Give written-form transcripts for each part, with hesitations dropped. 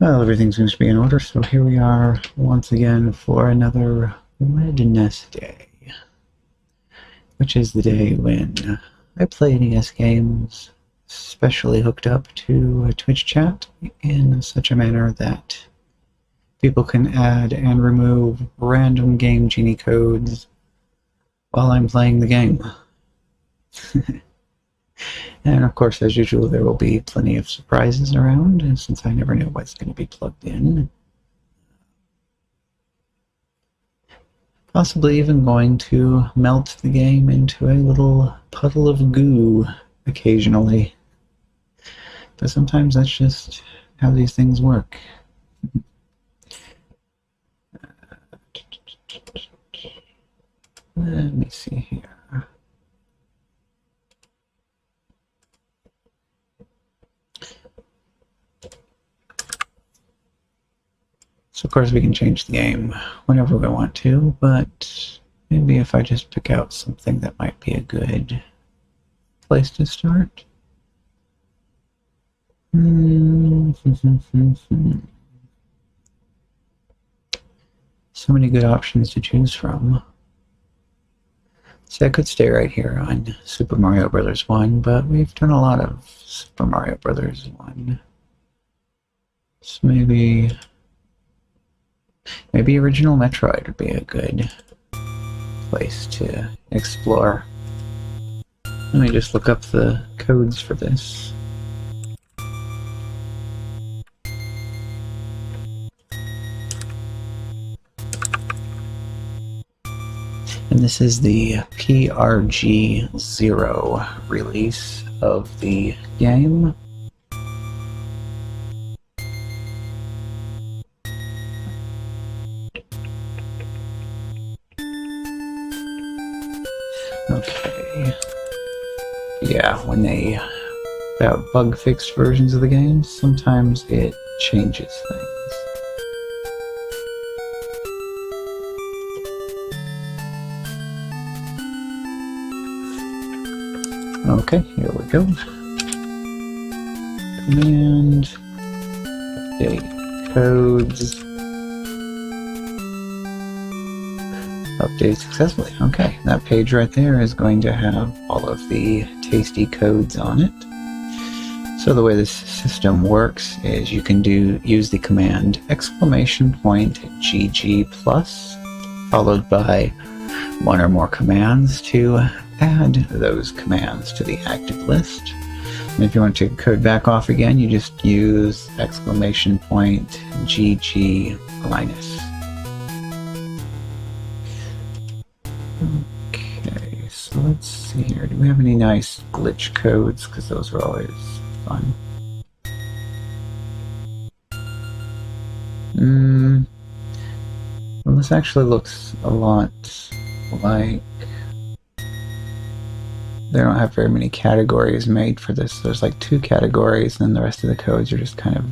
Well, everything seems to be in order, so here we are once again for another WedNESday, which is the day when I play NES games, specially hooked up to a Twitch chat in such a manner that people can add and remove random Game Genie codes while I'm playing the game. And of course, as usual, there will be plenty of surprises around, and since I never know what's going to be plugged in. Possibly even going to melt the game into a little puddle of goo occasionally. But sometimes that's just how these things work. Let me see here. So of course we can change the game whenever we want to, but maybe if I just pick out something that might be a good place to start. So many good options to choose from. See, I could stay right here on Super Mario Bros. 1, but we've done a lot of Super Mario Bros. 1. So maybe original Metroid would be a good place to explore. Let me just look up the codes for this. And this is the PRG0 release of the game. Okay. Yeah, when they have bug-fixed versions of the game, sometimes it changes things. Okay, here we go. Command, update codes. Update successfully. Okay, that page right there is going to have all of the tasty codes on it. So the way this system works is you can use the command !GG+, followed by one or more commands to add those commands to the active list. And if you want to code back off again, you just use !GG-. Okay, so let's see here. Do we have any nice glitch codes? Because those are always fun. Well, this actually looks a lot like they don't have very many categories made for this. There's like 2 categories, and then the rest of the codes are just kind of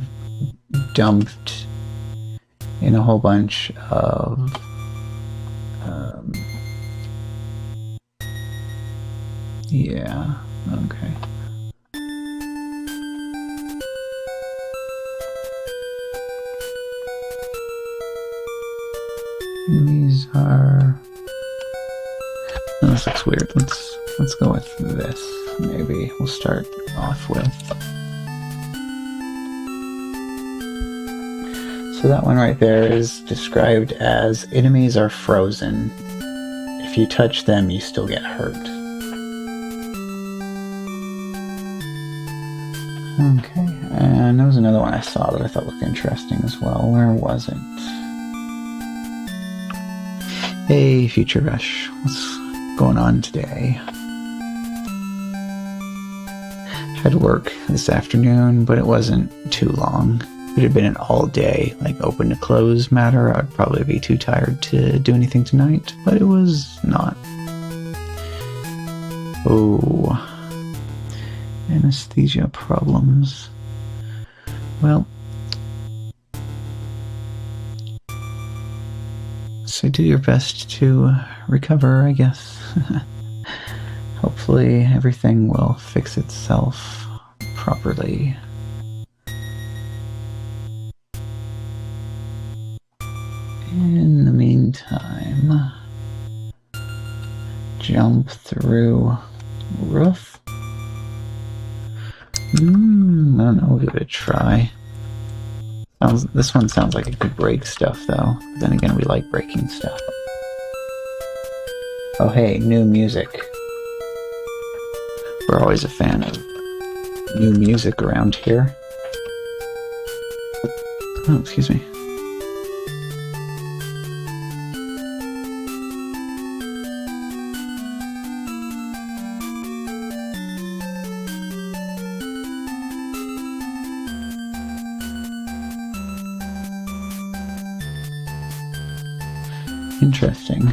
dumped in a whole bunch of yeah, okay. And these are... Oh, this looks weird. Let's go with this. Maybe we'll start off with. So that one right there is described as enemies are frozen. If you touch them, you still get hurt. Okay, and there was another one I saw that I thought looked interesting as well. Where was it? Hey, Future Rush. What's going on today? Had work this afternoon, but it wasn't too long. If it had been an all-day, like open to close matter, I'd probably be too tired to do anything tonight, but it was not. Oh, anesthesia problems. Well, so do your best to recover, I guess. Hopefully everything will fix itself properly. In the meantime, jump through roof. I don't know, we'll give it a try. This one sounds like it could break stuff, though. Then again, we like breaking stuff. Oh hey, new music. We're always a fan of new music around here. Oh, excuse me. Interesting.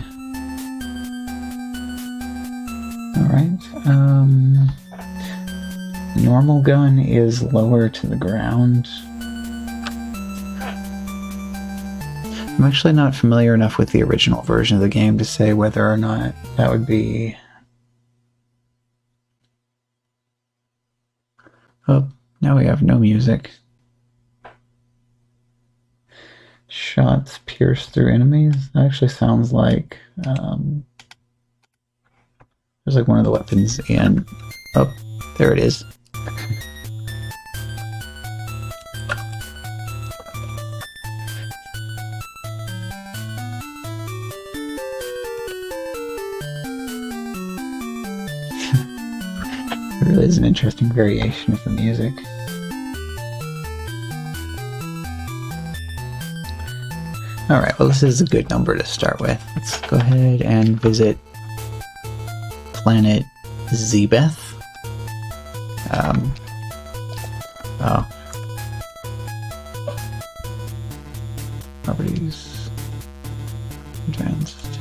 Alright, normal gun is lower to the ground. I'm actually not familiar enough with the original version of the game to say whether or not that would be... Oh, now we have no music. Shots pierce through enemies. That actually sounds like there's like one of the weapons and oh, there it is. It really is an interesting variation of the music. Alright, well this is a good number to start with. Let's go ahead and visit planet Zebeth. Oh. Properties. Advanced.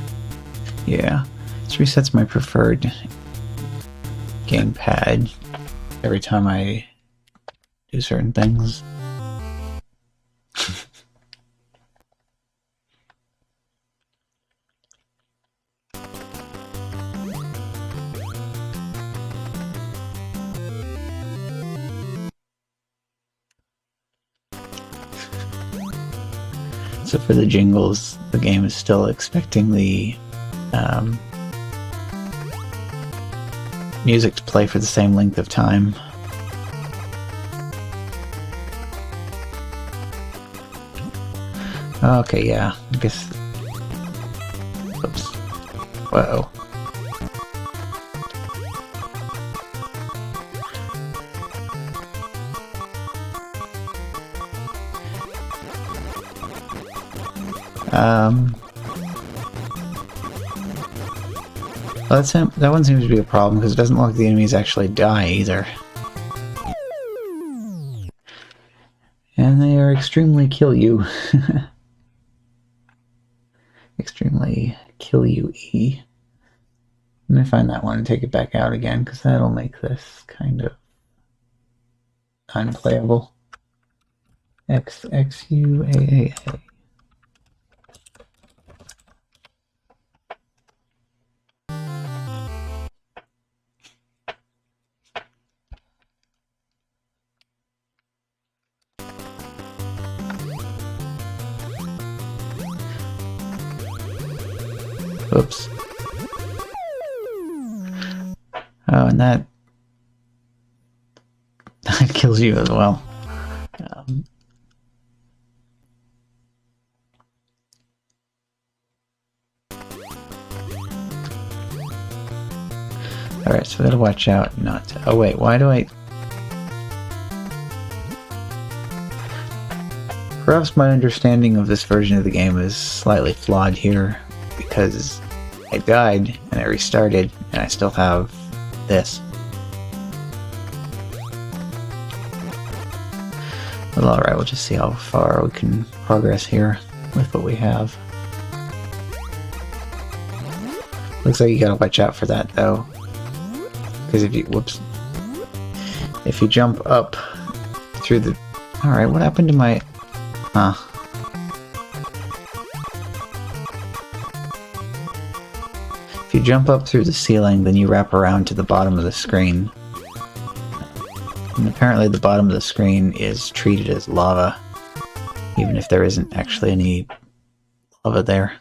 Yeah. This resets my preferred gamepad every time I do certain things. So for the jingles, the game is still expecting the music to play for the same length of time. Okay, yeah, I guess... Oops. Whoa. Well, that one seems to be a problem because it doesn't look like the enemies actually die either. And they are extremely kill you. Extremely kill you-y. Let me find that one and take it back out again because that'll make this kind of unplayable. XXUAAA. Oops. Oh, and that kills you as well. Alright, so we gotta watch out not to... Oh wait, why do I... Perhaps my understanding of this version of the game is slightly flawed here, because I died and I restarted and I still have this. Well, alright, we'll just see how far we can progress here with what we have. Looks like you gotta watch out for that though. Because if you, whoops. If you jump up through the... Alright, what happened to my... Huh. If you jump up through the ceiling, then you wrap around to the bottom of the screen. And apparently the bottom of the screen is treated as lava, even if there isn't actually any love it there.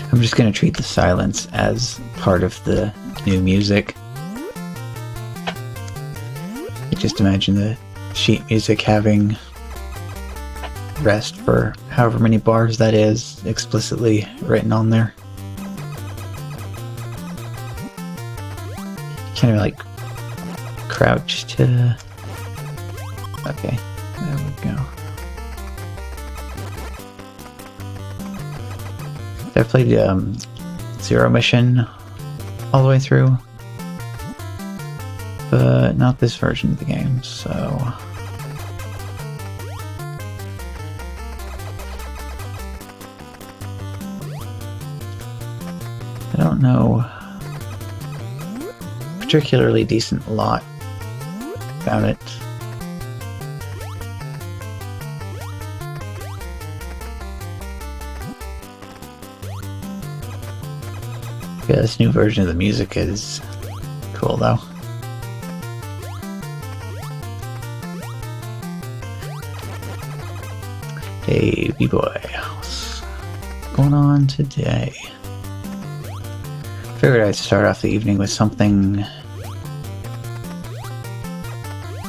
I'm just going to treat the silence as part of the new music. Just imagine the sheet music having rest for however many bars that is explicitly written on there. Kind of like crouch to... Okay, there we go. I played Zero Mission all the way through, but not this version of the game, so... I don't know particularly decent lot about it. Yeah, this new version of the music is cool though. Hey, B-boy, what's going on today? Figured I'd start off the evening with something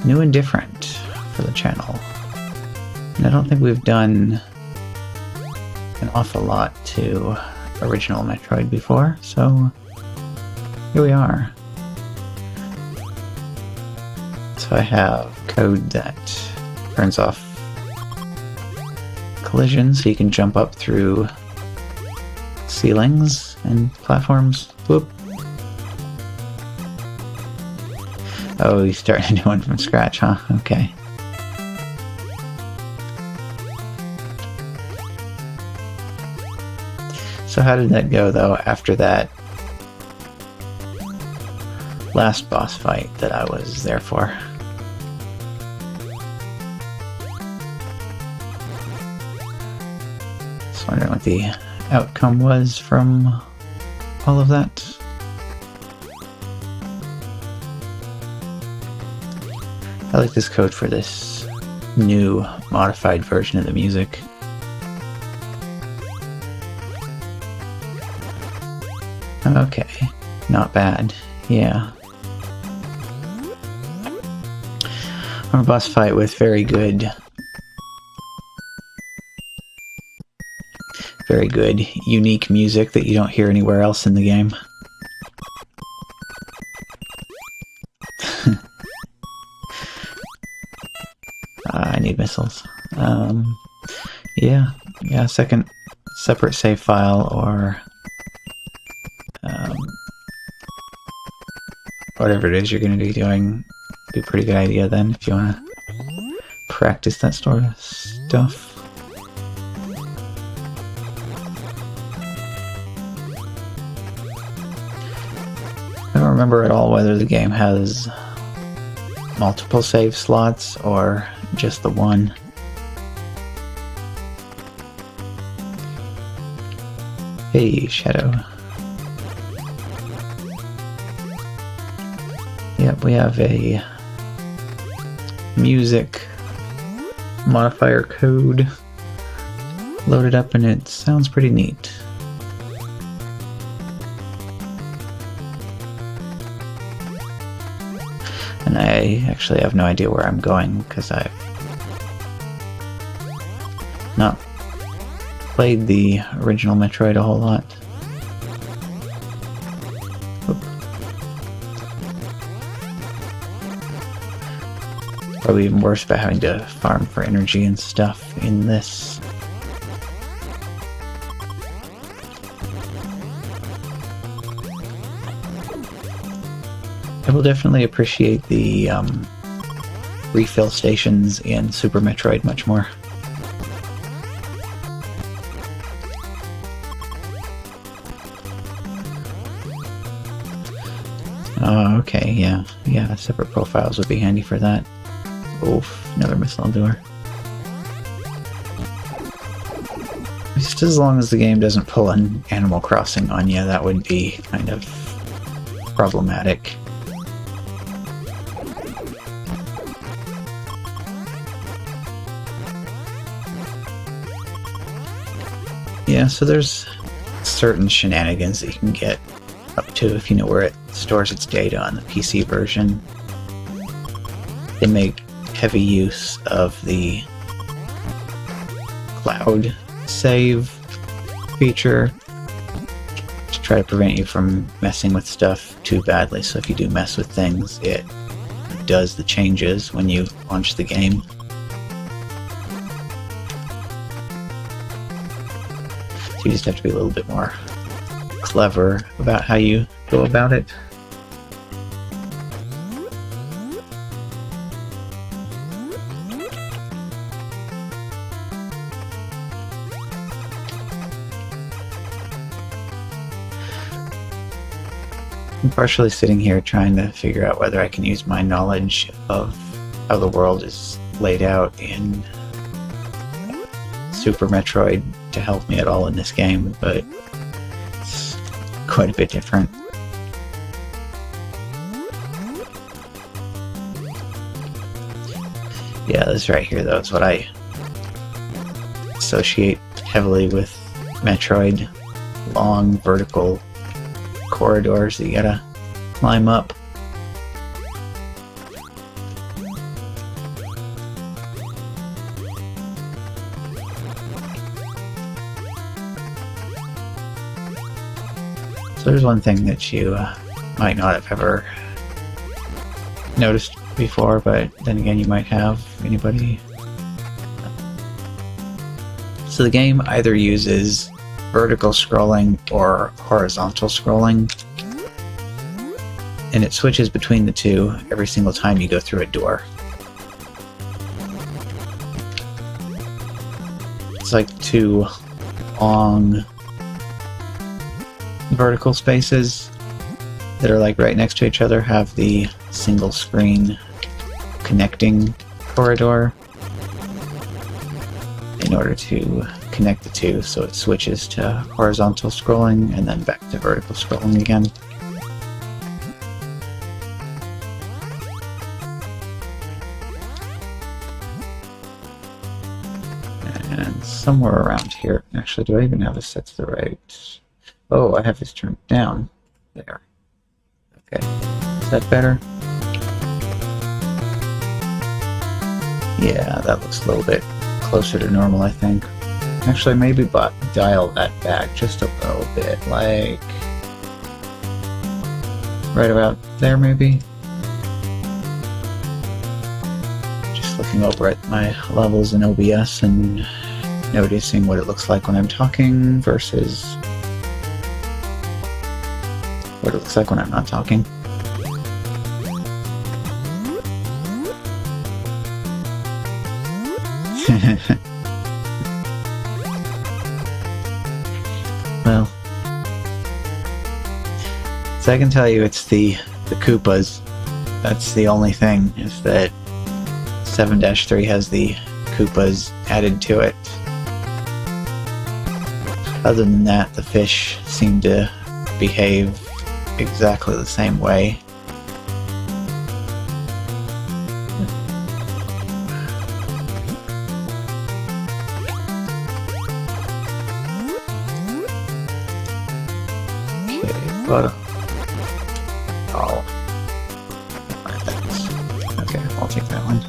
new and different for the channel. And I don't think we've done an awful lot to original Metroid before, so here we are. So I have code that turns off collisions, so you can jump up through ceilings and platforms. Whoop. Oh, you start a new one from scratch, huh? Okay. So how did that go, though, after that last boss fight that I was there for? Just wondering what the outcome was from all of that. I like this code for this new modified version of the music. Okay, not bad. Yeah. Our boss fight with very good unique music that you don't hear anywhere else in the game. I need missiles. Yeah, separate save file or whatever it is you're going to be doing, be a pretty good idea then if you want to practice that sort of stuff. I don't remember at all whether the game has multiple save slots or just the one. Hey, Shadow. Yep, we have a music modifier code loaded up and it sounds pretty neat. And I actually have no idea where I'm going because I've not played the original Metroid a whole lot. Probably even worse about having to farm for energy and stuff in this. I will definitely appreciate the refill stations in Super Metroid much more. Oh, okay, yeah, separate profiles would be handy for that. Oof, another missile door. Just as long as the game doesn't pull an Animal Crossing on you, that would be kind of problematic. Yeah, so there's certain shenanigans that you can get up to if you know where it stores its data on the PC version. They make heavy use of the cloud save feature to try to prevent you from messing with stuff too badly. So if you do mess with things, it does the changes when you launch the game. So you just have to be a little bit more clever about how you go about it. I'm partially sitting here trying to figure out whether I can use my knowledge of how the world is laid out in Super Metroid to help me at all in this game, but it's quite a bit different. Yeah, this right here though is what I associate heavily with Metroid. Long vertical corridors that you gotta climb up. So there's one thing that you might not have ever noticed before, but then again you might have. Anybody? So the game either uses vertical scrolling or horizontal scrolling, and it switches between the two every single time you go through a door. It's like two long vertical spaces that are like right next to each other have the single screen connecting corridor in order to connect the two, so it switches to horizontal scrolling and then back to vertical scrolling again. And somewhere around here, actually, do I even have this set to the right? Oh, I have this turned down. There. Okay. Is that better? Yeah, that looks a little bit closer to normal, I think. Actually, maybe dial that back just a little bit, like right about there, maybe. Just looking over at my levels in OBS and noticing what it looks like when I'm talking versus what it looks like when I'm not talking. Well, so I can tell you it's the Koopas. That's the only thing, is that 7-3 has the Koopas added to it. Other than that, the fish seem to behave exactly the same way. But oh, okay, I'll take that one.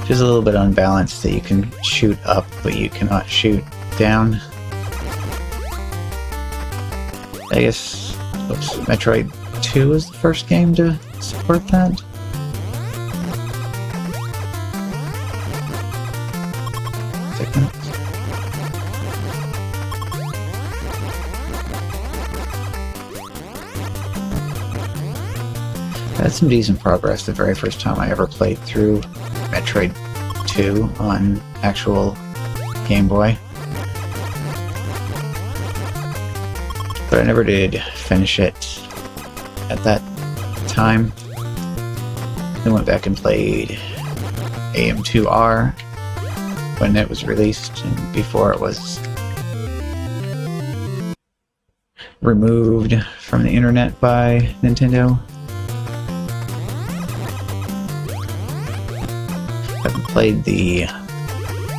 Just a little bit unbalanced that you can shoot up, but you cannot shoot down. I guess Metroid 2 is the first game to support that. Take that. I had some decent progress the very first time I ever played through Metroid 2 on actual Game Boy. But I never did finish it at that time. I went back and played AM2R when it was released and before it was removed from the internet by Nintendo. Haven't played the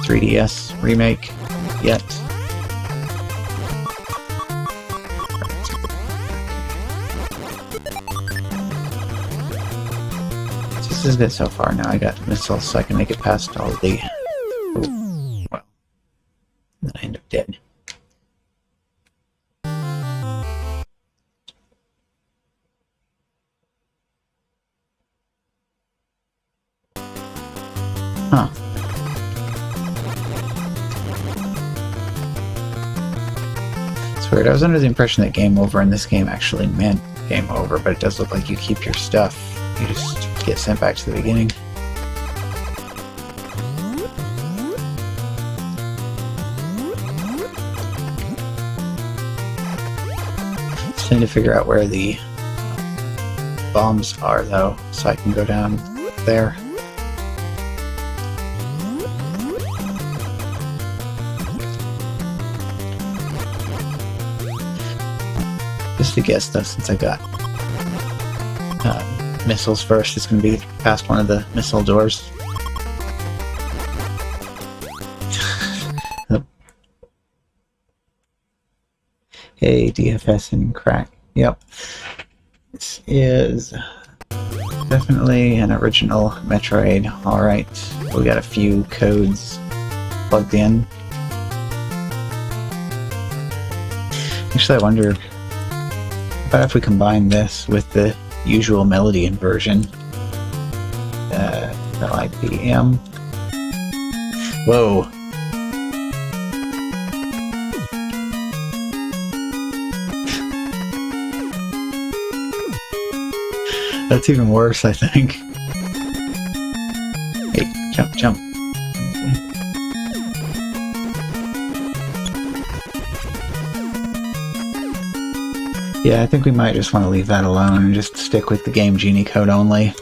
3DS remake yet. This is good so far. Now I got missiles so I can make it past all the... well, then I end up dead. Huh. It's weird. I was under the impression that game over in this game actually meant game over, but it does look like you keep your stuff. You just get sent back to the beginning. Just need to figure out where the bombs are, though, so I can go down there. Just to guess, though, since I got missiles first, it's going to be past one of the missile doors. Hey, DFS and crack. Yep. This is definitely an original Metroid. Alright, we got a few codes plugged in. Actually, I wonder about if we combine this with the usual melody inversion. LIPM. Whoa. That's even worse, I think. Hey, jump, jump. Yeah, I think we might just want to leave that alone and just stick with the Game Genie code only.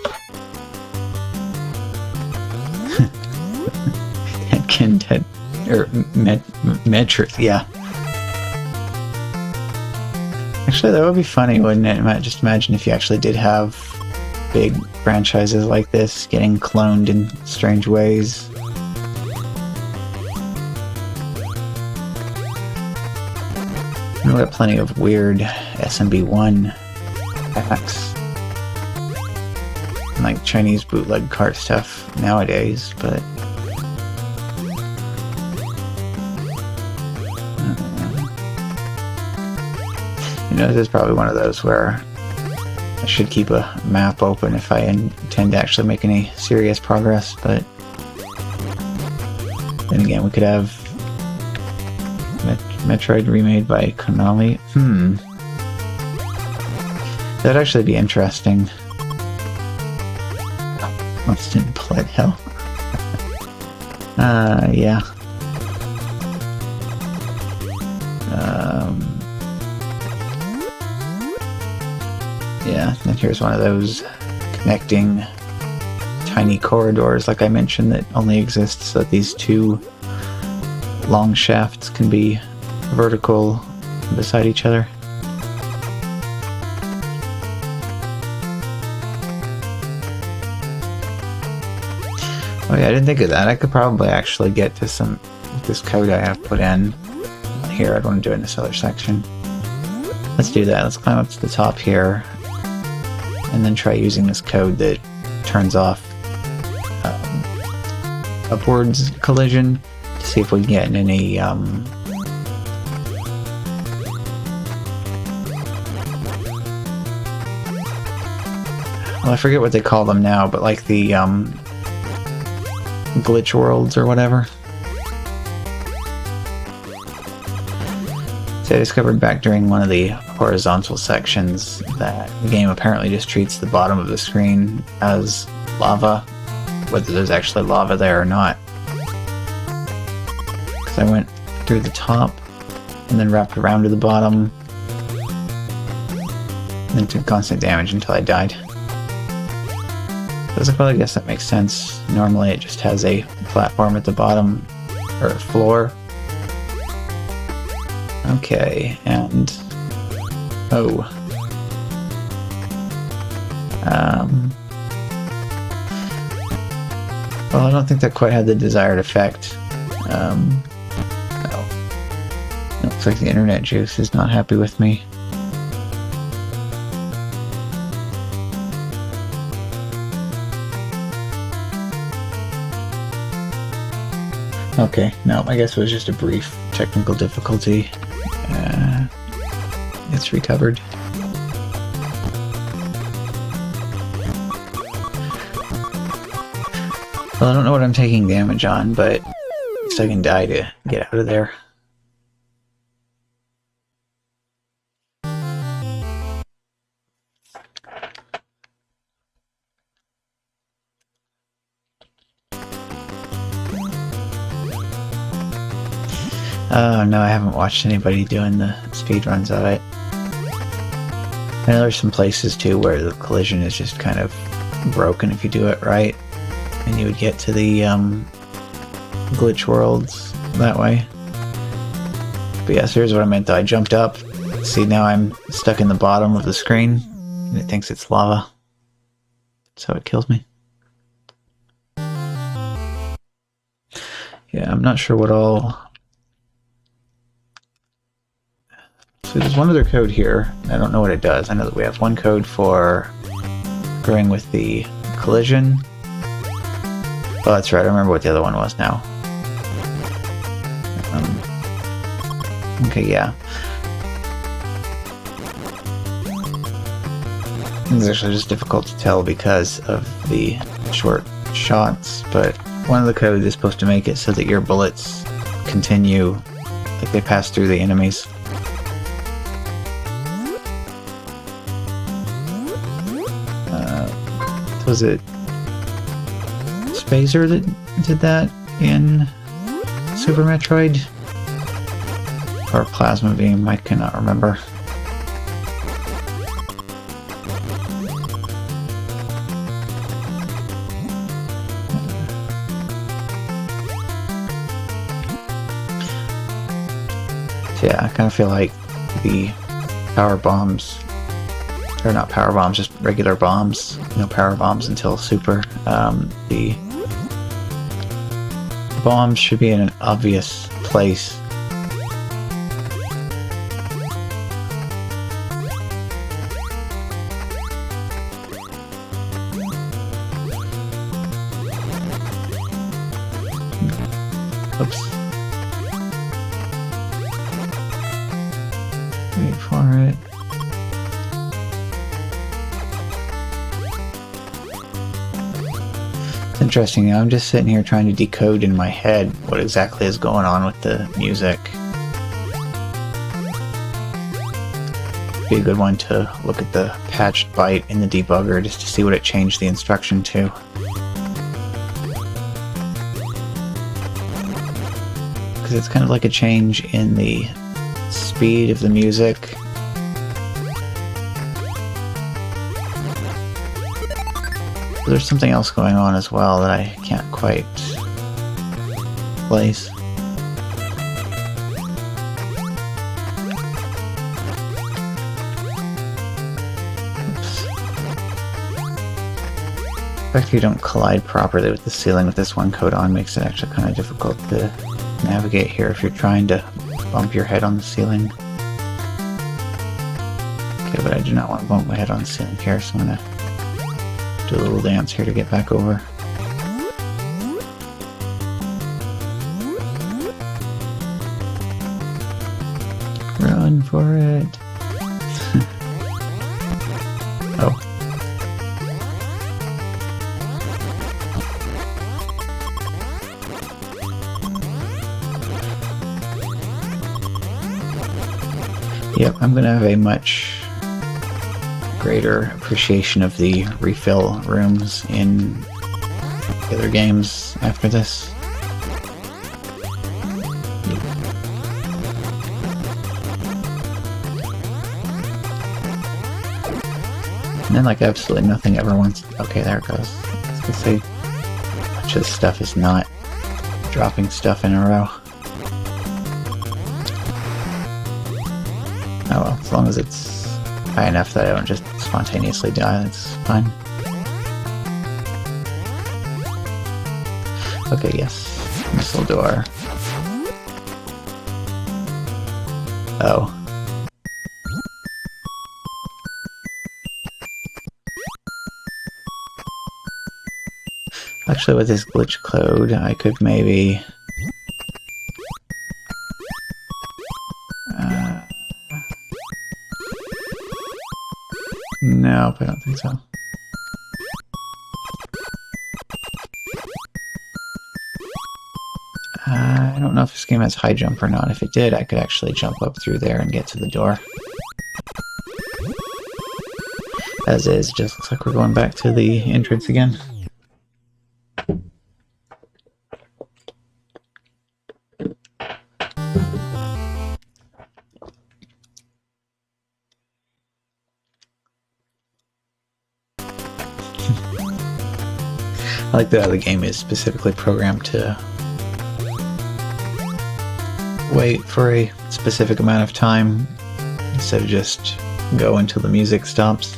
Metric, yeah. Actually, that would be funny, wouldn't it? Just imagine if you actually did have big franchises like this getting cloned in strange ways. We got plenty of weird SMB1 packs and like Chinese bootleg cart stuff nowadays, but you know, this is probably one of those where I should keep a map open if I intend to actually make any serious progress, but then again, we could have Metroid remade by Konami. That'd actually be interesting. Constant blood hell. Yeah. Yeah, and here's one of those connecting tiny corridors, like I mentioned, that only exists so that these two long shafts can be vertical beside each other. Oh yeah, I didn't think of that. I could probably actually get to some this code I have put in here. I'd want to do it in this other section. Let's do that. Let's climb up to the top here and then try using this code that turns off upwards collision to see if we can get any well, I forget what they call them now, but like the glitch worlds or whatever. So I discovered back during one of the horizontal sections that the game apparently just treats the bottom of the screen as lava, whether there's actually lava there or not. Because I went through the top and then wrapped around to the bottom and then took constant damage until I died. Well, I guess that makes sense. Normally it just has a platform at the bottom, or floor. Okay, and... oh. Well, I don't think that quite had the desired effect. Oh. Looks like the internet juice is not happy with me. Okay, no, I guess it was just a brief technical difficulty. It's recovered. Well, I don't know what I'm taking damage on, but at least I can die to get out of there. Oh no, I haven't watched anybody doing the speedruns of it. I know there's some places too where the collision is just kind of broken if you do it right. And you would get to the glitch worlds that way. But yes, here's what I meant though. I jumped up. See, now I'm stuck in the bottom of the screen. And it thinks it's lava. So it kills me. Yeah, I'm not sure what all... So there's one other code here. I don't know what it does. I know that we have one code for screwing with the collision. Oh, that's right. I remember what the other one was now. Okay, yeah. It's actually just difficult to tell because of the short shots, but one of the codes is supposed to make it so that your bullets continue, like they pass through the enemies. Was it Phaser that did that in Super Metroid? Or Plasma Beam, I cannot remember. So yeah, I kind of feel like the power bombs, or not power bombs, just regular bombs, no power bombs until Super, the bombs should be in an obvious place. Oops. Wait for it. Interesting. I'm just sitting here trying to decode in my head what exactly is going on with the music. Be a good one to look at the patched byte in the debugger just to see what it changed the instruction to. Because it's kind of like a change in the speed of the music. There's something else going on as well that I can't quite place. Oops. The fact that you don't collide properly with the ceiling with this one code on makes it actually kind of difficult to navigate here if you're trying to bump your head on the ceiling. Okay, but I do not want to bump my head on the ceiling here, so I'm going to do a little dance here to get back over. Run for it. Oh. Yep, I'm gonna have a much greater appreciation of the refill rooms in the other games after this. And then like absolutely nothing ever wants... Okay, there it goes. Let's see. Much of this stuff is not dropping stuff in a row. Oh well, as long as it's high enough that I don't just spontaneously die, that's fine. Okay, yes. Missile door. Oh. Actually, with this glitch code, I could maybe... Nope, I don't think so. I don't know if this game has high jump or not. If it did, I could actually jump up through there and get to the door. As is, just looks like we're going back to the entrance again. I like that the game is specifically programmed to wait for a specific amount of time instead of just go until the music stops.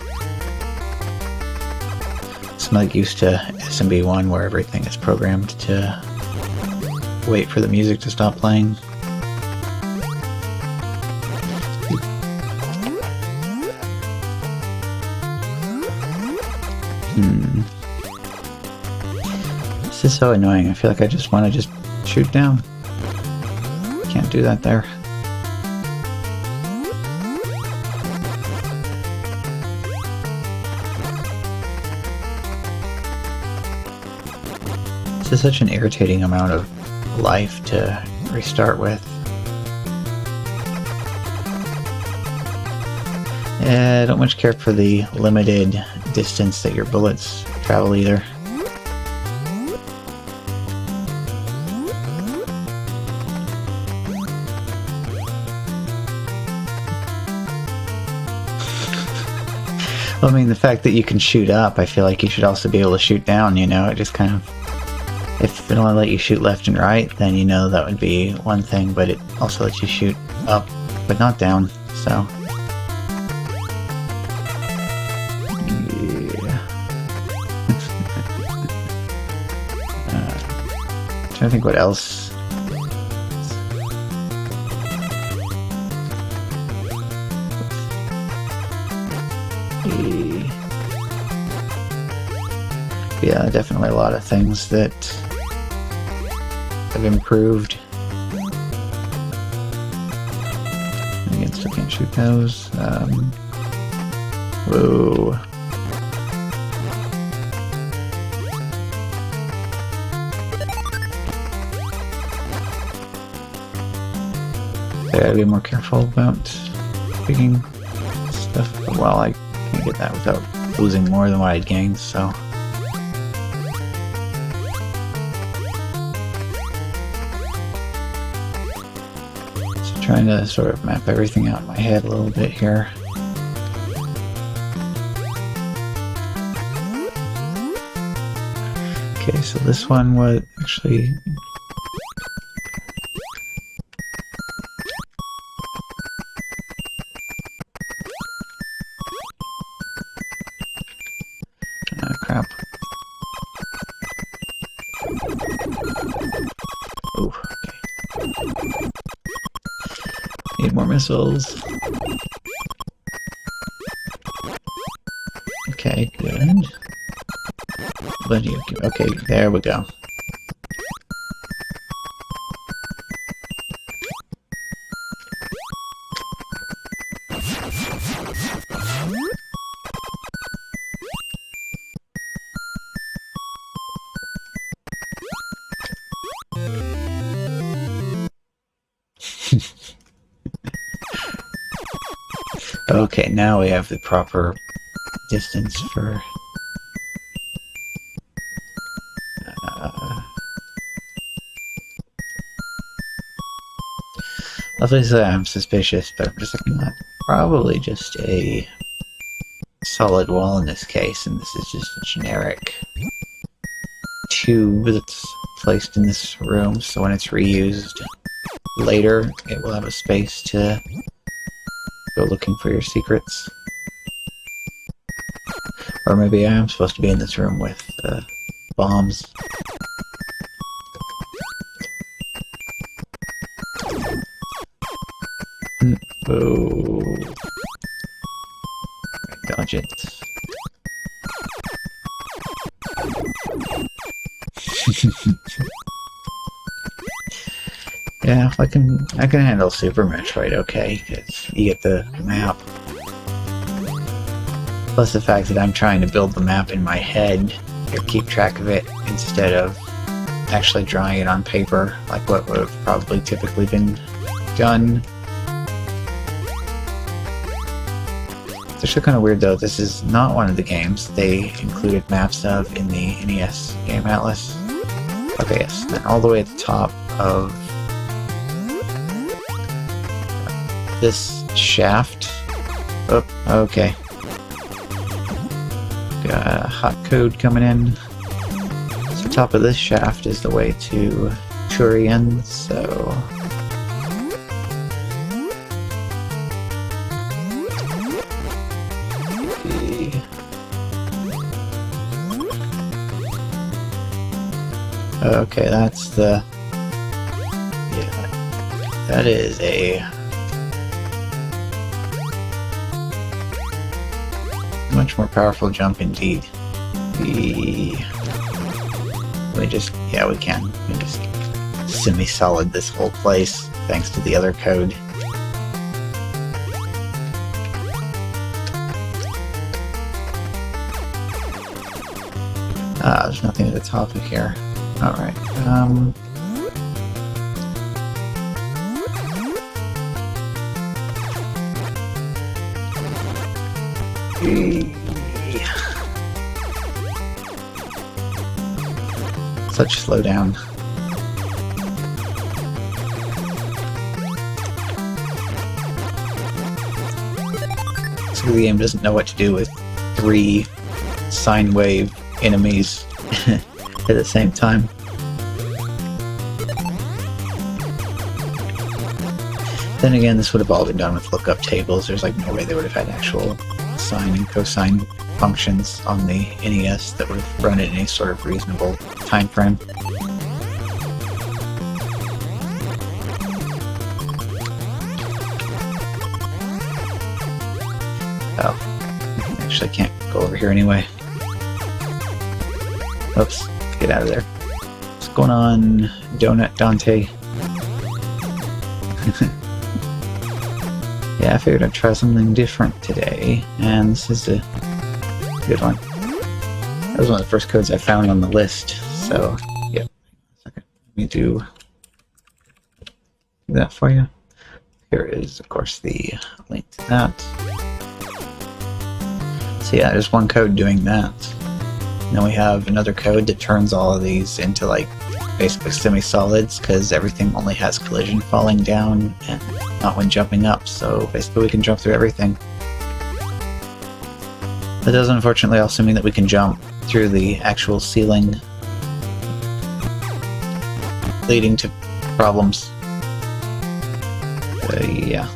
I'm like used to SMB1 where everything is programmed to wait for the music to stop playing. This is so annoying. I feel like I just want to just shoot down. Can't do that there. This is such an irritating amount of life to restart with. I don't much care for the limited distance that your bullets travel either. Well, I mean, the fact that you can shoot up, I feel like you should also be able to shoot down, you know? It just kind of... If it only let you shoot left and right, then you know that would be one thing, but it also lets you shoot up, but not down, so... Yeah. Trying to think what else... Yeah, definitely a lot of things that have improved. Again, still can't shoot those. Whoa. I gotta be more careful about picking stuff. Well, I can't get that without losing more than what I'd gained, so... Trying to sort of map everything out in my head a little bit here. Okay, so this one was actually... crap. Oh, okay. Need more missiles. Okay, good. Okay, there we go. Okay, now we have the proper distance for... Obviously I'm suspicious, but I'm just looking at probably just a solid wall in this case, and this is just a generic tube that's placed in this room, so when it's reused later, it will have a space to go looking for your secrets. Or maybe I am supposed to be in this room with bombs. Oh. Dodge it. Yeah, I can handle Super Metroid okay, because you get the map. Plus the fact that I'm trying to build the map in my head, or keep track of it, instead of actually drawing it on paper, like what would have probably typically been done. It's actually kind of weird though, this is not one of the games they included maps of in the NES Game Atlas. Okay, yes, then all the way at the top of this shaft. Oh, okay. Got a hot code coming in. So top of this shaft is the way to Turian, so... Okay, that's the... Yeah, that is a... much more powerful jump indeed. We just... yeah, we can. We just semi-solid this whole place, thanks to the other code. Ah, there's nothing at the top of here. Alright, such slowdown. So the game doesn't know what to do with 3 sine wave enemies at the same time. Then again, this would have all been done with lookup tables. There's like no way they would have had actual sine and cosine functions on the NES that would have run at any sort of reasonable time frame. Oh, actually I can't go over here anyway. Oops, get out of there. What's going on, Donut Dante? Yeah, I figured I'd try something different today, and this is a good one. That was one of the first codes I found on the list, so, yep. Let me do that for you. Here is, of course, the link to that. So yeah, there's one code doing that. And then we have another code that turns all of these into, like, basically semi-solids, because everything only has collision falling down and not when jumping up, so basically we can jump through everything. That does unfortunately also mean that we can jump through the actual ceiling, leading to problems. Yeah.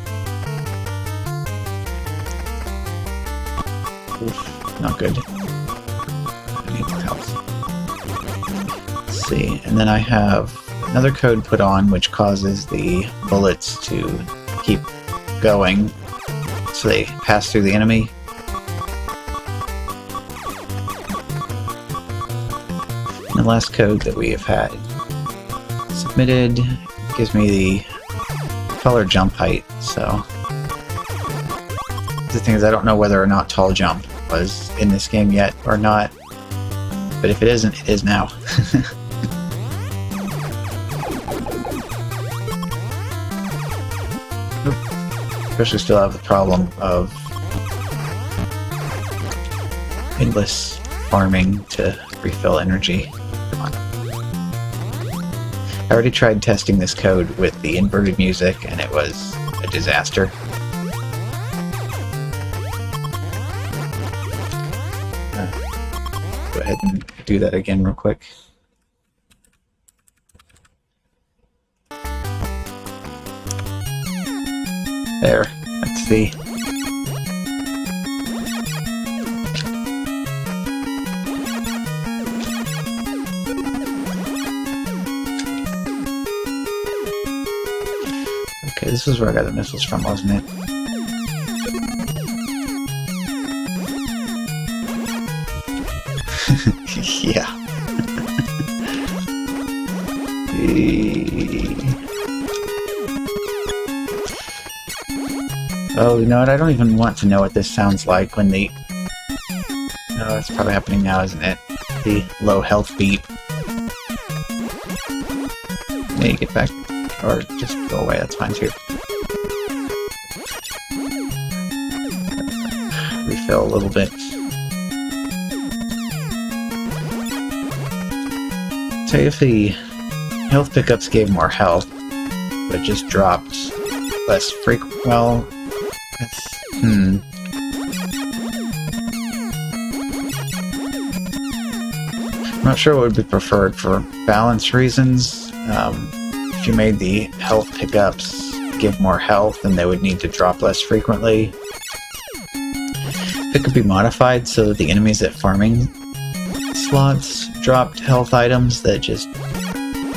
Oof, not good. I need some help. Let's see, and then I have another code put on which causes the bullets to keep going, so they pass through the enemy. And the last code that we have had submitted gives me the color jump height, so the thing is I don't know whether or not tall jump was in this game yet or not, but if it isn't, it is now. Especially still have the problem of endless farming to refill energy. Come on. I already tried testing this code with the inverted music and it was a disaster. Go ahead and do that again real quick. There. That's the... Okay, this is where I got the missiles from, wasn't it? Yeah. Oh, you know what? I don't even want to know what this sounds like when the... Oh, it's probably happening now, isn't it? The low health beep. Maybe get back, or just go away, that's fine too. Refill a little bit. So if the health pickups gave more health, but just dropped less frequent, well, it's, I'm not sure what would be preferred for balance reasons. If you made the health pickups give more health, then they would need to drop less frequently. It could be modified so that the enemies at farming slots dropped health items that just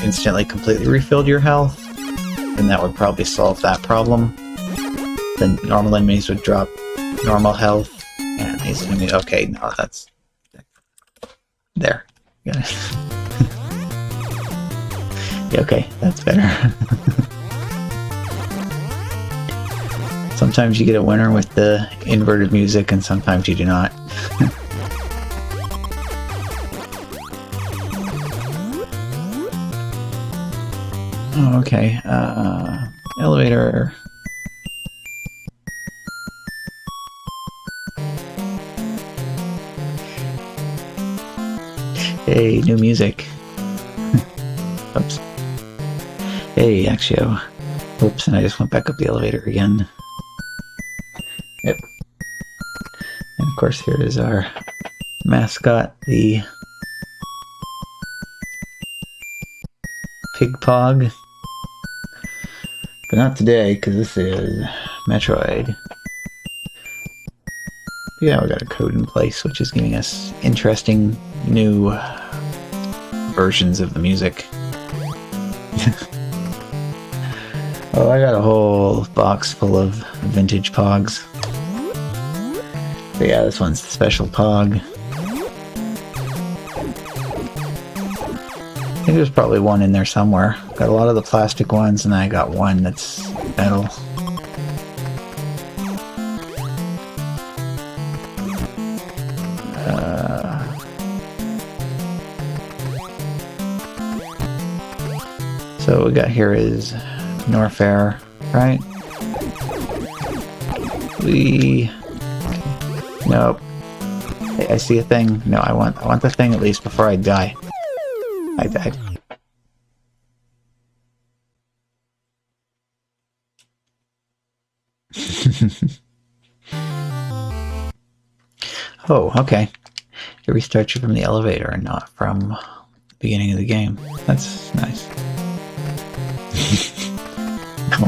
instantly completely refilled your health, then that would probably solve that problem. Then normal enemies would drop normal health, and these enemies... Okay, no, that's... There. Got it. Yeah, okay, that's better. Sometimes you get a winner with the inverted music, and sometimes you do not. Oh, okay, elevator. Hey, new music. Oops. Hey, Axio. Oops, and I just went back up the elevator again. Yep. And of course here is our mascot, the Pig Pog. But not today, because this is Metroid. Yeah, we got a code in place, which is giving us interesting new versions of the music. Oh, I got a whole box full of vintage Pogs. But yeah, this one's the special Pog. I think there's probably one in there somewhere. Got a lot of the plastic ones, and I got one that's metal. So what we got here is Norfair, right? Nope. Hey, I see a thing. No, I want the thing at least before I die. I died. Oh, okay. It restarts you from the elevator and not from the beginning of the game. That's nice.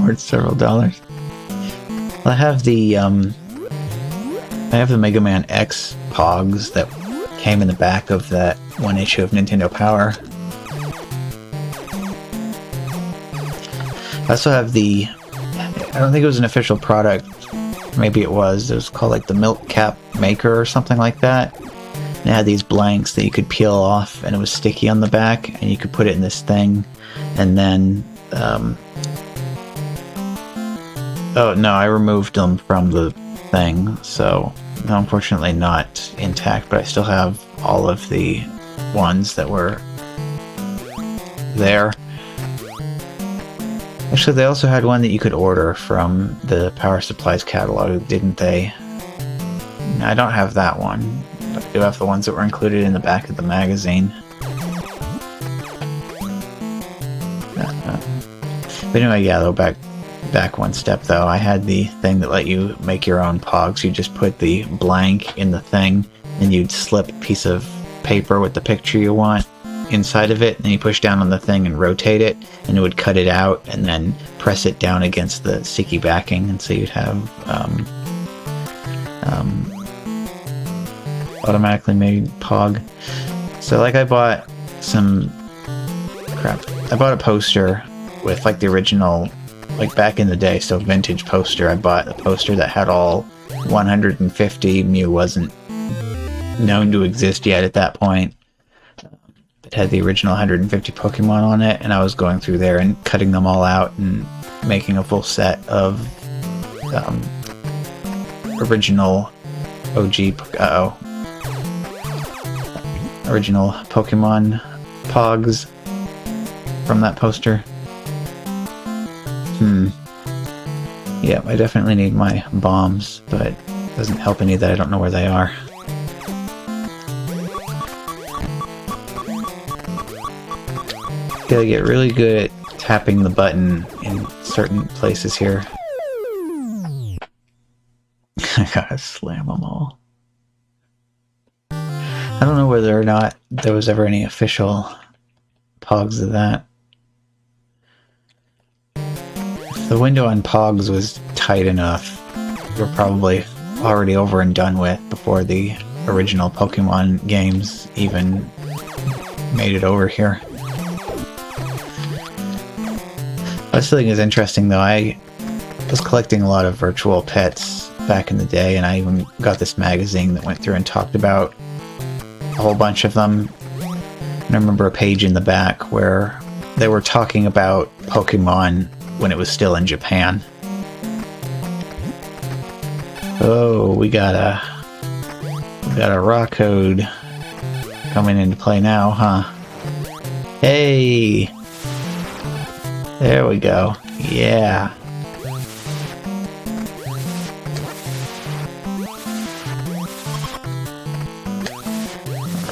Worth several dollars. Well, I have the Mega Man X Pogs that came in the back of that one issue of Nintendo Power. I also have the... I don't think it was an official product. Maybe it was. It was called like the Milk Cap Maker or something like that. And it had these blanks that you could peel off, and it was sticky on the back, and you could put it in this thing, and then... oh, no, I removed them from the thing, so they're unfortunately not intact, but I still have all of the ones that were there. Actually, they also had one that you could order from the Power Supplies catalog, didn't they? I don't have that one, but I do have the ones that were included in the back of the magazine. But anyway, yeah, though, back one step, though. I had the thing that let you make your own Pogs. You just put the blank in the thing, and you'd slip a piece of paper with the picture you want, inside of it, and then you push down on the thing and rotate it, and it would cut it out, and then press it down against the sticky backing, and so you'd have automatically made Pog. So like I bought I bought a poster with like the original, like back in the day, so vintage poster. I bought a poster that had all 150. Mew wasn't known to exist yet at that point. It had the original 150 Pokemon on it, and I was going through there and cutting them all out and making a full set of original original Pokemon Pogs from that poster. Yeah, I definitely need my bombs, but it doesn't help any that I don't know where they are. I gotta get really good at tapping the button in certain places here. I gotta slam them all. I don't know whether or not there was ever any official Pogs of that. If the window on Pogs was tight enough, we're probably already over and done with before the original Pokemon games even made it over here. This thing is interesting though. I was collecting a lot of virtual pets back in the day, and I even got this magazine that went through and talked about a whole bunch of them. And I remember a page in the back where they were talking about Pokemon when it was still in Japan. Oh, we got a rock code coming into play now, huh? Hey! There we go. Yeah.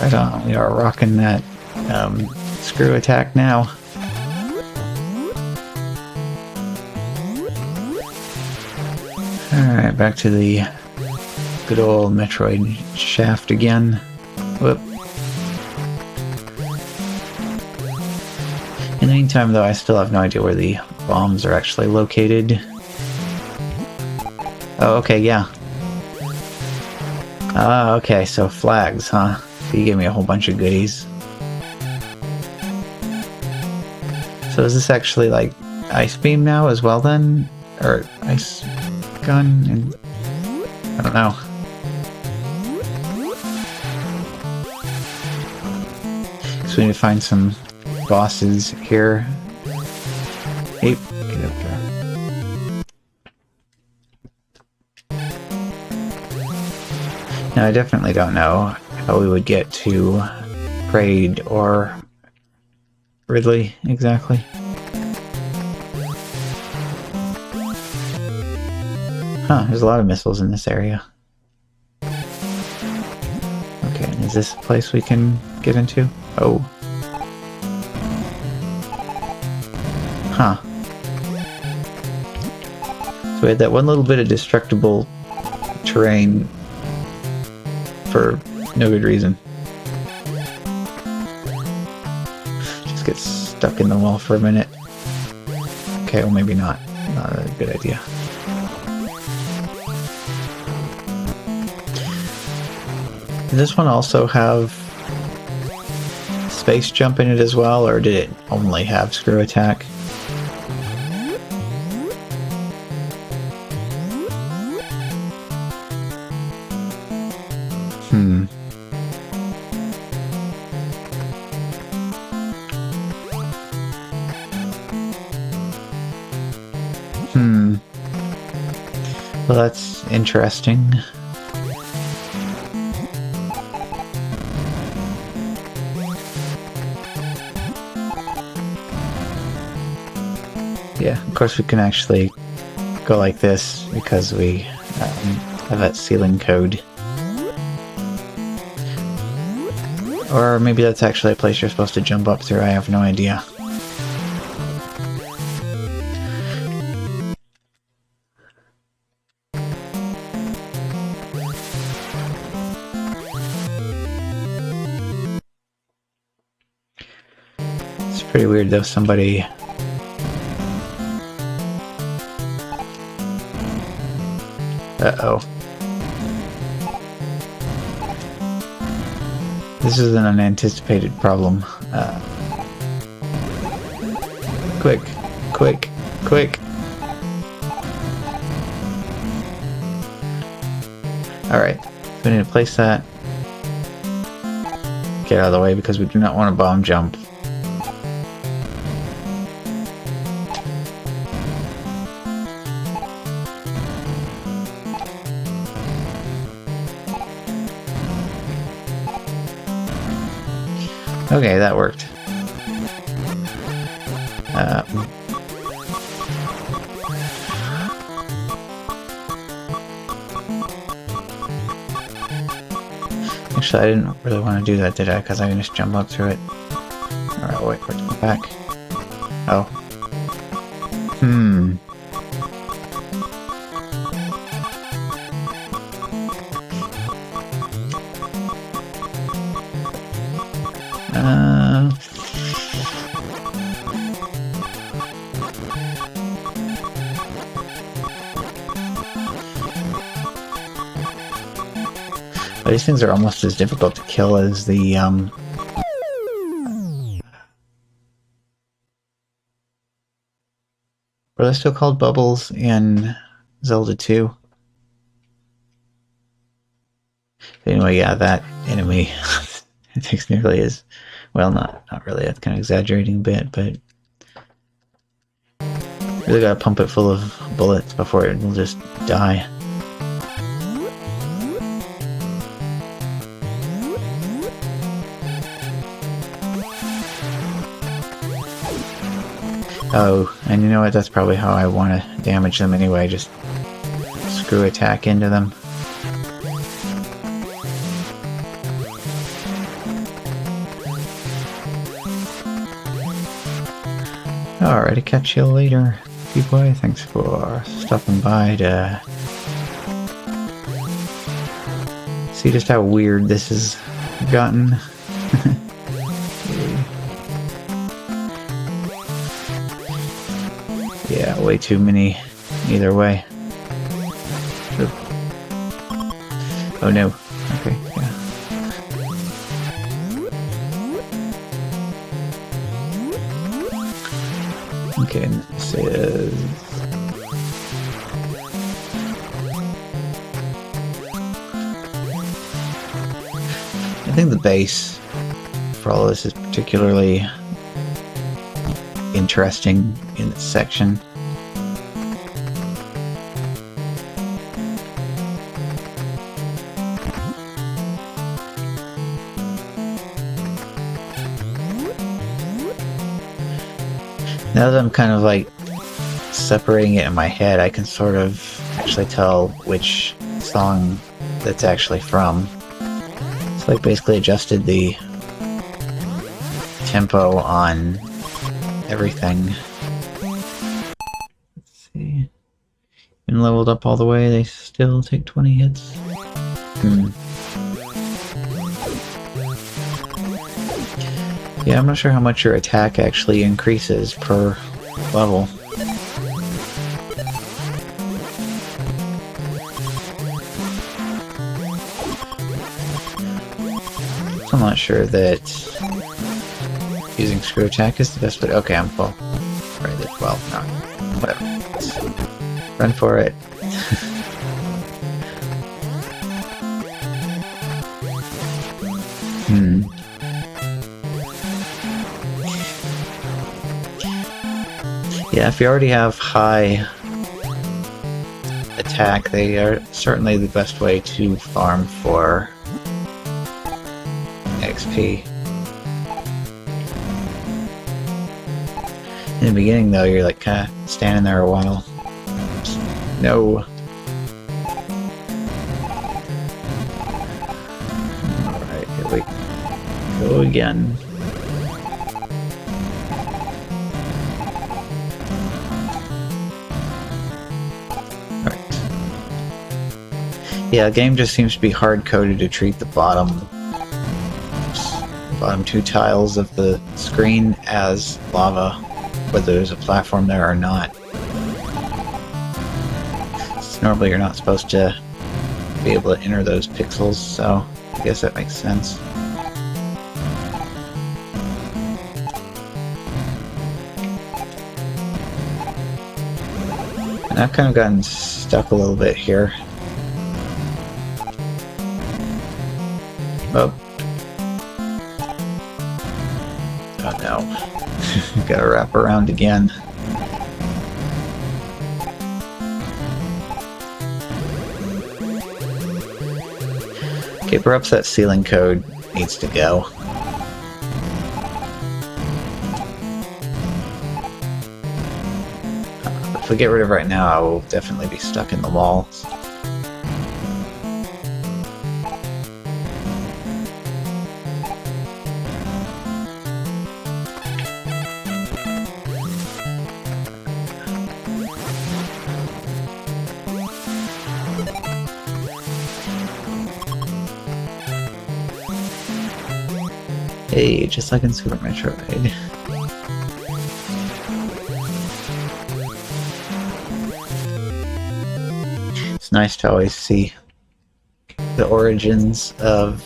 Right on. We are rocking that screw attack now. Alright, back to the good old Metroid shaft again. Whoop. In the meantime, though, I still have no idea where the bombs are actually located. Oh, okay, yeah. Ah, okay, so flags, huh? You gave me a whole bunch of goodies. So is this actually like Ice Beam now as well then? Or Ice Gun? And I don't know. So we need to find some bosses here. Hey, get up there. Now I definitely don't know how we would get to Braid or Ridley exactly. Huh, there's a lot of missiles in this area. Okay, and is this a place we can get into? Oh. Huh. So we had that one little bit of destructible terrain for no good reason. Just get stuck in the wall for a minute. Okay, well maybe not. Not a good idea. Did this one also have space jump in it as well, or did it only have screw attack? Well, that's interesting. Yeah, of course we can actually go like this because we have that ceiling code. Or maybe that's actually a place you're supposed to jump up through, I have no idea. Pretty weird though, somebody... Uh-oh. This is an unanticipated problem. Quick, quick, quick. Alright, so we need to place that. Get out of the way because we do not want to bomb jump. Okay, that worked. Actually, I didn't really want to do that, did I? Because I can just jump up through it. Alright, wait for it to come back. Oh. These things are almost as difficult to kill as the, were they still called bubbles in Zelda 2? Anyway, yeah, that enemy, it takes nearly as, well, not really, that's kind of exaggerating a bit, but really gotta pump it full of bullets before it will just die. Oh, and you know what? That's probably how I want to damage them anyway. Just screw attack into them. Alrighty, catch you later, boy. Thanks for stopping by to see just how weird this has gotten. Yeah, way too many either way. Oop. Oh no. Okay, yeah. Okay, and this is... I think the base for all of this is particularly interesting in this section. Now that I'm kind of like separating it in my head, I can sort of actually tell which song that's actually from. It's like basically adjusted the tempo on everything. Let's see. Been leveled up all the way, they still take 20 hits. Yeah, I'm not sure how much your attack actually increases per level. So I'm not sure that using screw attack is the best, but okay, I'm full. Right, well, no, whatever. Let's run for it. Yeah, if you already have high attack, they are certainly the best way to farm for XP. In the beginning, though, you're like kind of standing there a while. No. Alright, here we go again. Yeah, the game just seems to be hard-coded to treat the bottom bottom two tiles of the screen as lava, whether there's a platform there or not. Normally you're not supposed to be able to enter those pixels, so I guess that makes sense. And I've kind of gotten stuck a little bit here. Oh. Oh no. Gotta wrap around again. Okay, perhaps that ceiling code needs to go. If we get rid of it right now, I will definitely be stuck in the walls. Hey, just like in Super Metroid. It's nice to always see the origins of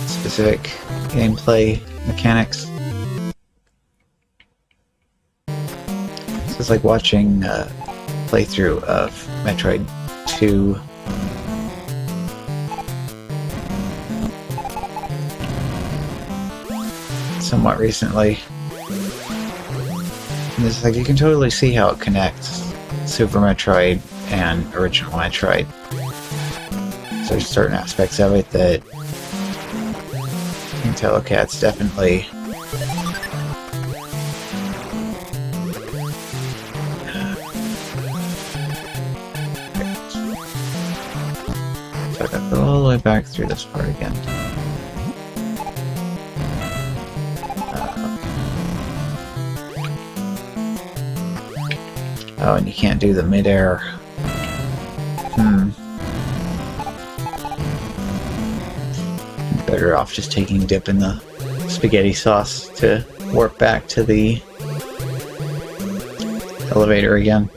specific gameplay mechanics. This is like watching a playthrough of Metroid 2. Somewhat recently. And it's like you can totally see how it connects Super Metroid and original Metroid. So there's certain aspects of it that you can tell, okay, it's definitely so I gotta go all the way back through this part again. Oh, and you can't do the mid-air. Better off just taking a dip in the spaghetti sauce to warp back to the elevator again.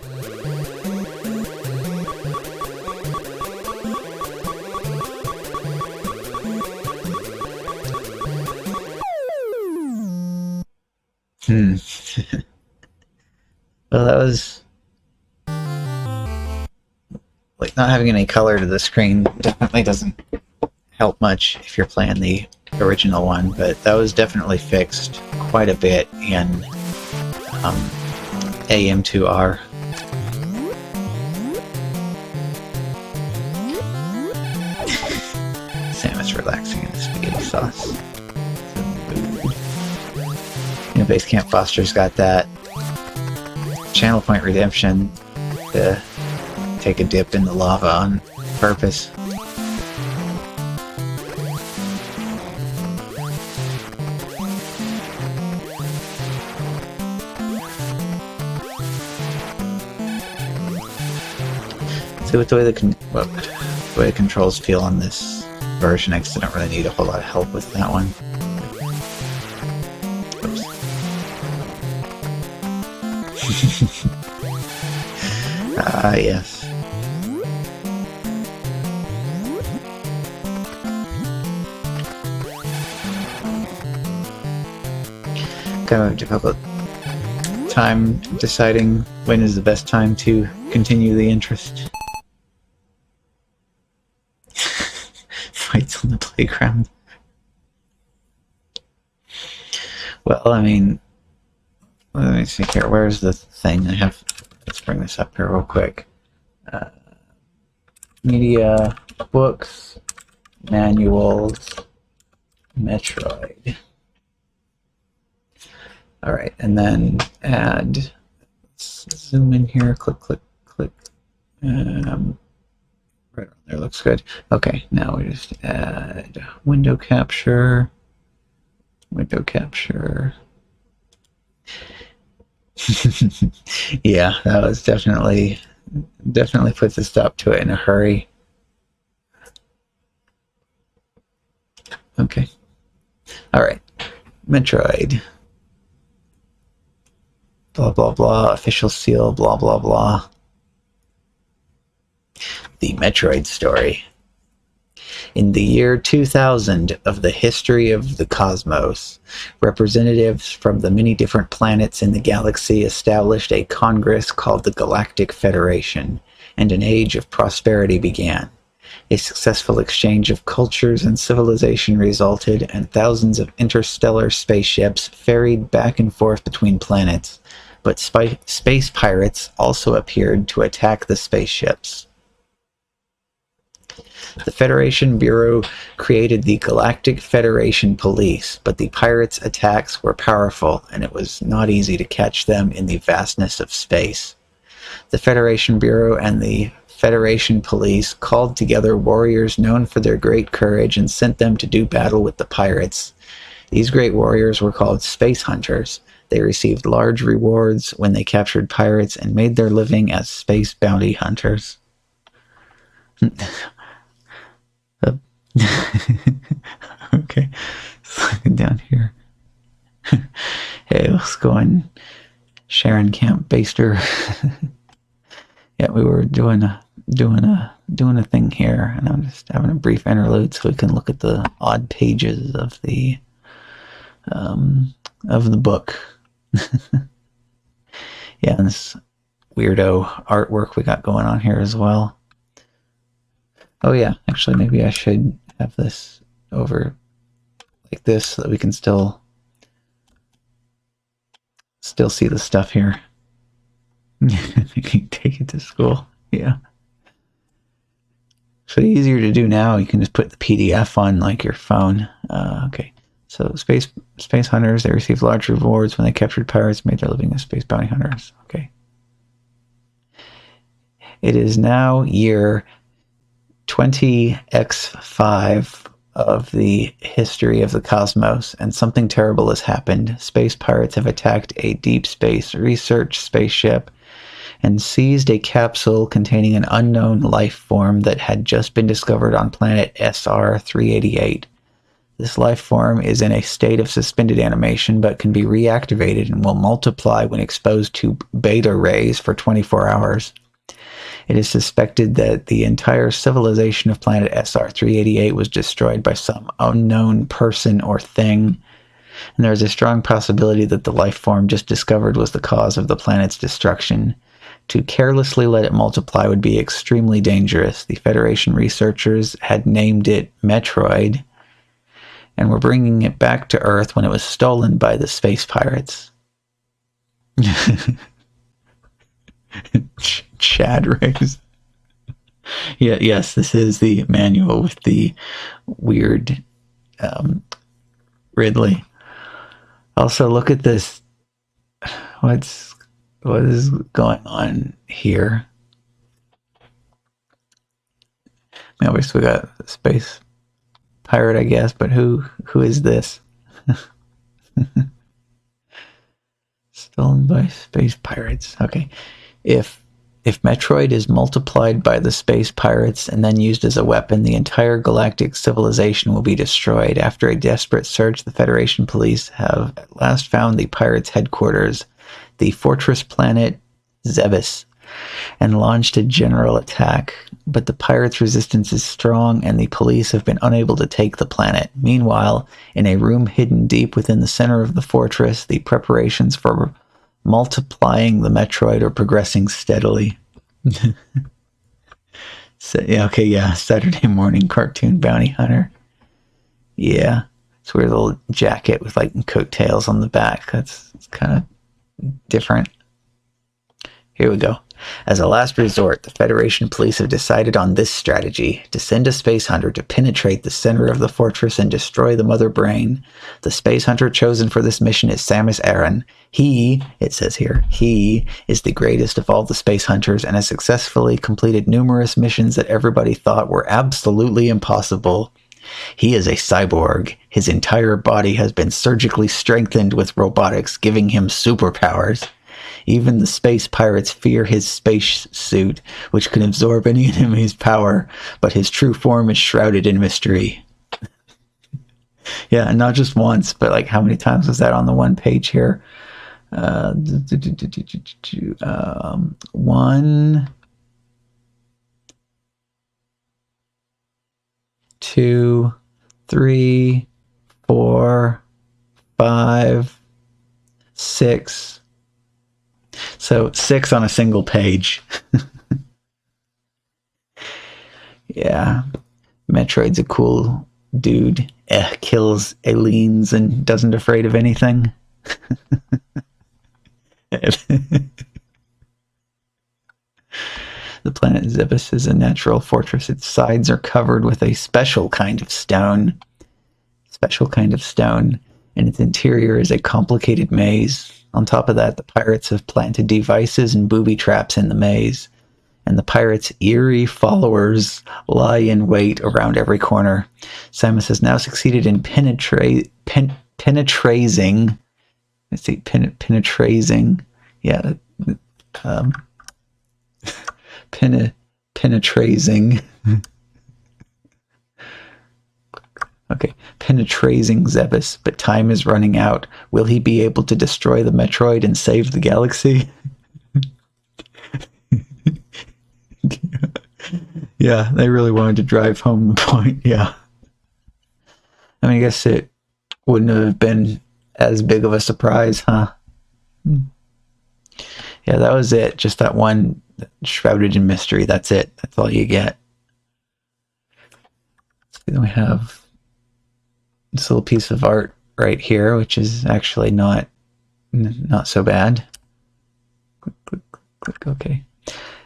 Well, that was... like, not having any color to the screen definitely doesn't help much if you're playing the original one, but that was definitely fixed quite a bit in AM2R. Sam is relaxing in the spaghetti sauce. You know, Basecamp Foster's got that channel point redemption to take a dip in the lava on purpose. See what the way the controls feel on this version, because I don't really need a whole lot of help with that one. Ah, yes. Kind of a difficult time deciding when is the best time to continue the interest. Fights on the playground. Well, I mean, let me see here. Where's the thing? Let's bring this up here real quick. Media, books, manuals, Metroid. Alright, and then add, let's zoom in here, click, click, click. Right on there, looks good. Okay, now we just add window capture. Yeah, that was definitely puts a stop to it in a hurry. Okay. Alright. Metroid. Blah, blah, blah. Official seal, blah, blah, blah. The Metroid story. In the year 2000 of the history of the cosmos, representatives from the many different planets in the galaxy established a congress called the Galactic Federation, and an age of prosperity began. A successful exchange of cultures and civilization resulted, and thousands of interstellar spaceships ferried back and forth between planets, but space pirates also appeared to attack the spaceships. The Federation Bureau created the Galactic Federation Police, but the pirates' attacks were powerful, and it was not easy to catch them in the vastness of space. The Federation Bureau and the Federation Police called together warriors known for their great courage and sent them to do battle with the pirates. These great warriors were called space hunters. They received large rewards when they captured pirates and made their living as space bounty hunters. Okay, looking down here. Hey, let's go on Sharon Camp Baster. Yeah, we were doing a thing here, and I'm just having a brief interlude so we can look at the odd pages of the book. Yeah, and this weirdo artwork we got going on here as well. Oh yeah, actually maybe I should have this over like this so that we can still see the stuff here. You can take it to school. Yeah. So easier to do now. You can just put the PDF on like your phone. Okay. So space hunters, they received large rewards when they captured pirates, made their living as space bounty hunters. Okay. It is now year 20x5 of the history of the cosmos, and something terrible has happened. Space pirates have attacked a deep space research spaceship and seized a capsule containing an unknown life form that had just been discovered on planet SR-388. This life form is in a state of suspended animation but can be reactivated and will multiply when exposed to beta rays for 24 hours. It is suspected that the entire civilization of planet SR-388 was destroyed by some unknown person or thing, and there is a strong possibility that the life form just discovered was the cause of the planet's destruction. To carelessly let it multiply would be extremely dangerous. The Federation researchers had named it Metroid, and were bringing it back to Earth when it was stolen by the space pirates. Chad rays. Yeah, yes, this is the manual with the weird Ridley. Also, look at this. What is going on here? Obviously, we got a space pirate, I guess, but who is this? Stolen by space pirates. Okay. If Metroid is multiplied by the space pirates and then used as a weapon, the entire galactic civilization will be destroyed. After a desperate search, the Federation police have at last found the pirates' headquarters, the fortress planet Zebes, and launched a general attack. But the pirates' resistance is strong, and the police have been unable to take the planet. Meanwhile, in a room hidden deep within the center of the fortress, the preparations for multiplying the Metroid are progressing steadily. Saturday morning cartoon bounty hunter. Yeah, it's a weird little jacket with like coattails on the back. It's kind of different. Here we go. As a last resort, the Federation police have decided on this strategy: to send a space hunter to penetrate the center of the fortress and destroy the mother brain. The space hunter chosen for this mission is Samus Aran. He, it says here, he is the greatest of all the space hunters and has successfully completed numerous missions that everybody thought were absolutely impossible. He is a cyborg. His entire body has been surgically strengthened with robotics, giving him superpowers. Even the space pirates fear his space suit, which can absorb any enemy's power, but his true form is shrouded in mystery. Yeah, and not just once, but like how many times was that on the one page here? 1, 2, 3, 4, 5, 6. So 6 on a single page. Yeah. Metroid's a cool dude. Kills aliens and doesn't afraid of anything. The planet Zebes is a natural fortress. Its sides are covered with a special kind of stone. And its interior is a complicated maze. On top of that, the pirates have planted devices and booby traps in the maze. And the pirates' eerie followers lie in wait around every corner. Samus has now succeeded in penetrating. Let's see, penetrating. Yeah, penetrating. Okay, penetrating Zebes, but time is running out. Will he be able to destroy the Metroid and save the galaxy? Yeah, they really wanted to drive home the point. Yeah. I mean, I guess it wouldn't have been as big of a surprise, huh? Yeah, that was it. Just that one shrouded in mystery. That's it. That's all you get. So then we have this little piece of art right here, which is actually not so bad. Click, okay.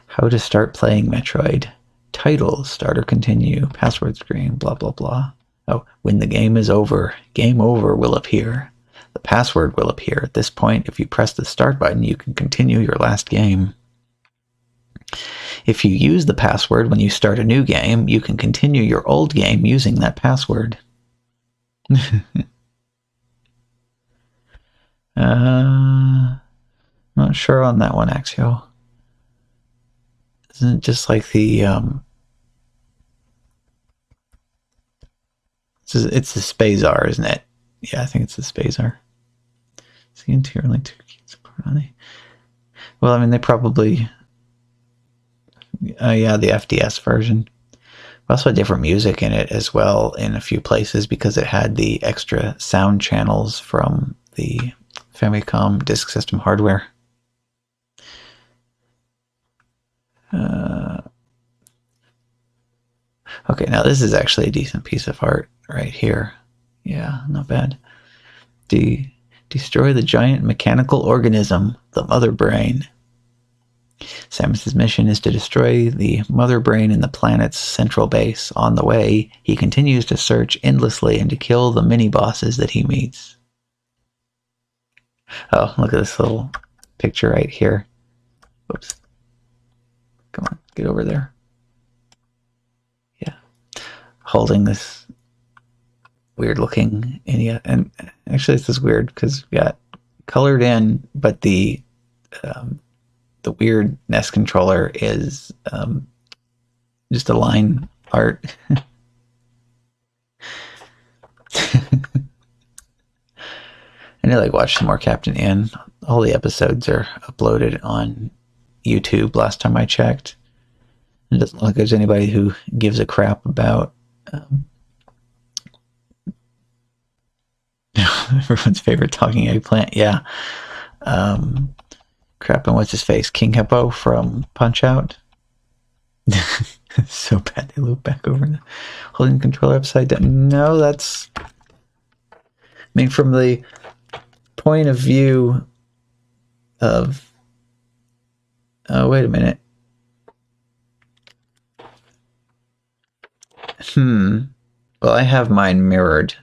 How to start playing Metroid. Title, start or continue, password screen, blah, blah, blah. Oh, when the game is over, game over will appear. The password will appear. At this point, if you press the start button, you can continue your last game. If you use the password when you start a new game, you can continue your old game using that password. Not sure on that one, Axio. Isn't it just like the it's the Spazar, isn't it? Yeah, I think it's the Spazar. See, interior only 2 keys support on it. Well, I mean, they probably yeah, the FDS version. Also had different music in it as well in a few places because it had the extra sound channels from the Famicom Disk System hardware. Okay, now this is actually a decent piece of art right here. Yeah, not bad. Destroy the giant mechanical organism, the mother brain. Samus's mission is to destroy the mother brain in the planet's central base. On the way, he continues to search endlessly and to kill the mini-bosses that he meets. Oh, look at this little picture right here. Whoops. Come on, get over there. Yeah. Holding this weird looking India. And actually this is weird because we got colored in, but the weird NES controller is just a line art. I need to like watch some more Captain N. All the episodes are uploaded on YouTube last time I checked. It doesn't look like there's anybody who gives a crap about everyone's favorite talking eggplant. Yeah. Crap, and what's his face? King Hippo from Punch-Out. So bad they loop back over holding the controller upside down. No, that's... I mean, from the point of view of... Oh, wait a minute. Well, I have mine mirrored,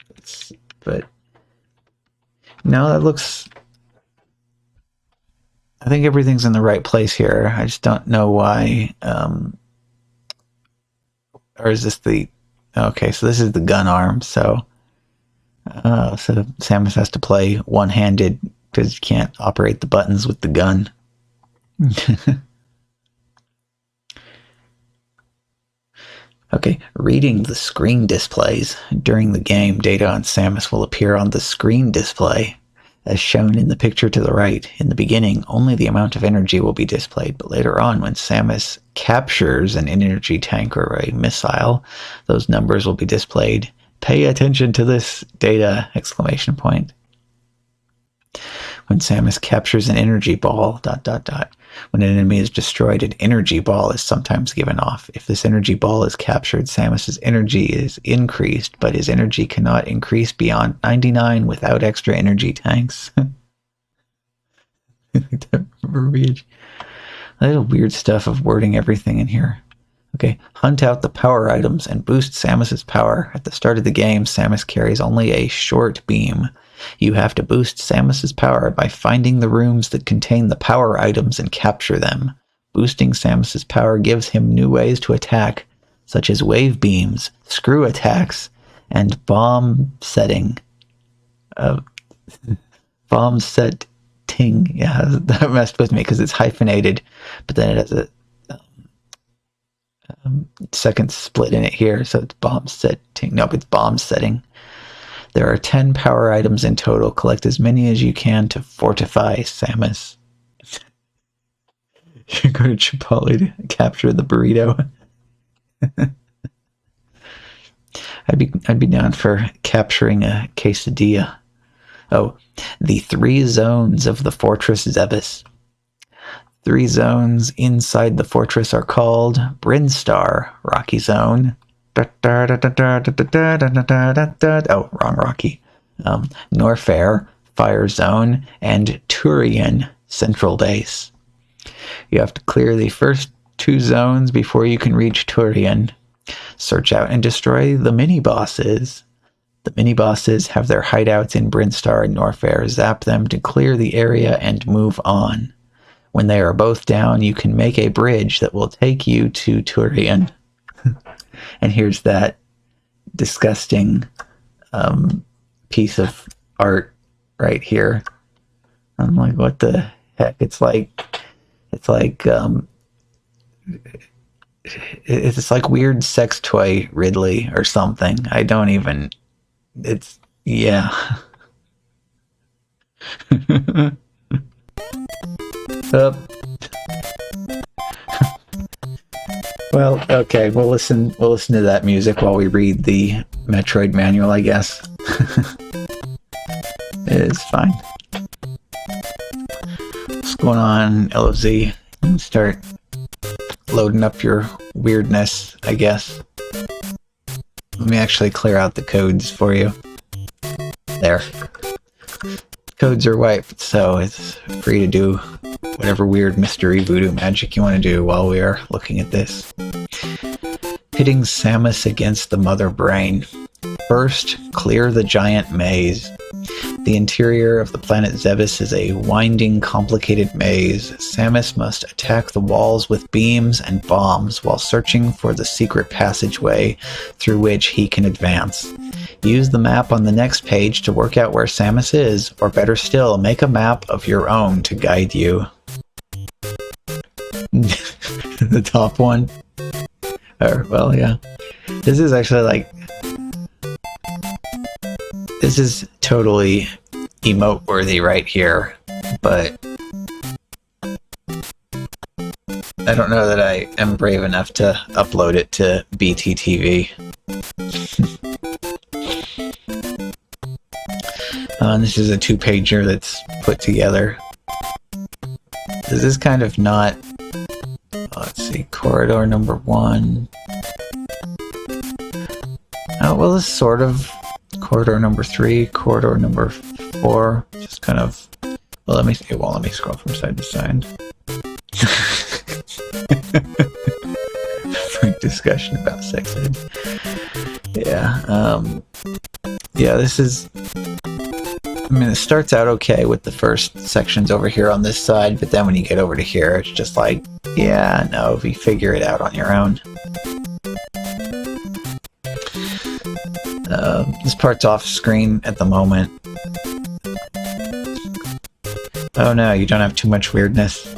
but... No, that looks... I think everything's in the right place here. I just don't know why. Or is this the... Okay, so this is the gun arm, so Samus has to play one-handed because you can't operate the buttons with the gun. Okay, reading the screen displays. During the game, data on Samus will appear on the screen display, as shown in the picture to the right. In the beginning, only the amount of energy will be displayed, but later on, when Samus captures an energy tank or a missile, those numbers will be displayed. Pay attention to this data! Exclamation point. When Samus captures an energy ball, ... When an enemy is destroyed, an energy ball is sometimes given off. If this energy ball is captured, Samus's energy is increased, but his energy cannot increase beyond 99 without extra energy tanks. Verbiage. A little weird stuff of wording everything in here. Okay, hunt out the power items and boost Samus's power. At the start of the game, Samus carries only a short beam. You have to boost Samus's power by finding the rooms that contain the power items and capture them. Boosting Samus's power gives him new ways to attack, such as wave beams, screw attacks, and bomb setting. Bomb setting. Yeah, that messed with me because it's hyphenated, but then it has a second split in it here, so it's bomb setting. No, it's bomb setting. There are 10 power items in total. Collect as many as you can to fortify Samus. You go to Chipotle to capture the burrito. I'd be down for capturing a quesadilla. Oh, the 3 zones of the Fortress Zebes. 3 zones inside the fortress are called Brinstar, Rocky Zone. Oh, wrong Rocky. Norfair, Fire Zone, and Turian, Central Base. You have to clear the first 2 zones before you can reach Turian. Search out and destroy the mini-bosses. The mini-bosses have their hideouts in Brinstar and Norfair. Zap them to clear the area and move on. When they are both down, you can make a bridge that will take you to Turian. And here's that disgusting piece of art right here. I'm like, what the heck? It's like weird sex toy Ridley or something. I don't even. It's yeah. Well, okay, we'll listen to that music while we read the Metroid manual, I guess. It's fine. What's going on, LOZ? You can start loading up your weirdness, I guess. Let me actually clear out the codes for you. There. Codes are wiped, so it's free to do whatever weird mystery voodoo magic you want to do while we are looking at this. Pitting Samus against the Mother Brain. First, clear the giant maze. The interior of the planet Zebes is a winding, complicated maze. Samus must attack the walls with beams and bombs while searching for the secret passageway through which he can advance. Use the map on the next page to work out where Samus is, or better still, make a map of your own to guide you. The top one. Well, yeah. This is actually like... This is totally emote-worthy right here, but... I don't know that I am brave enough to upload it to BTTV. This is a 2-pager that's put together. This is kind of not... let's see, corridor number 1. Oh, well, this is sort of corridor number 3, corridor number 4. Just kind of... Well, let me scroll from side to side. Frank discussion about sex ed. Yeah, yeah, this is... I mean, it starts out okay with the first sections over here on this side, but then when you get over to here, it's just like, yeah, no, you figure it out on your own. This part's off screen at the moment. Oh no, you don't have too much weirdness.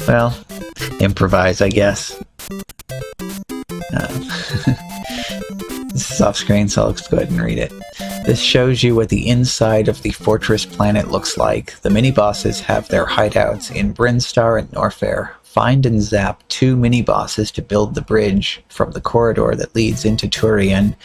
Well, improvise, I guess. is off screen, so I'll just go ahead and read it. This shows you what the inside of the fortress planet looks like. The mini-bosses have their hideouts in Brinstar and Norfair. Find and zap 2 mini-bosses to build the bridge from the corridor that leads into Turian,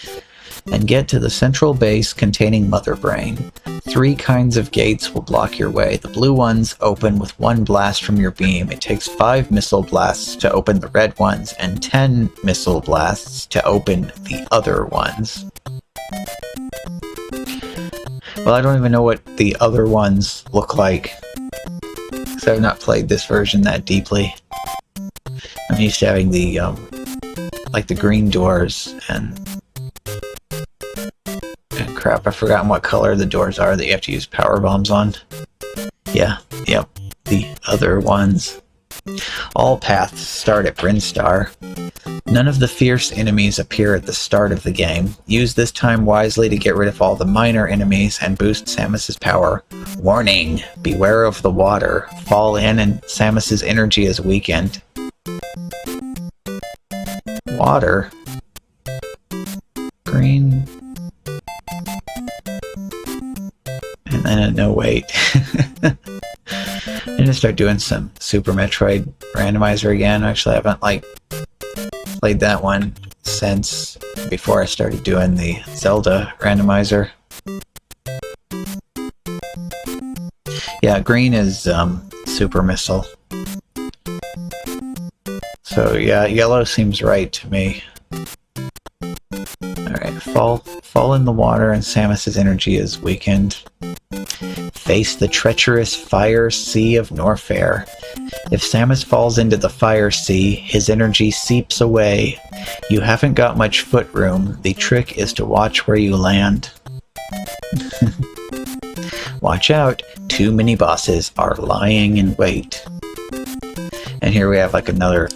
and get to the central base containing Mother Brain. 3 kinds of gates will block your way. The blue ones open with 1 blast from your beam. It takes 5 missile blasts to open the red ones, and 10 missile blasts to open the other ones. Well, I don't even know what the other ones look like, because I've not played this version that deeply. I'm used to having the, like the green doors, and crap, I've forgotten what color the doors are that you have to use power bombs on. Yeah, yep, the other ones. All paths start at Brinstar. None of the fierce enemies appear at the start of the game. Use this time wisely to get rid of all the minor enemies and boost Samus's power. Warning! Beware of the water. Fall in and Samus's energy is weakened. Water? Green... and then no wait. I'm gonna start doing some Super Metroid randomizer again. Actually, I haven't like played that one since before I started doing the Zelda randomizer. Yeah, green is Super Missile. So yeah, yellow seems right to me. Alright, fall in the water and Samus's energy is weakened. Face the treacherous fire sea of Norfair. If Samus falls into the fire sea, his energy seeps away. You haven't got much foot room. The trick is to watch where you land. Watch out, 2 mini-bosses are lying in wait. And here we have like another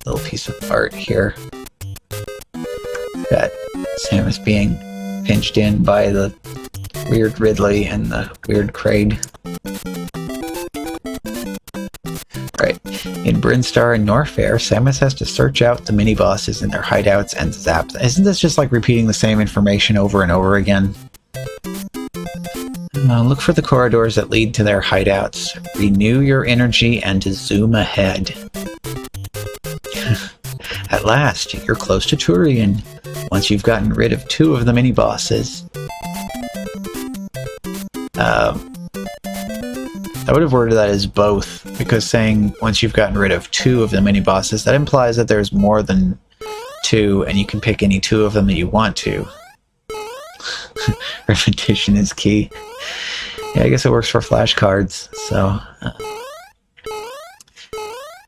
little piece of art here. Got Samus being pinched in by the weird Ridley and the weird Kraid. Right. In Brinstar and Norfair, Samus has to search out the mini-bosses in their hideouts and zap them. Isn't this just like repeating the same information over and over again? Look for the corridors that lead to their hideouts. Renew your energy and zoom ahead. At last, you're close to Turian. Once you've gotten rid of 2 of the mini-bosses. I would have worded that as both, because saying once you've gotten rid of 2 of the mini-bosses, that implies that there's more than 2, and you can pick any 2 of them that you want to. Repetition is key. Yeah, I guess it works for flashcards, so...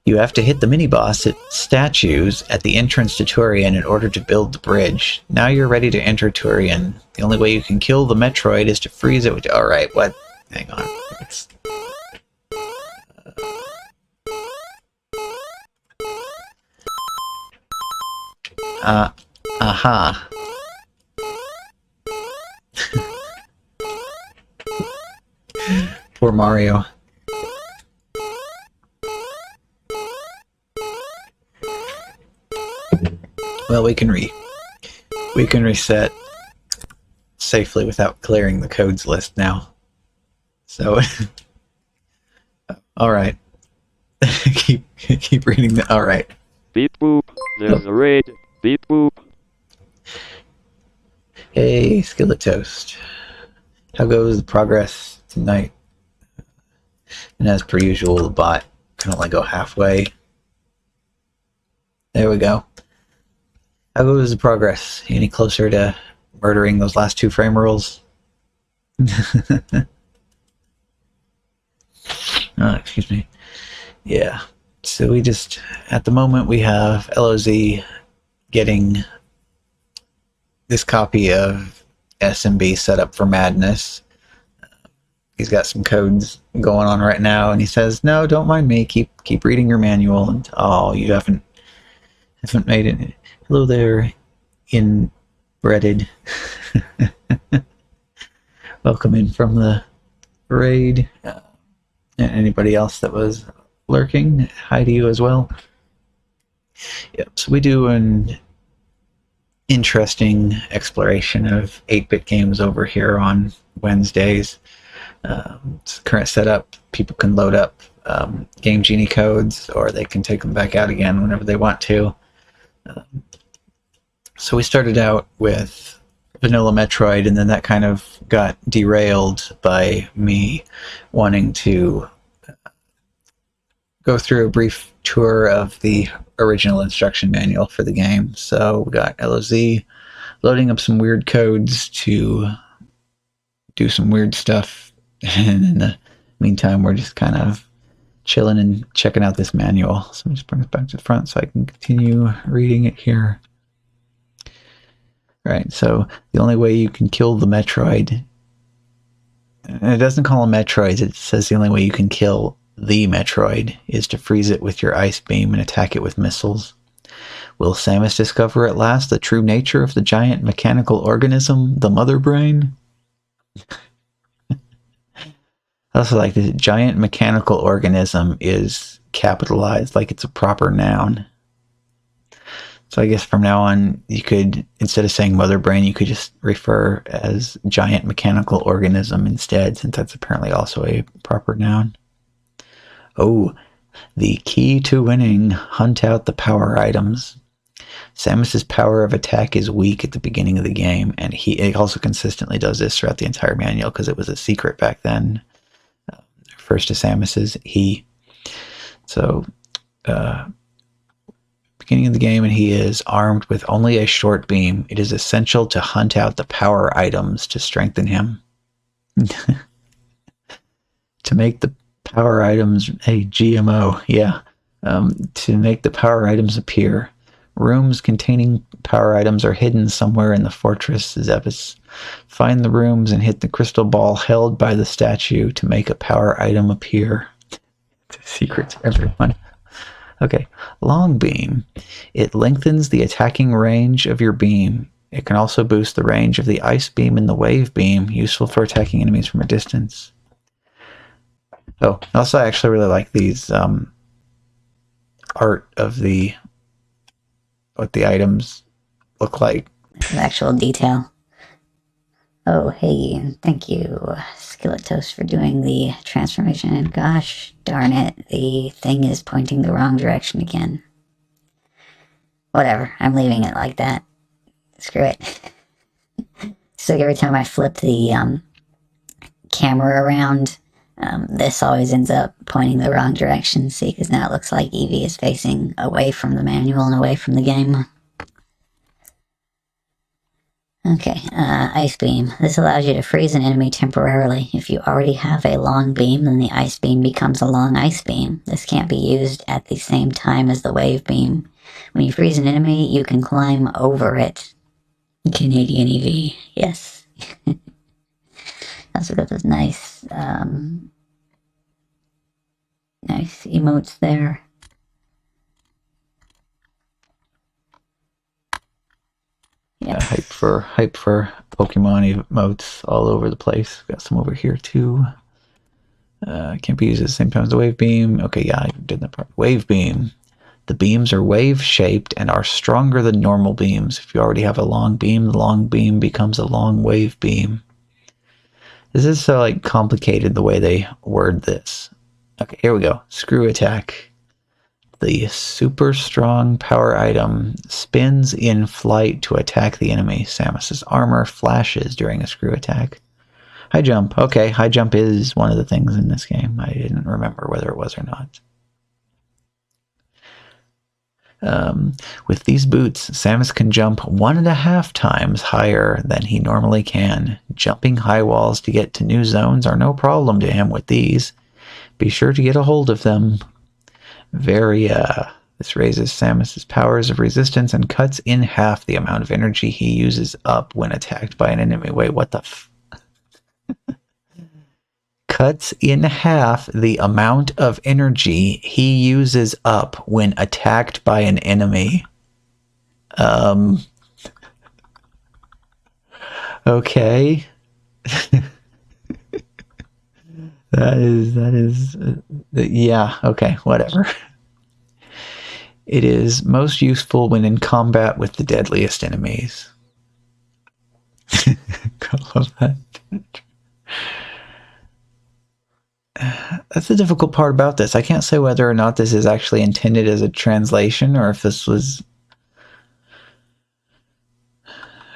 You have to hit the mini-boss statues at the entrance to Turian in order to build the bridge. Now you're ready to enter Turian. The only way you can kill the Metroid is to freeze it with... Alright, what? Hang on. It's... aha. Poor Mario. Well, we can reset safely without clearing the codes list now. So, all right. keep reading the. All right. Beep boop. There's a raid. Beep boop. Hey, Skillet Toast. How goes the progress tonight? And as per usual, the bot can only go halfway. There we go. How goes the progress? Any closer to murdering those last 2 frame rules? Oh, excuse me. Yeah. So we just, at the moment, we have LOZ getting this copy of SMB set up for Madness. He's got some codes going on right now, and he says, "No, don't mind me. Keep reading your manual." And oh, you haven't made it. Hello there, inbreaded. Welcome in from the raid. And anybody else that was lurking, hi to you as well. Yep. So we do an interesting exploration of 8-bit games over here on Wednesdays. Current setup, people can load up Game Genie codes, or they can take them back out again whenever they want to. So we started out with vanilla Metroid, and then that kind of got derailed by me wanting to go through a brief tour of the original instruction manual for the game. So we got LOZ loading up some weird codes to do some weird stuff, and in the meantime we're just kind of chilling and checking out this manual. So I'm just bring it back to the front so I can continue reading it here. Right, so the only way you can kill the Metroid, and it doesn't call them Metroids, it says the only way you can kill the Metroid is to freeze it with your ice beam and attack it with missiles. Will Samus discover at last the true nature of the giant mechanical organism, the Mother Brain? I also like the giant mechanical organism is capitalized like it's a proper noun. So I guess from now on, you could, instead of saying Mother Brain, you could just refer as giant mechanical organism instead, since that's apparently also a proper noun. Oh, the key to winning, hunt out the power items. Samus's power of attack is weak at the beginning of the game, and he also consistently does this throughout the entire manual because it was a secret back then. Refers to Samus as he. So, beginning of the game, and he is armed with only a short beam. It is essential to hunt out the power items to strengthen him. To make the power items, a GMO, yeah. To make the power items appear. Rooms containing power items are hidden somewhere in the fortress Zepis. Find the rooms and hit the crystal ball held by the statue to make a power item appear. It's a secret to everyone. Okay, long beam. It lengthens the attacking range of your beam. It can also boost the range of the ice beam and the wave beam, useful for attacking enemies from a distance. Oh, also I actually really like these art of what the items look like. Actual detail. Oh, hey, thank you, Skeletos, for doing the transformation, and gosh darn it, the thing is pointing the wrong direction again. Whatever, I'm leaving it like that. Screw it. So every time I flip the camera around, this always ends up pointing the wrong direction. See, because now it looks like Eevee is facing away from the manual and away from the game. Okay, Ice Beam. This allows you to freeze an enemy temporarily. If you already have a long beam, then the Ice Beam becomes a long Ice Beam. This can't be used at the same time as the Wave Beam. When you freeze an enemy, you can climb over it. Canadian Eevee, yes. Also got those nice, nice emotes there. Yeah, hype for Pokemon emotes all over the place. Got some over here too. Can't be used at the same time as the Wave Beam. Okay, yeah, I did that part. Wave Beam. The beams are wave-shaped and are stronger than normal beams. If you already have a long beam, the long beam becomes a long wave beam. This is so like complicated the way they word this. Okay, here we go. Screw attack. The super strong power item spins in flight to attack the enemy. Samus's armor flashes during a screw attack. High jump. Okay, high jump is one of the things in this game. I didn't remember whether it was or not. With these boots, Samus can jump 1.5 times higher than he normally can. Jumping high walls to get to new zones are no problem to him with these. Be sure to get a hold of them. This raises Samus's powers of resistance and cuts in half the amount of energy he uses up when attacked by an enemy. Wait, what the f... Cuts in half the amount of energy he uses up when attacked by an enemy. Okay. That is, yeah, okay, whatever. It is most useful when in combat with the deadliest enemies. I love that. That's the difficult part about this. I can't say whether or not this is actually intended as a translation or if this was...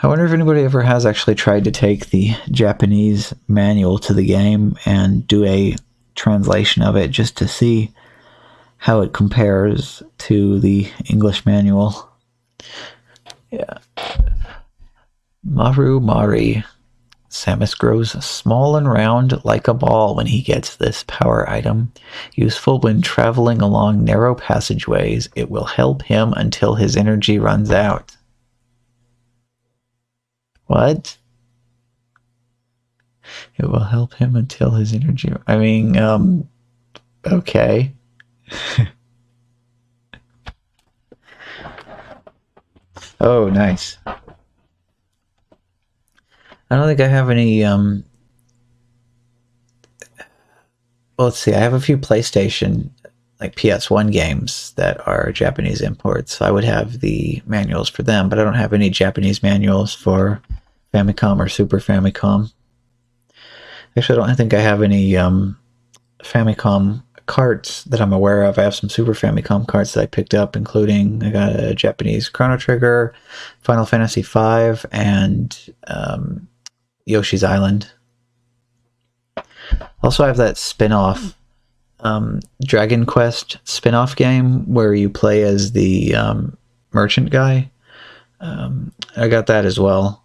I wonder if anybody ever has actually tried to take the Japanese manual to the game and do a translation of it just to see how it compares to the English manual. Yeah. Maru Mari. Samus grows small and round like a ball when he gets this power item. Useful when traveling along narrow passageways. It will help him until his energy runs out. What? It will help him until his energy... I mean, okay. Oh, nice. I don't think I have any, well, let's see, I have a few PlayStation, like PS1 games that are Japanese imports, so I would have the manuals for them, but I don't have any Japanese manuals for Famicom or Super Famicom. Actually, I don't think I have any Famicom carts that I'm aware of. I have some Super Famicom carts that I picked up, including I got a Japanese Chrono Trigger, Final Fantasy V, and Yoshi's Island. Also, I have that spin-off Dragon Quest spin-off game where you play as the merchant guy. I got that as well.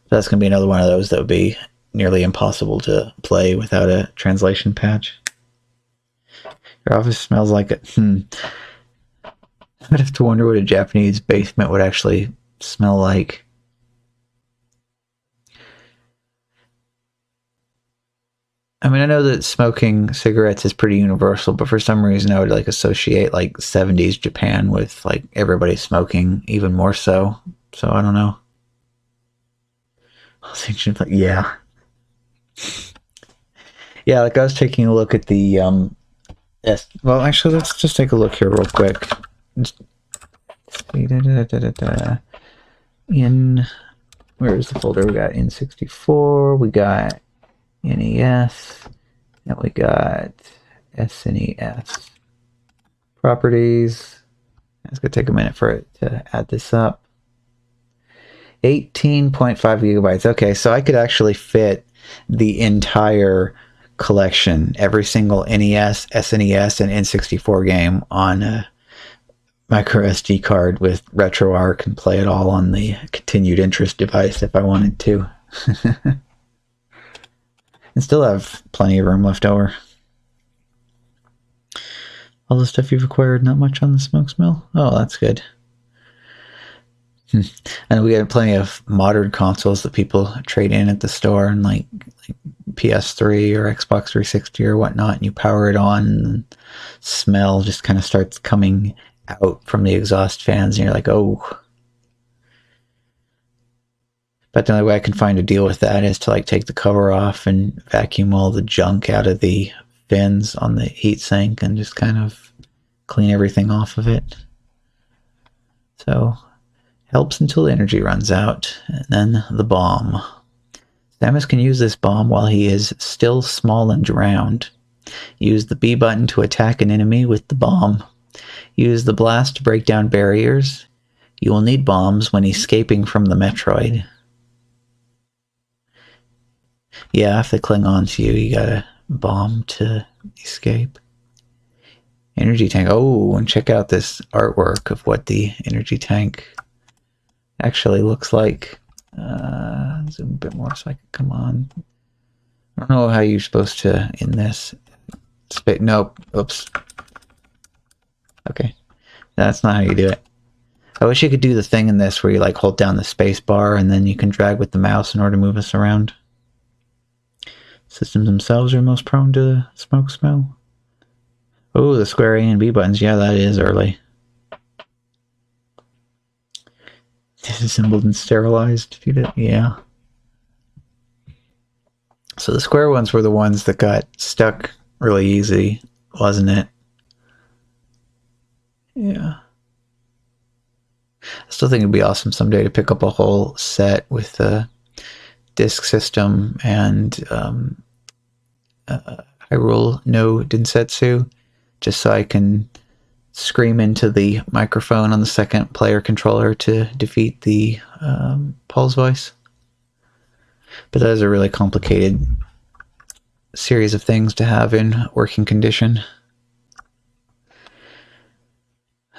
That's going to be another one of those that would be nearly impossible to play without a translation patch. Your office smells like it. I'd have to wonder what a Japanese basement would actually smell like. I mean, I know that smoking cigarettes is pretty universal, but for some reason I would like associate like 70s Japan with like everybody smoking even more so. So I don't know. I was thinking like, yeah. Yeah, like I was taking a look at the yes. Well, actually, let's just take a look here real quick. In where is the folder? We got N64. We got NES, and we got SNES. Properties. It's going to take a minute for it to add this up. 18.5 gigabytes. Okay, so I could actually fit the entire collection, every single NES, SNES, and N64 game on a micro SD card with RetroArch and play it all on the continued interest device if I wanted to. And still have plenty of room left over. All the stuff you've acquired, not much on the smoke smell? Oh, that's good. And we have plenty of modern consoles that people trade in at the store, and like PS3 or Xbox 360 or whatnot, and you power it on, and the smell just kind of starts coming out from the exhaust fans, and you're like, oh. But the only way I can find to deal with that is to like take the cover off and vacuum all the junk out of the fins on the heatsink and just kind of clean everything off of it. So, helps until the energy runs out. And then the bomb. Samus can use this bomb while he is still small and round. Use the B button to attack an enemy with the bomb. Use the blast to break down barriers. You will need bombs when escaping from the Metroid. Yeah, if they cling on to you, you gotta bomb to escape. Energy tank. Oh, and check out this artwork of what the energy tank actually looks like. Zoom a bit more so I can come on. I don't know how you're supposed to in this. Nope. Oops. Okay. That's not how you do it. I wish you could do the thing in this where you like hold down the space bar and then you can drag with the mouse in order to move us around. Systems themselves are most prone to smoke smell. Oh, the square A and B buttons. Yeah, that is early. Disassembled and sterilized. Yeah. So the square ones were the ones that got stuck really easy, wasn't it? Yeah. I still think it'd be awesome someday to pick up a whole set with a disc system and Hyrule no Densetsu, just so I can scream into the microphone on the second player controller to defeat the Paul's voice. But that is a really complicated series of things to have in working condition.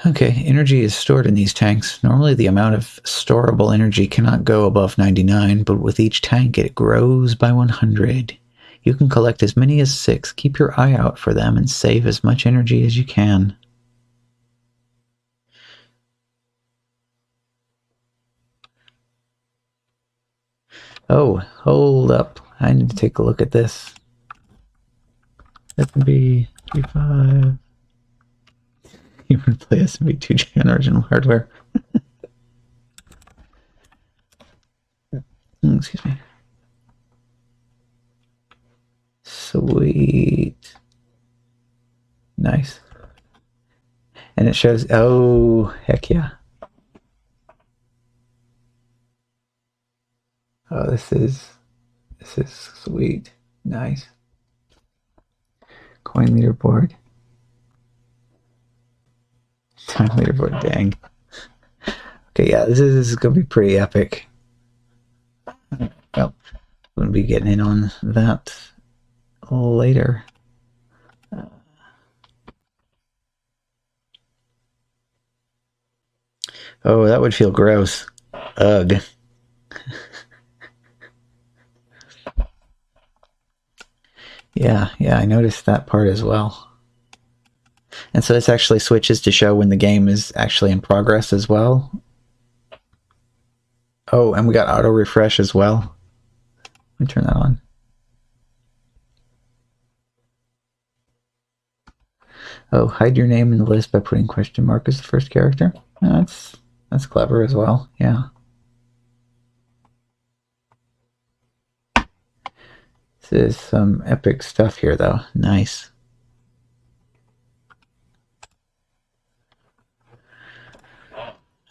Okay, energy is stored in these tanks. Normally the amount of storable energy cannot go above 99, but with each tank it grows by 100. You can collect as many as 6. Keep your eye out for them and save as much energy as you can. Oh, hold up. I need to take a look at this. SMB5. You want to play SMB2J on original hardware? Excuse me. Sweet. Nice. And it shows, oh, heck yeah. Oh, this is sweet. Nice. Coin leaderboard. Time leaderboard, dang. Okay, yeah, this is gonna be pretty epic. Well, we'll be getting in on that later. Oh, that would feel gross. Ugh. Yeah, I noticed that part as well. And so this actually switches to show when the game is actually in progress as well. Oh, and we got auto refresh as well. Let me turn that on. Oh, hide your name in the list by putting question mark as the first character. That's clever as well, yeah. This is some epic stuff here, though. Nice.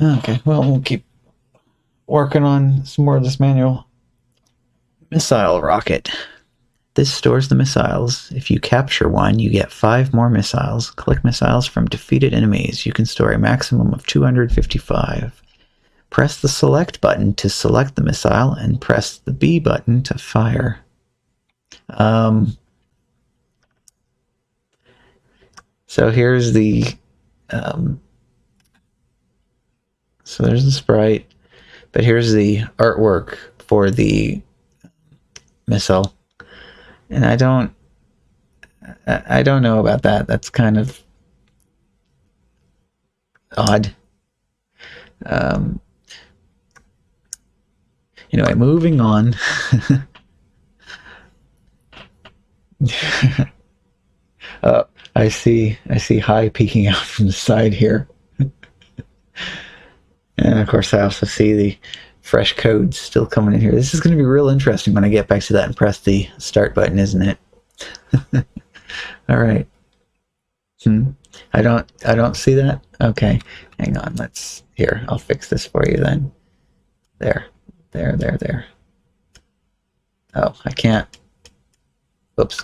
Okay, well, we'll keep working on some more of this manual. Missile rocket. This stores the missiles. If you capture one, you get 5 more missiles. Collect missiles from defeated enemies. You can store a maximum of 255. Press the select button to select the missile and press the B button to fire. So here's the so there's the sprite, but here's the artwork for the missile, and I don't know about that. That's kind of odd. Anyway, moving on. I see High peeking out from the side here. And of course I also see the fresh codes still coming in here. This is going to be real interesting when I get back to that and press the start button, isn't it? All right. I don't see that. Okay. Hang on. I'll fix this for you then. There. Oh, I can't. Oops.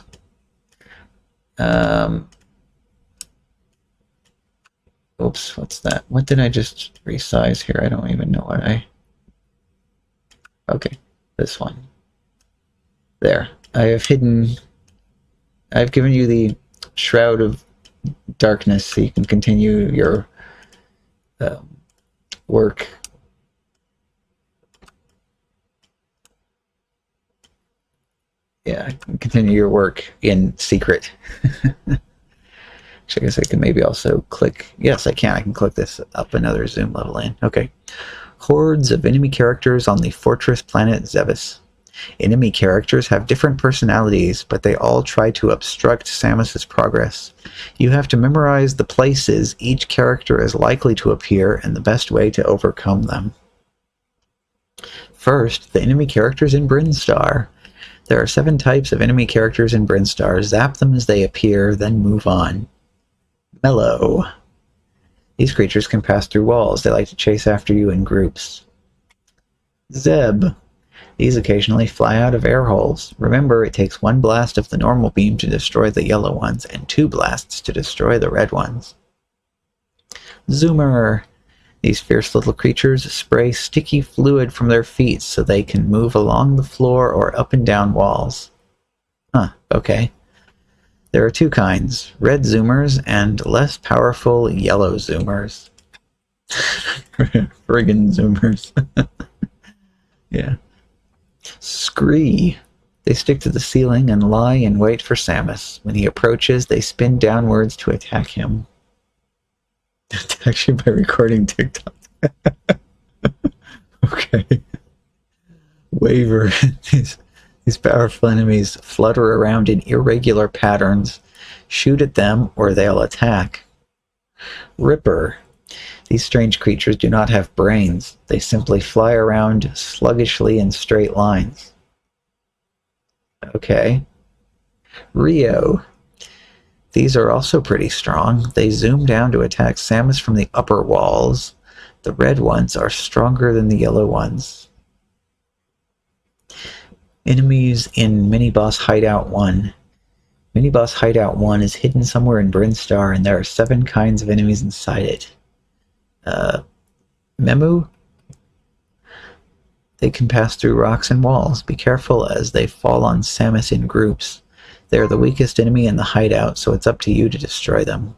Oops, what's that? What did I just resize here? I don't even know what Okay, this one. There. I've given you the Shroud of Darkness so you can continue your work. Yeah, continue your work in secret. I guess I can maybe also click. Yes, I can. I can click this up another zoom level in. Okay. Hordes of enemy characters on the fortress planet Zevis. Enemy characters have different personalities, but they all try to obstruct Samus's progress. You have to memorize the places each character is likely to appear and the best way to overcome them. First, the enemy characters in Brinstar. There are 7 types of enemy characters in Brinstar. Zap them as they appear, then move on. Mellow. These creatures can pass through walls. They like to chase after you in groups. Zeb. These occasionally fly out of air holes. Remember, it takes 1 blast of the normal beam to destroy the yellow ones, and 2 blasts to destroy the red ones. Zoomer. These fierce little creatures spray sticky fluid from their feet so they can move along the floor or up and down walls. Huh, okay. There are 2 kinds, red zoomers and less powerful yellow zoomers. Friggin' zoomers. Yeah. Scree. They stick to the ceiling and lie in wait for Samus. When he approaches, they spin downwards to attack him. Attack you by recording TikTok. Okay. Waver. These powerful enemies flutter around in irregular patterns. Shoot at them or they'll attack. Ripper. These strange creatures do not have brains. They simply fly around sluggishly in straight lines. Okay. Rio. These are also pretty strong. They zoom down to attack Samus from the upper walls. The red ones are stronger than the yellow ones. Enemies in Mini-Boss Hideout 1. Mini-Boss Hideout 1 is hidden somewhere in Brinstar, and there are 7 kinds of enemies inside it. Memu? They can pass through rocks and walls. Be careful as they fall on Samus in groups. They are the weakest enemy in the hideout, so it's up to you to destroy them.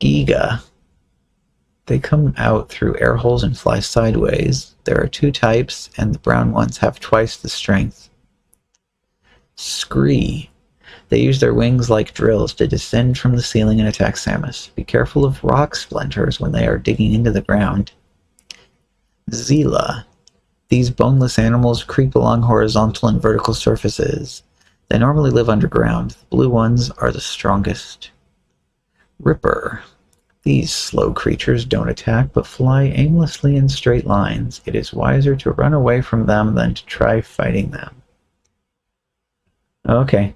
Giga. They come out through air holes and fly sideways. There are 2 types, and the brown ones have twice the strength. Scree. They use their wings like drills to descend from the ceiling and attack Samus. Be careful of rock splinters when they are digging into the ground. Zila. These boneless animals creep along horizontal and vertical surfaces. They normally live underground. The blue ones are the strongest. Ripper. These slow creatures don't attack, but fly aimlessly in straight lines. It is wiser to run away from them than to try fighting them. Okay.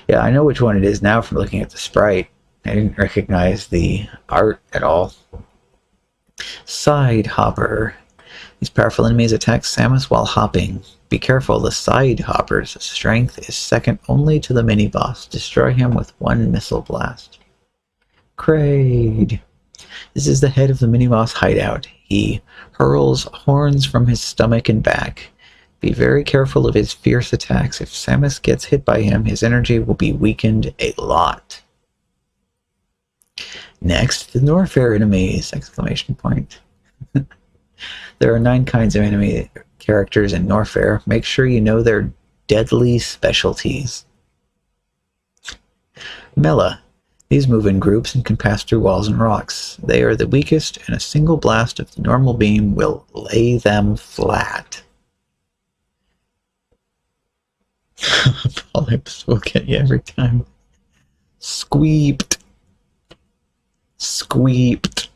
Yeah, I know which one it is now from looking at the sprite. I didn't recognize the art at all. Side Hopper. These powerful enemies attack Samus while hopping. Be careful, the Side Hopper's strength is second only to the mini-boss. Destroy him with 1 missile blast. Kraid. This is the head of the mini-boss hideout. He hurls horns from his stomach and back. Be very careful of his fierce attacks. If Samus gets hit by him, his energy will be weakened a lot. Next, the Norfair enemies! Exclamation point. There are 9 kinds of enemy characters in Norfair. Make sure you know their deadly specialties. Mela. These move in groups and can pass through walls and rocks. They are the weakest, and a single blast of the normal beam will lay them flat. Polyps will get you every time. Squeeped. Squeeped.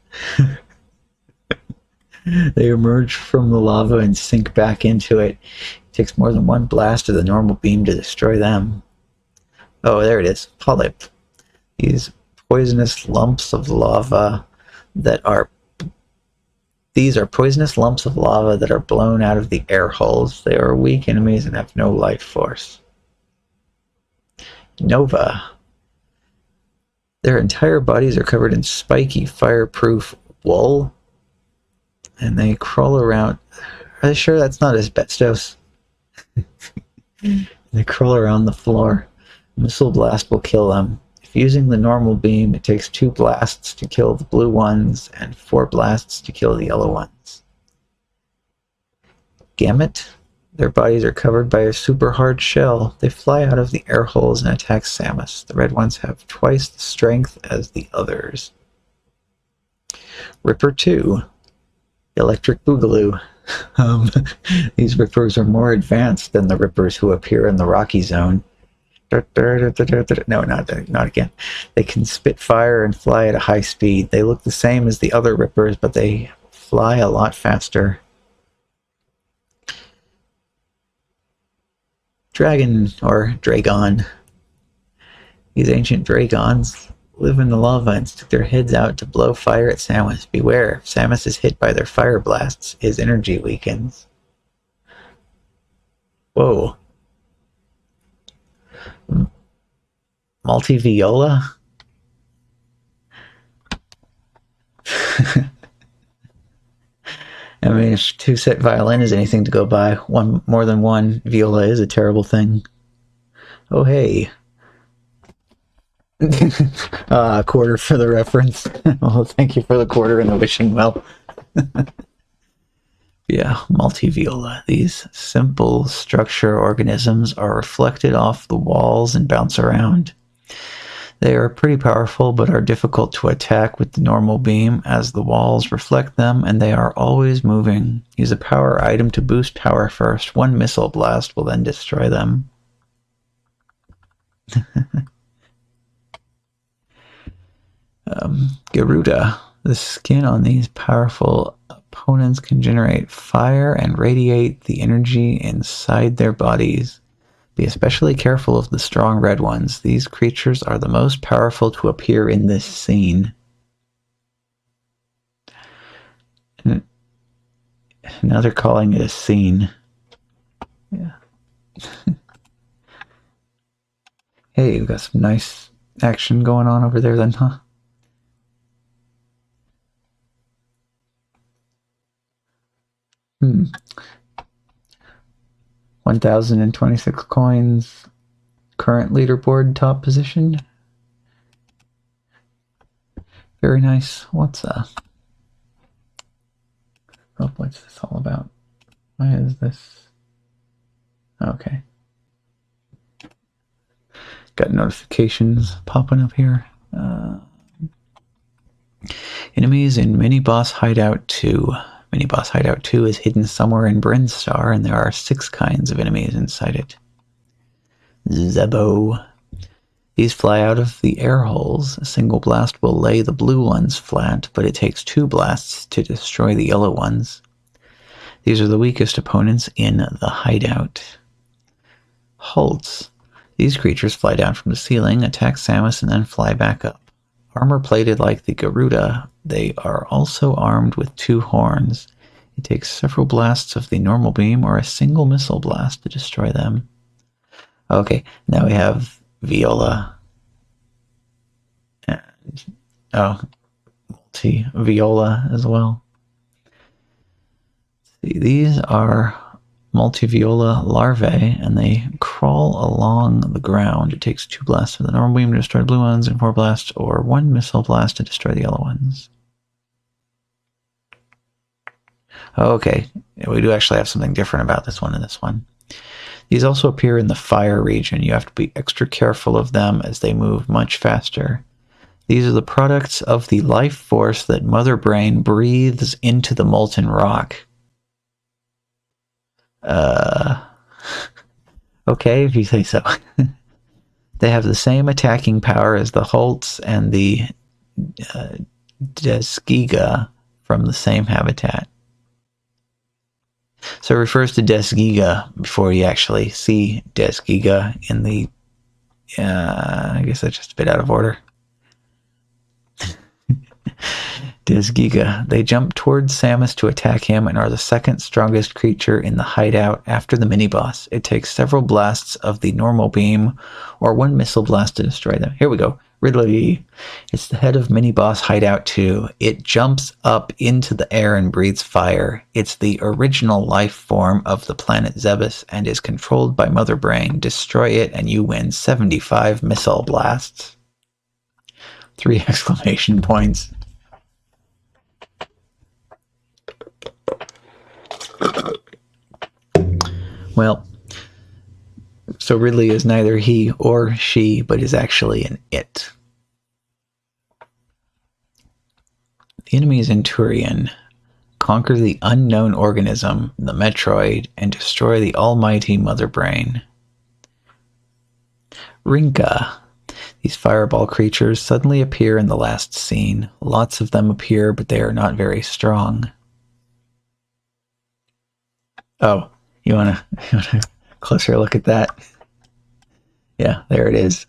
They emerge from the lava and sink back into it. It takes more than 1 blast of the normal beam to destroy them. Oh, there it is. Polyp. These poisonous lumps of lava that are... These are poisonous lumps of lava that are blown out of the air holes. They are weak enemies and have no life force. Nova. Their entire bodies are covered in spiky, fireproof wool, and they crawl around... Are they sure that's not asbestos? They crawl around the floor. Missile blast will kill them. If using the normal beam, it takes 2 blasts to kill the blue ones and 4 blasts to kill the yellow ones. Gamut. Their bodies are covered by a super hard shell. They fly out of the air holes and attack Samus. The red ones have twice the strength as the others. Ripper 2. Electric Boogaloo. These Rippers are more advanced than the Rippers who appear in the Rocky Zone. No, not again. They can spit fire and fly at a high speed. They look the same as the other Rippers, but they fly a lot faster. Dragon, or Dragon. These ancient dragons live in the lava and stick their heads out to blow fire at Samus. Beware, if Samus is hit by their fire blasts, his energy weakens. Whoa. Multi-viola? I mean, if two-set violin is anything to go by, more than one viola is a terrible thing. Oh, hey. A quarter for the reference. Well, thank you for the quarter and the wishing well. Yeah, multi-viola. These simple structure organisms are reflected off the walls and bounce around. They are pretty powerful, but are difficult to attack with the normal beam, as the walls reflect them, and they are always moving. Use a power item to boost power first. One missile blast will then destroy them. Garuda. The skin on these powerful opponents can generate fire and radiate the energy inside their bodies. Be especially careful of the strong red ones. These creatures are the most powerful to appear in this scene. Now they're calling it a scene. Yeah. Hey, we got some nice action going on over there then, huh? Hmm. 1,026 coins. Current leaderboard top position. Very nice. What's what's this all about? Why is this? Okay. Got notifications popping up here. Enemies in Mini-Boss Hideout 2. Mini-Boss Hideout 2 is hidden somewhere in Brinstar, and there are 6 kinds of enemies inside it. Zebo. These fly out of the air holes. A single blast will lay the blue ones flat, but it takes 2 blasts to destroy the yellow ones. These are the weakest opponents in the hideout. Holtz. These creatures fly down from the ceiling, attack Samus, and then fly back up. Armor-plated like the Garuda, they are also armed with 2 horns. It takes several blasts of the normal beam or a single missile blast to destroy them. Okay, now we have Viola. And, multi-Viola as well. See, these are multi-viola larvae, and they crawl along the ground. It takes 2 blasts of the normal beam to destroy the blue ones, and 4 blasts or 1 missile blast to destroy the yellow ones. Okay, we do actually have something different about this one and this one. These also appear in the fire region. You have to be extra careful of them as they move much faster. These are the products of the life force that Mother Brain breathes into the molten rock. Okay, if you say so. They have the same attacking power as the Holtz and the Desgiga from the same habitat. So it refers to Desgiga before you actually see Desgiga in the... I guess that's just a bit out of order. Desgiga. They jump towards Samus to attack him and are the second strongest creature in the hideout after the mini-boss. It takes several blasts of the normal beam or 1 missile blast to destroy them. Here we go. Ridley. It's the head of mini-boss hideout 2. It jumps up into the air and breathes fire. It's the original life form of the planet Zebes and is controlled by Mother Brain. Destroy it and you win 75 missile blasts. 3 exclamation points. Well, so Ridley is neither he or she, but is actually an it. The enemies in Turian. Conquer the unknown organism, the Metroid, and destroy the almighty Mother Brain. Rinka. These fireball creatures suddenly appear in the last scene. Lots of them appear, but they are not very strong. Oh, you want a closer look at that? Yeah, there it is.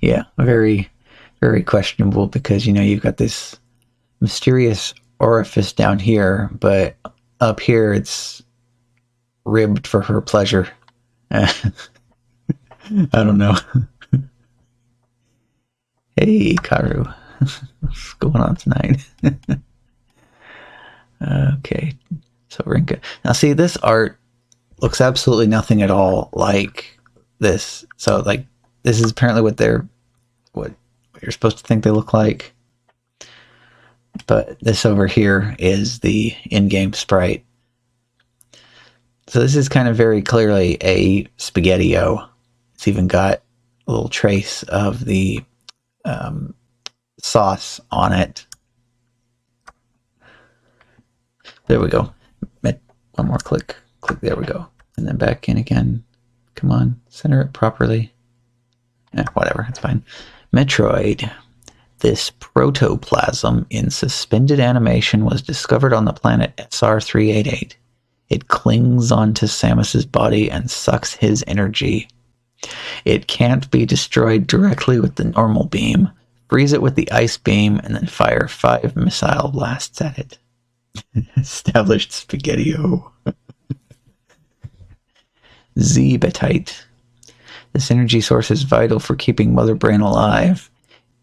Yeah, very, very questionable because, you know, you've got this mysterious orifice down here, but up here it's ribbed for her pleasure. I don't know. Hey, Karu. What's going on tonight? Okay, so Rinka. Now, see, this art looks absolutely nothing at all like this. So, like, this is apparently what you're supposed to think they look like. But this over here is the in-game sprite. So this is kind of very clearly a Spaghetti-O. It's even got a little trace of the sauce on it. There we go. One more click. Click, there we go. And then back in again. Come on, center it properly. Whatever, it's fine. Metroid. This protoplasm in suspended animation was discovered on the planet SR388. It clings onto Samus's body and sucks his energy. It can't be destroyed directly with the normal beam. Freeze it with the ice beam and then fire 5 missile blasts at it. Established Spaghetti-O. Z-Betite. This energy source is vital for keeping Mother Brain alive.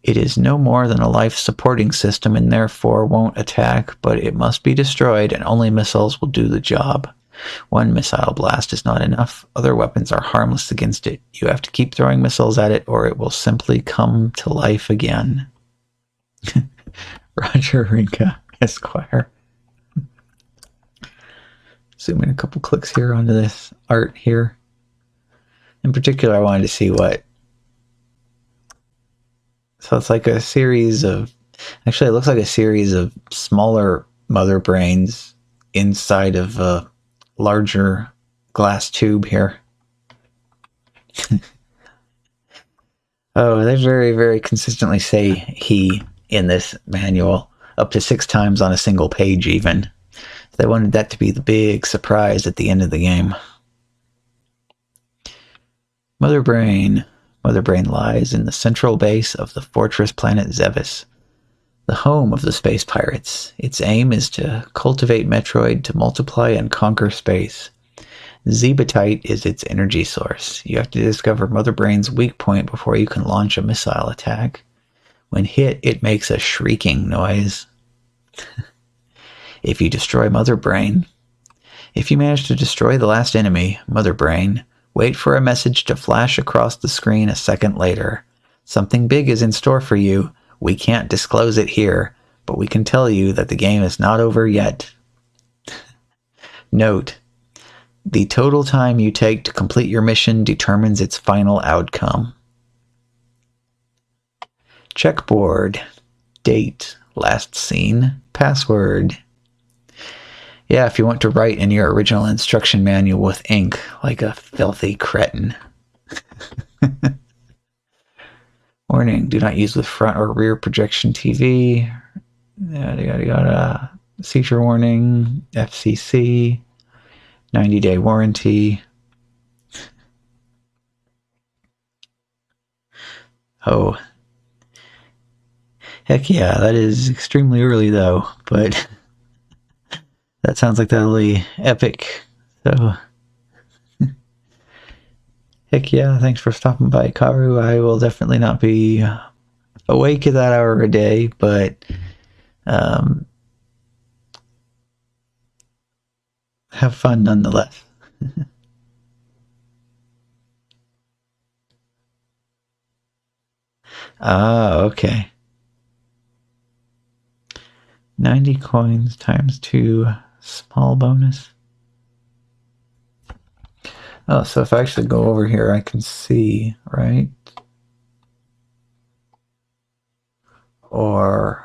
It is no more than a life-supporting system and therefore won't attack, but it must be destroyed and only missiles will do the job. One missile blast is not enough. Other weapons are harmless against it. You have to keep throwing missiles at it or it will simply come to life again. Roger Rinka, Esquire. Zoom in a couple clicks here onto this art here. In particular, I wanted to see what... So it's like a series of... Actually, it looks like a series of smaller mother brains inside of a larger glass tube here. Oh, they very, very consistently say he in this manual, up to 6 times on a single page even. They wanted that to be the big surprise at the end of the game. Mother Brain. Mother Brain lies in the central base of the fortress planet Zevis, the home of the space pirates. Its aim is to cultivate Metroid to multiply and conquer space. Z-Betite is its energy source. You have to discover Mother Brain's weak point before you can launch a missile attack. When hit, it makes a shrieking noise. If you destroy Mother Brain... If you manage to destroy the last enemy, Mother Brain, wait for a message to flash across the screen a second later. Something big is in store for you. We can't disclose it here, but we can tell you that the game is not over yet. Note: the total time you take to complete your mission determines its final outcome. Checkboard. Date. Last seen. Password. Yeah, if you want to write in your original instruction manual with ink, like a filthy cretin. Warning, do not use with front or rear projection TV. Yada, yada, yada. Seizure warning, FCC, 90-day warranty. Oh. Heck yeah, that is extremely early though, but... That sounds like that'll be epic. So, heck yeah, thanks for stopping by, Karu. I will definitely not be awake at that hour a day, but have fun nonetheless. Ah, okay. 90 coins times 2 small bonus. Oh, so if I actually go over here, I can see, right? Or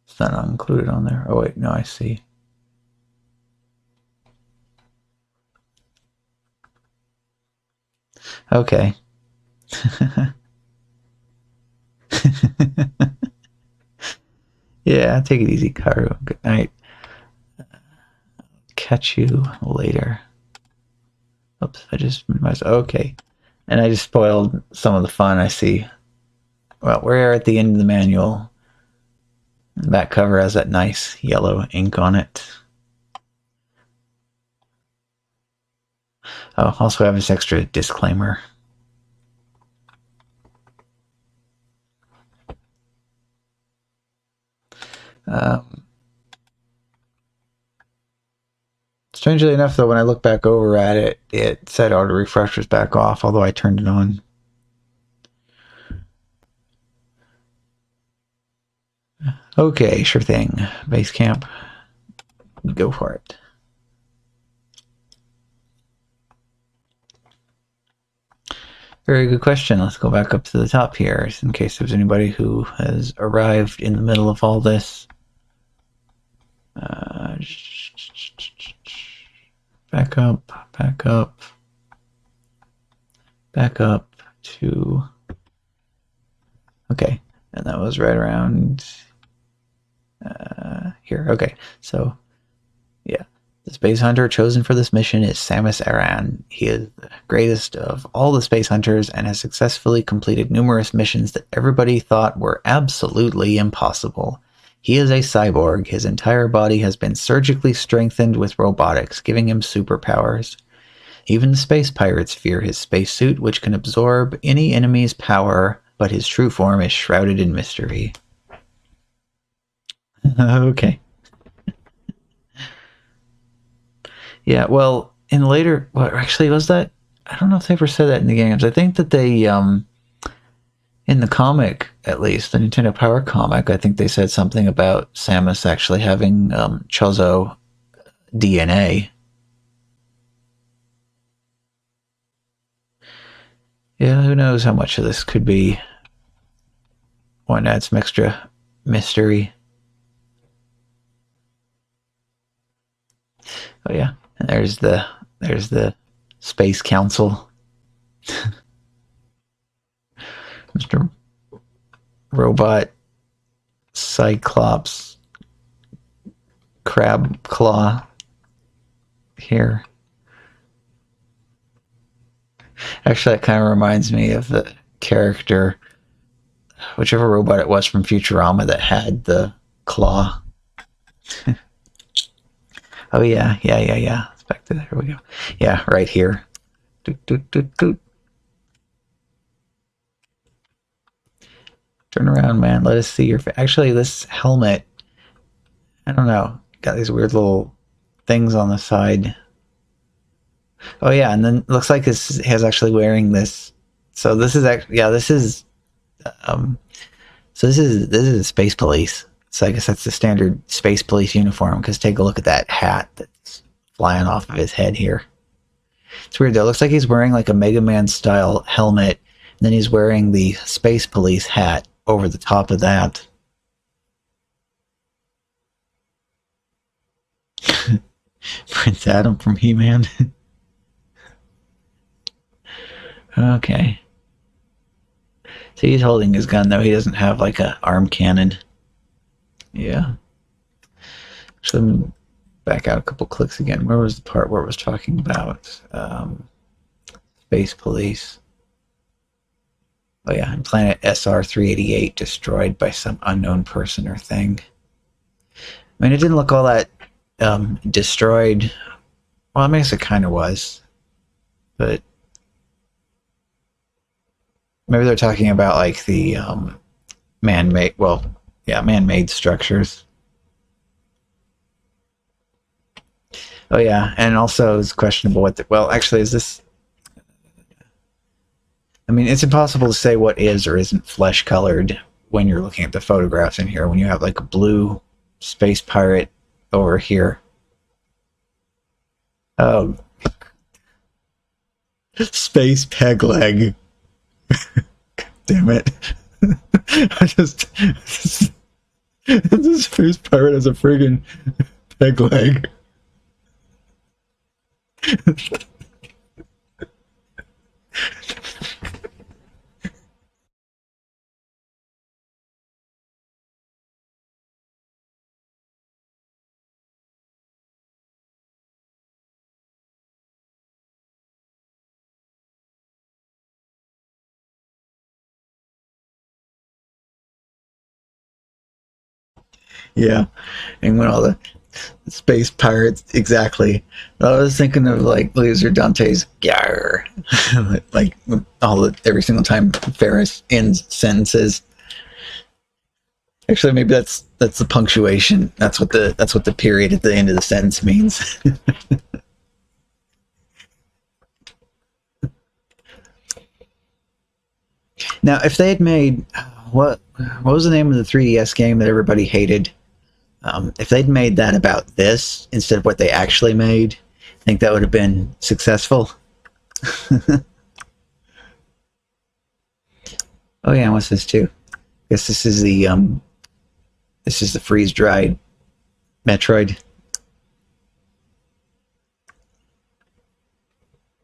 it's not included on there. Oh wait, no, I see. Okay. Yeah, take it easy, Karu. Good night. Catch you later. Oops, I just minimized. Okay. And I just spoiled some of the fun, I see. Well, we're at the end of the manual. The back cover has that nice yellow ink on it. Oh, also have this extra disclaimer. Strangely enough, though, when I look back over at it, it said auto refresh was back off, although I turned it on. Okay, sure thing. Base camp. Go for it. Very good question. Let's go back up to the top here, in case there's anybody who has arrived in the middle of all this. Back up, back up, back up to... Okay, and that was right around here. Okay, so yeah. The space hunter chosen for this mission is Samus Aran. He is the greatest of all the space hunters and has successfully completed numerous missions that everybody thought were absolutely impossible. He is a cyborg. His entire body has been surgically strengthened with robotics, giving him superpowers. Even the space pirates fear his spacesuit, which can absorb any enemy's power, but his true form is shrouded in mystery. Okay. Yeah, well, in later, what actually was that? I don't know if they ever said that in the games. I think that they, in the comic, at least, the Nintendo Power comic, I think they said something about Samus actually having Chozo DNA. Yeah, who knows how much of this could be. One adds some extra mystery. Oh yeah, and there's the Space Council. Mr. Robot Cyclops Crab Claw here. Actually, that kind of reminds me of the character, whichever robot it was from Futurama that had the claw. Oh yeah. It's back to there. Here we go. Yeah, right here. Doot, doot, doot, doot. Turn around, man. Let us see your face. Actually, this helmet, I don't know, got these weird little things on the side. Oh yeah, and then it looks like this has actually wearing this. So this is actually, yeah, this is um so this is Space Police. So I guess that's the standard Space Police uniform, because take a look at that hat that's flying off of his head here. It's weird though. It looks like he's wearing like a Mega Man style helmet, and then he's wearing the Space Police hat over the top of that. Prince Adam from He-Man. Okay. So he's holding his gun though. He doesn't have like a arm cannon. Yeah. So let me back out a couple clicks again. Where was the part where it was talking about Space Police? Oh yeah, and planet SR-388 destroyed by some unknown person or thing. I mean, it didn't look all that destroyed. Well, I guess it kind of was, but maybe they're talking about like the man-made. Well, yeah, man-made structures. Oh yeah, and also it's questionable what. Well, actually, is this? I mean, it's impossible to say what is or isn't flesh-colored when you're looking at the photographs in here. When you have like a blue space pirate over here. Oh, space peg leg. Damn it. I just this space pirate has a friggin' peg leg. Yeah, and when all the space pirates, exactly. I was thinking of like Loser Dante's "Yarr," like every single time Ferris ends sentences. Actually, maybe that's the punctuation. That's what the period at the end of the sentence means. Now, if they had made what was the name of the 3DS game that everybody hated? If they'd made that about this instead of what they actually made, I think that would have been successful. Oh yeah, what's this too? I guess this is the freeze dried Metroid.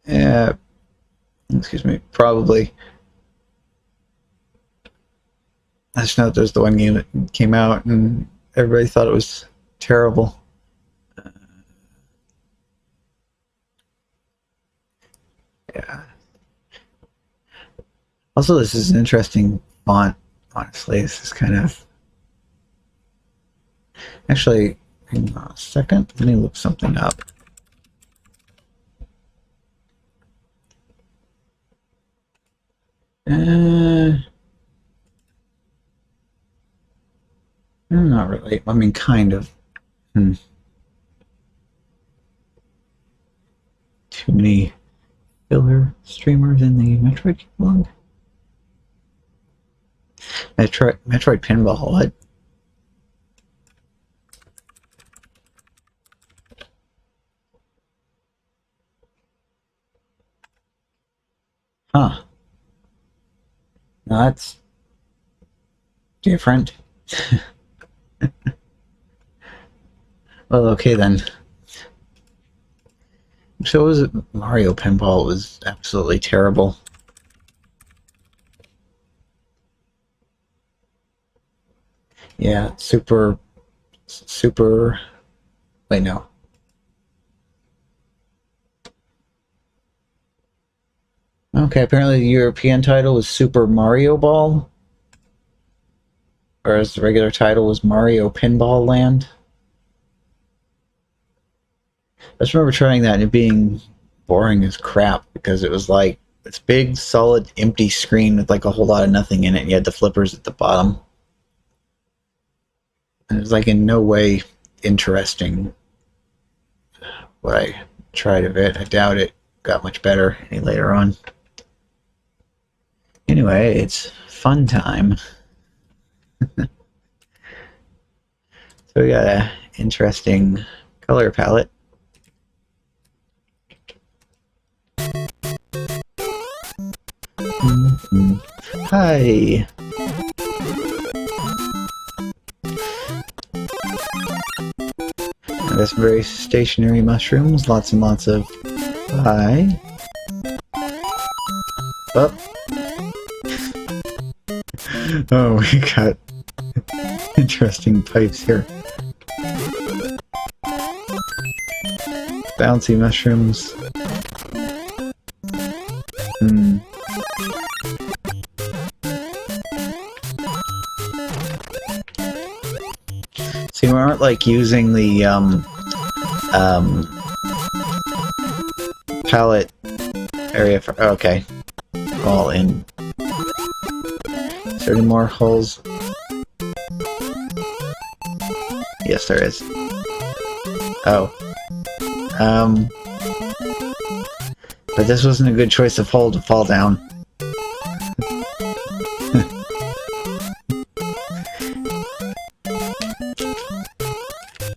Yeah, excuse me, probably. I just know there's the one game that came out and everybody thought it was terrible. Yeah. Also, this is an interesting font, honestly. This is kind of... Actually, hang on a second. Let me look something up. Not really. I mean, kind of. Too many filler streamers in the Metroid blog. Metroid Pinball, what? Huh. No, that's different. Well, okay then. So was it Mario Pinball was absolutely terrible. Yeah, super... Wait, no. Okay, apparently the European title was Super Mario Ball, whereas the regular title was Mario Pinball Land. I just remember trying that and it being boring as crap because it was like this big, solid, empty screen with like a whole lot of nothing in it, and you had the flippers at the bottom. And it was like in no way interesting what I tried of it. I doubt it got much better any later on. Anyway, it's fun time. So we got a interesting color palette. Hi. There's some very stationary mushrooms, lots and lots of... Hi. Oh. Oh, we got interesting pipes here. Bouncy mushrooms. See, we aren't like using the palette area for... Okay. All in. Is there any more holes? Yes, there is. Oh. But this wasn't a good choice of hole to fall down.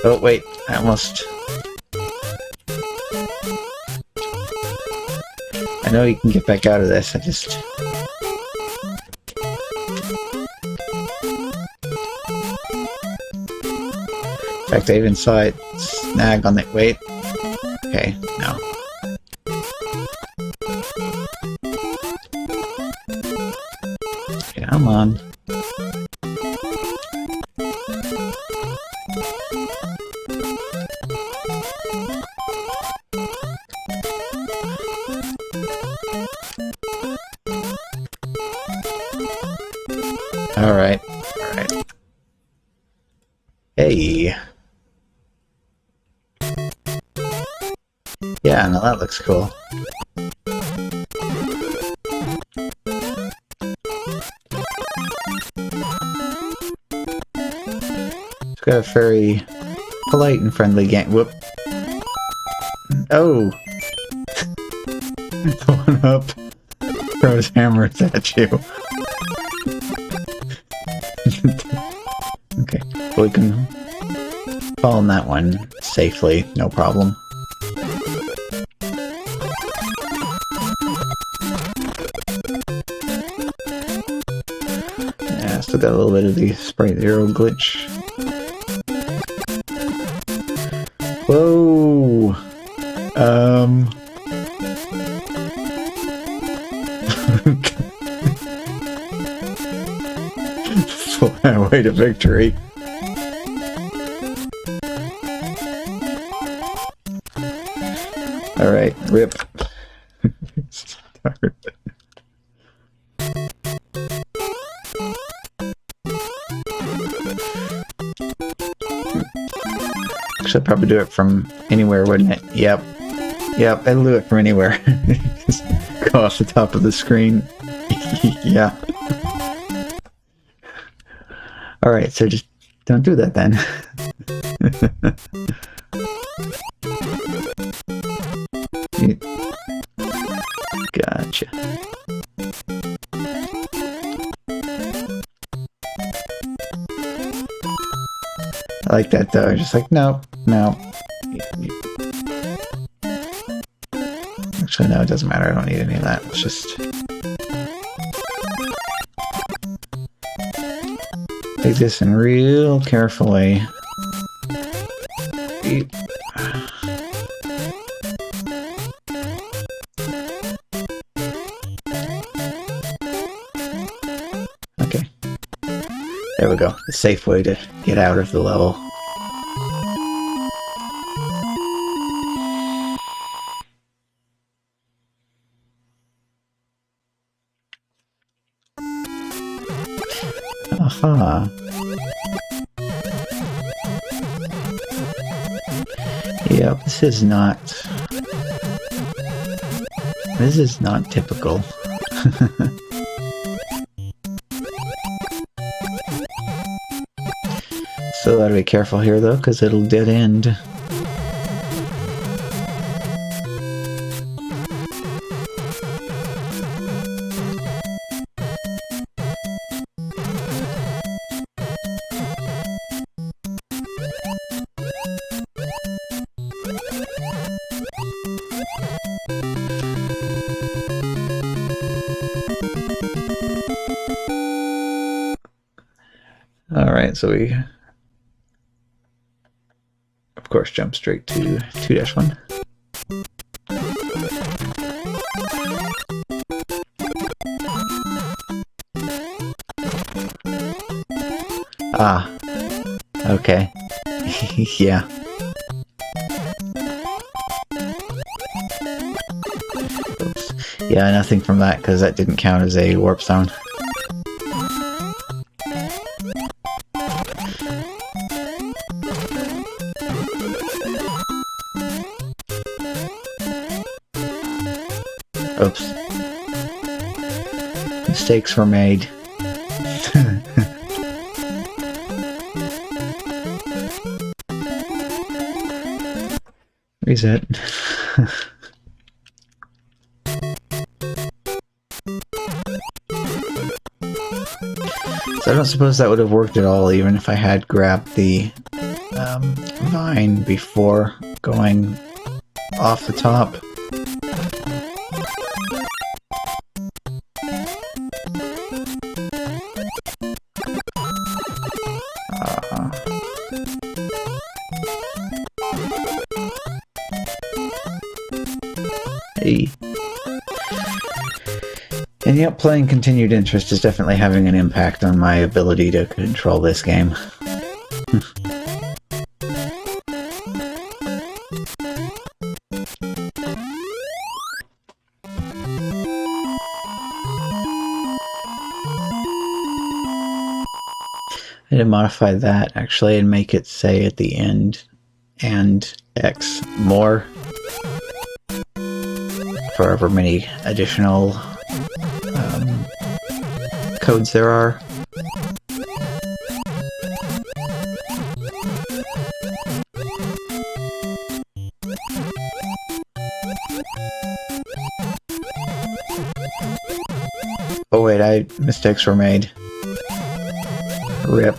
Oh, wait. I almost... I know you can get back out of this, I just... In fact, I even saw it snag on the... Wait. Okay, no. Come on. Alright, alright. Hey, Yeah, no, that looks cool. It's got a very polite and friendly game. Whoop. Oh! The one up throws hammers at you. Okay, we can fall on that one safely, no problem. Yeah, still got a little bit of the sprite arrow glitch. Whoa! Fly away to victory. Alright, rip. Start. Should probably do it from anywhere, wouldn't it? Yep. Yep, I'll do it from anywhere. Just go off the top of the screen. Yeah. Alright, so just don't do that then. Gotcha. I like that though, just like, no, no. Actually, no, it doesn't matter, I don't need any of that, it's just... Take this in real carefully. Okay. There we go. The safe way to get out of the level. Aha. Yep, this is not typical. Still gotta be careful here though, because it'll dead end. Alright, so we, of course, jump straight to 2-1. Ah, okay. Yeah. Oops. Yeah, nothing from that, because that didn't count as a warp zone. Oops. Mistakes were made. Reset. So I don't suppose that would have worked at all, even if I had grabbed the vine before going off the top. Hey. And yep, playing Continued Interest is definitely having an impact on my ability to control this game. I need to modify that actually and make it say at the end and X more. for however many additional codes there are. Oh wait, mistakes were made. Rip.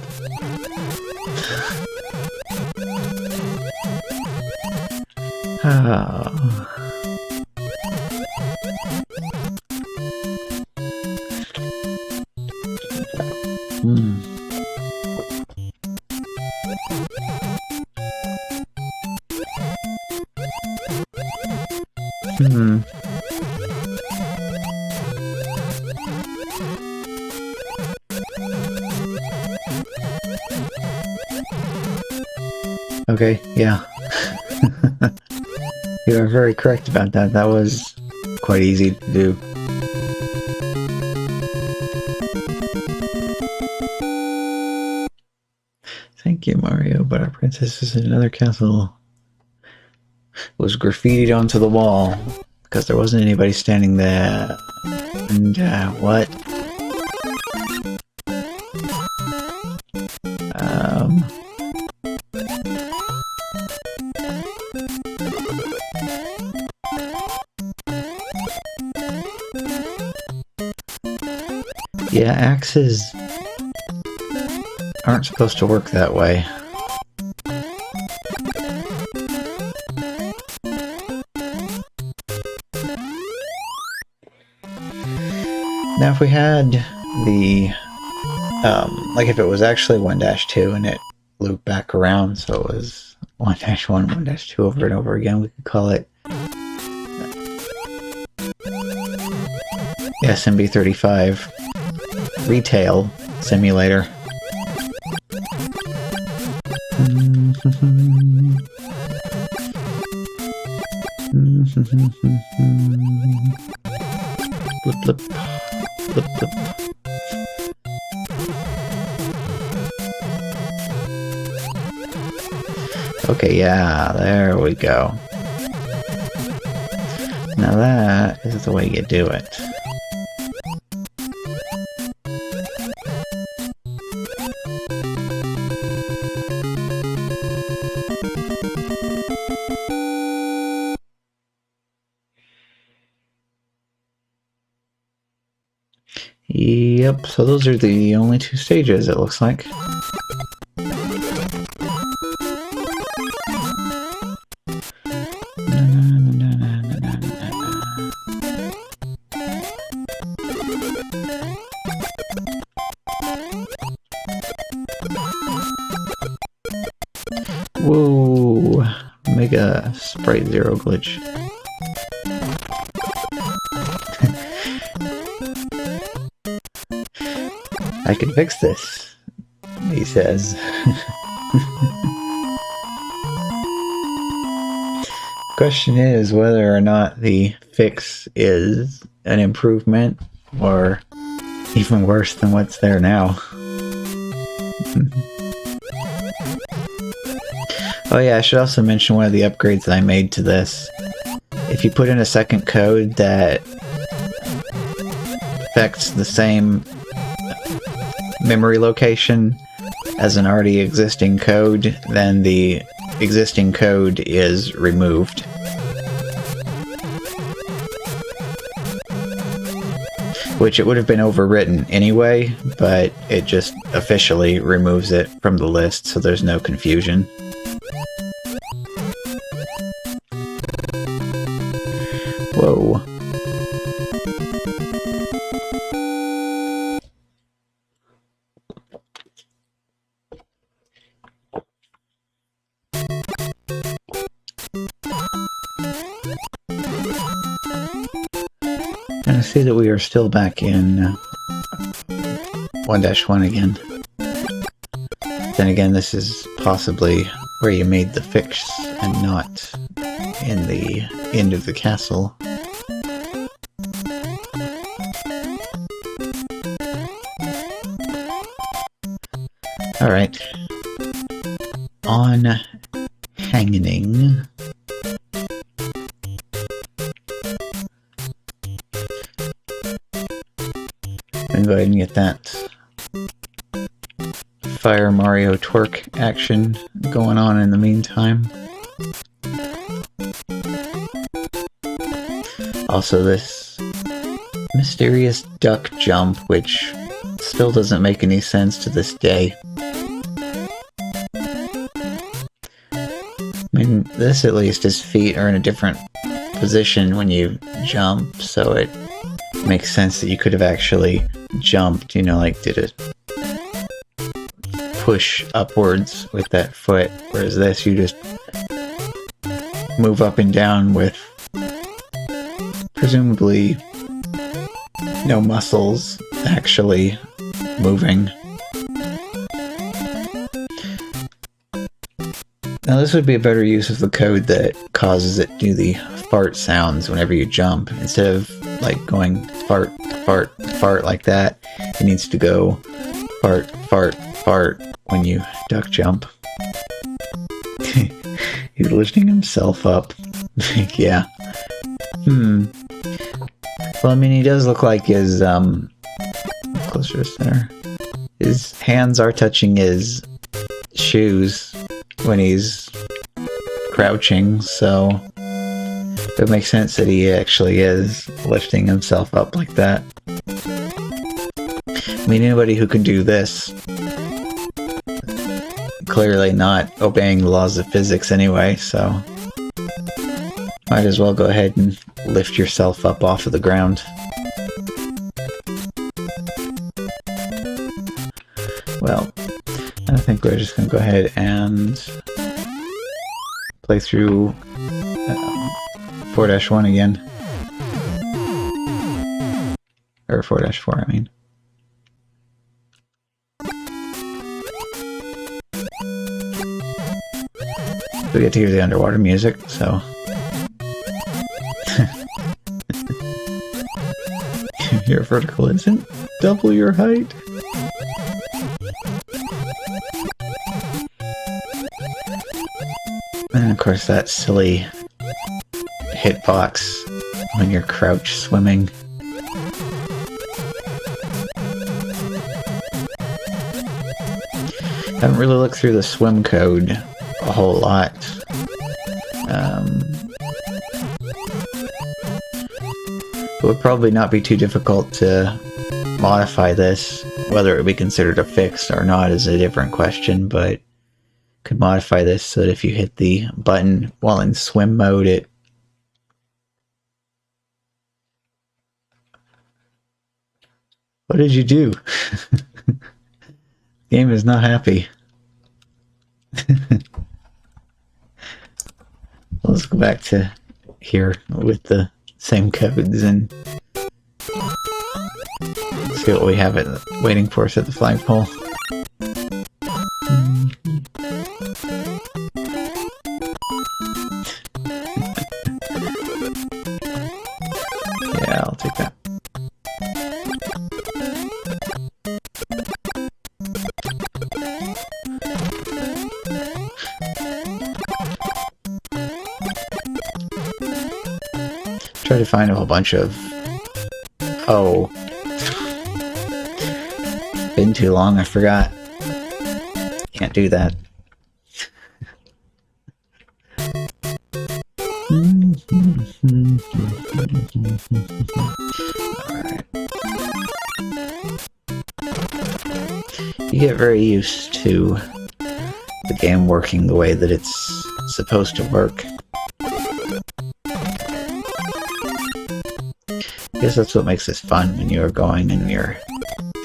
Okay, yeah. You are very correct about that. That was quite easy to do. Thank you, Mario, but our princess is in another castle. Was graffitied onto the wall because there wasn't anybody standing there. And, what? Yeah, axes aren't supposed to work that way. Now if we had the, like if it was actually 1-2 and it looped back around, so it was 1-1, 1-2 over and over again, we could call it SMB35 Retail Simulator. Blip, blip. Blip, blip. Okay, yeah, there we go. Now that is the way you do it. Yep, so those are the only two stages, it looks like. Whoa, Mega Sprite Zero glitch. I can fix this, he says. Question is whether or not the fix is an improvement or even worse than what's there now. Oh yeah, I should also mention one of the upgrades that I made to this. If you put in a second code that affects the same memory location as an already existing code, then the existing code is removed. Which it would have been overwritten anyway, but it just officially removes it from the list so there's no confusion. Whoa. And I see that we are still back in 1-1 again. Then again, this is possibly where you made the fix and not in the end of the castle. Alright. On hanging. And go ahead and get that Fire Mario twerk action going on in the meantime. Also this mysterious duck jump, which still doesn't make any sense to this day. I mean, this at least, his feet are in a different position when you jump, so it makes sense that you could have actually jumped, you know, like did a push upwards with that foot, whereas this, you just move up and down with presumably no muscles actually moving. Now this would be a better use of the code that causes it to do the fart sounds whenever you jump. Instead of like going fart, fart, fart like that, it needs to go fart, fart, fart when you duck jump. He's lifting himself up. Yeah. Well, I mean, he does look like his, closer to center. His hands are touching his shoes when he's crouching, so it makes sense that he actually is lifting himself up like that. I mean, anybody who can do this, clearly not obeying the laws of physics anyway, so might as well go ahead and lift yourself up off of the ground. Well, I think we're just going to go ahead and play through 4-1 again. Or 4-4, I mean. We get to hear the underwater music, so... Your vertical isn't double your height. And of course that silly hitbox when you're crouch swimming. Haven't really looked through the swim code a whole lot. It would probably not be too difficult to modify this. Whether it would be considered a fix or not is a different question, but could modify this so that if you hit the button while in swim mode, it What did you do? Game is not happy. Let's go back to here with the same codes and see what we have waiting for us at the flagpole. Yeah, I'll take that. Try to find a whole bunch of... Oh. Been too long, I forgot. Can't do that. Alright. You get very used to the game working the way that it's supposed to work. I guess that's what makes this fun when you're going and your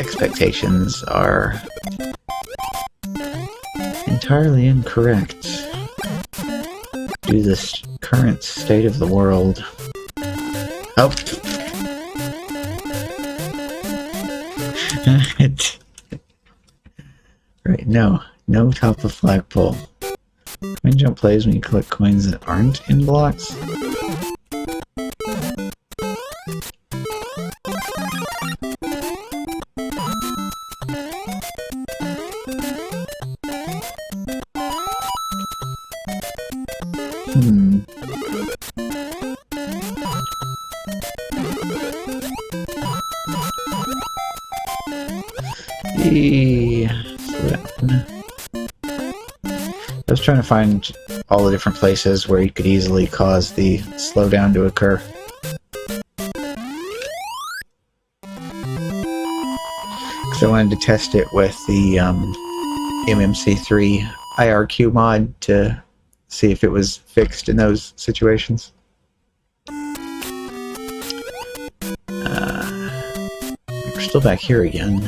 expectations are entirely incorrect due to this current state of the world. Oh! Right, no top of flagpole. Coin jump plays when you collect coins that aren't in blocks. Whee! Slow down. I was trying to find all the different places where you could easily cause the slowdown to occur. Because I wanted to test it with the MMC3 IRQ mod to see if it was fixed in those situations. We're still back here again.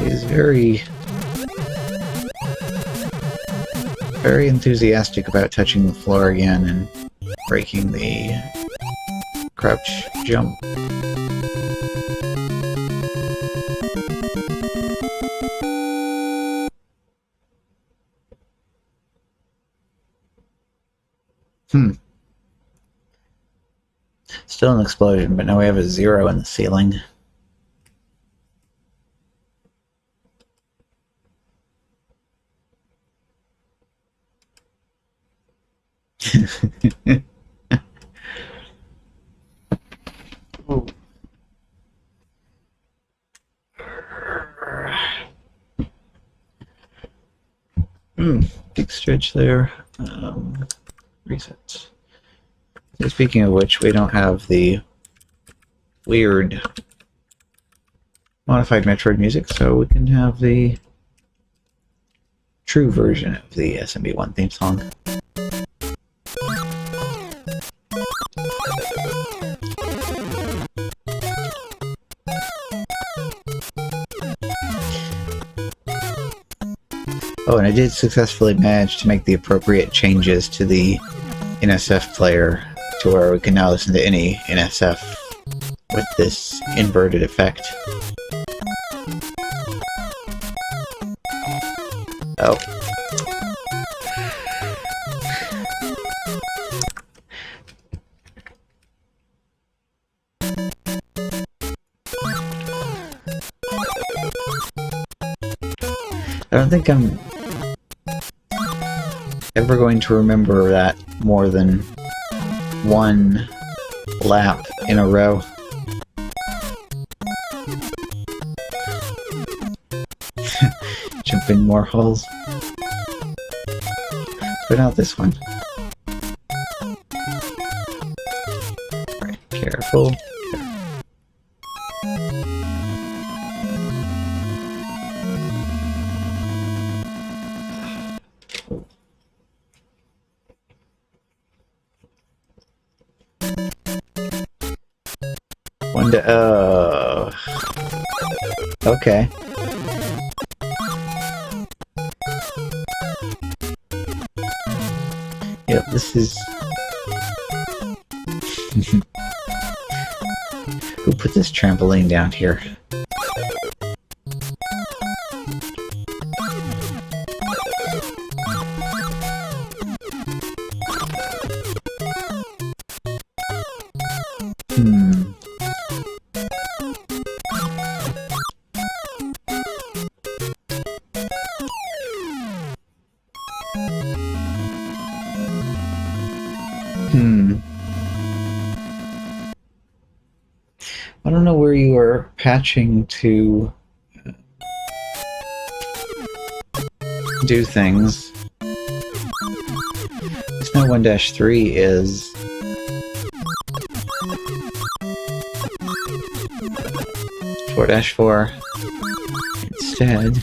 He's very enthusiastic about touching the floor again and breaking the crouch jump. Still an explosion, but now we have a 0 in the ceiling. Big stretch there. Reset. So speaking of which, we don't have the weird modified Metroid music, so we can have the true version of the SMB1 theme song. Oh, and I did successfully manage to make the appropriate changes to the NSF player to where we can now listen to any NSF with this inverted effect. Oh. I don't think I'm ever going to remember that more than one lap in a row. Jump in more holes. But not this one. Alright, careful. Okay. Yep, this is... Who put this trampoline down here? I don't know where you are patching to do things. It's now 1-3 is 4-4 instead.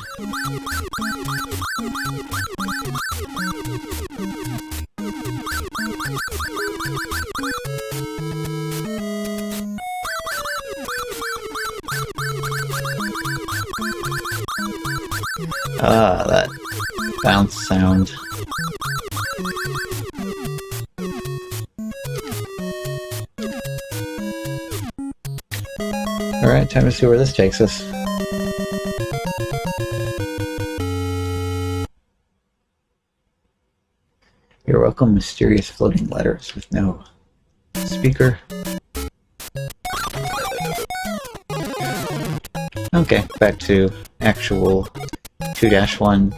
Ah, that bounce sound. Alright, time to see where this takes us. typical mysterious floating letters with no speaker. Okay, back to actual 2-1.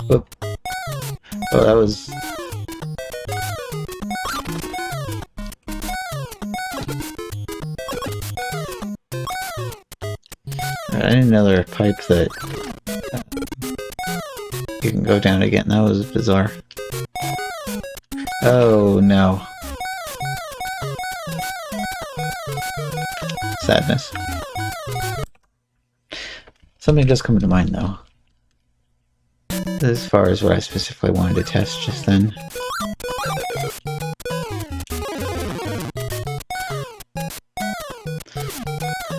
Whoop. Oh, that was... I need another pipe that you can go down again. That was bizarre. Oh no. Sadness. Something does come to mind though. As far as what I specifically wanted to test just then.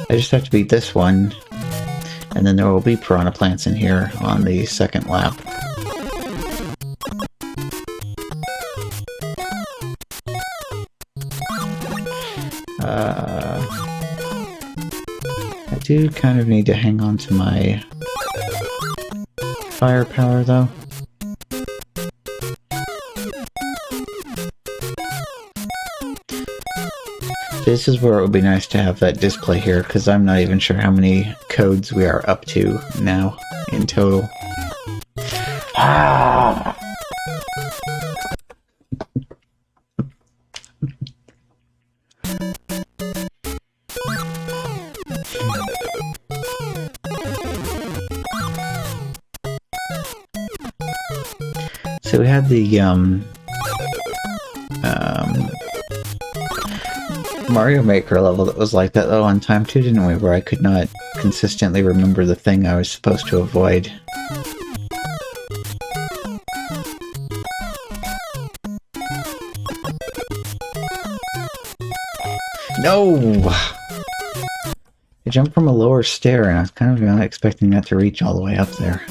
I just have to beat this one, and then there will be piranha plants in here on the second lap. I do kind of need to hang on to my firepower though. This is where it would be nice to have that display here, because I'm not even sure how many codes we are up to now in total. Ah! So we had the Mario Maker level that was like that though one time too, didn't we? Where I could not consistently remember the thing I was supposed to avoid. No! I jumped from a lower stair and I was kind of not expecting that to reach all the way up there.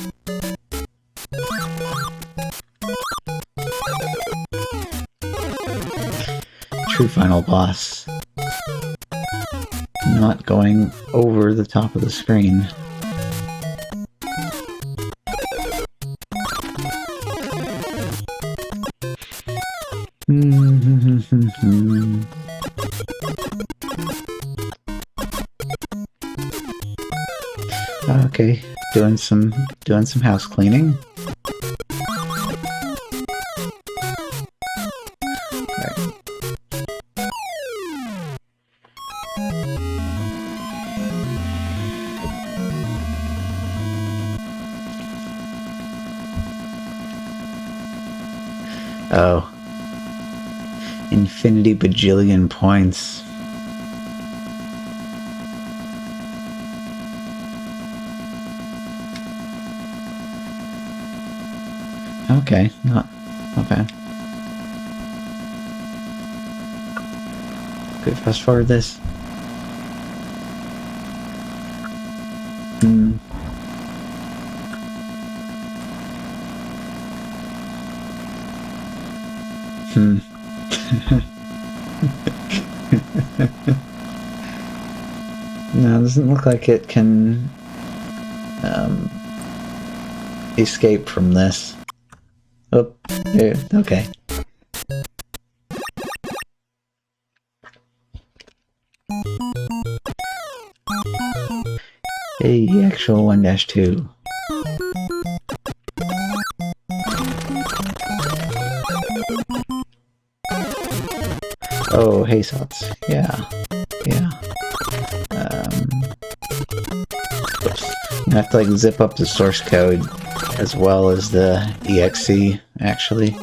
True final boss. Not going over the top of the screen. Okay, doing some house cleaning. Right. Oh. Infinity bajillion points. Okay, not bad. Could fast forward this. No, it doesn't look like it can escape from this. Oh, there, okay. Hey, actual 1-2. Oh, hey, Sots. Yeah. Oops. I have to like zip up the source code as well as the exe, actually.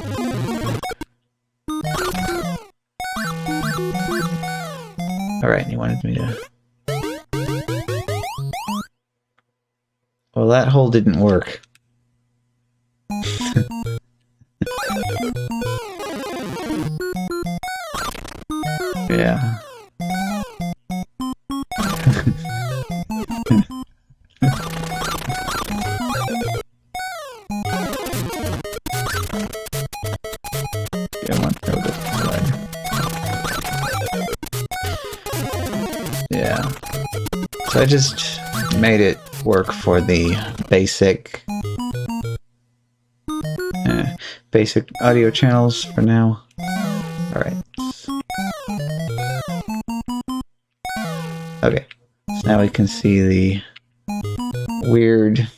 Alright, you wanted me to... Well, that hole didn't work. Yeah. So I just made it work for the basic basic audio channels for now. Alright. Okay. So now we can see the weird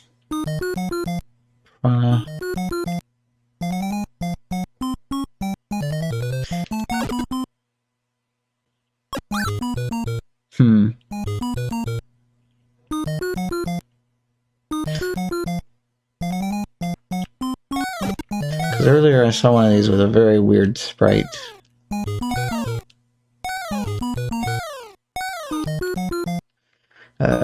Because earlier I saw one of these with a very weird sprite.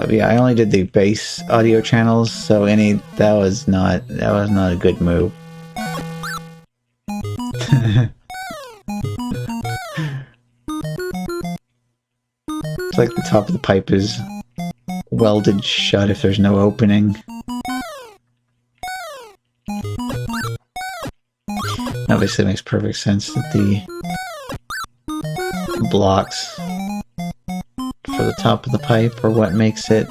Yeah, I only did the base audio channels, so that was not a good move. It's like the top of the pipe is welded shut if there's no opening. Obviously, it makes perfect sense that the blocks for the top of the pipe are what makes it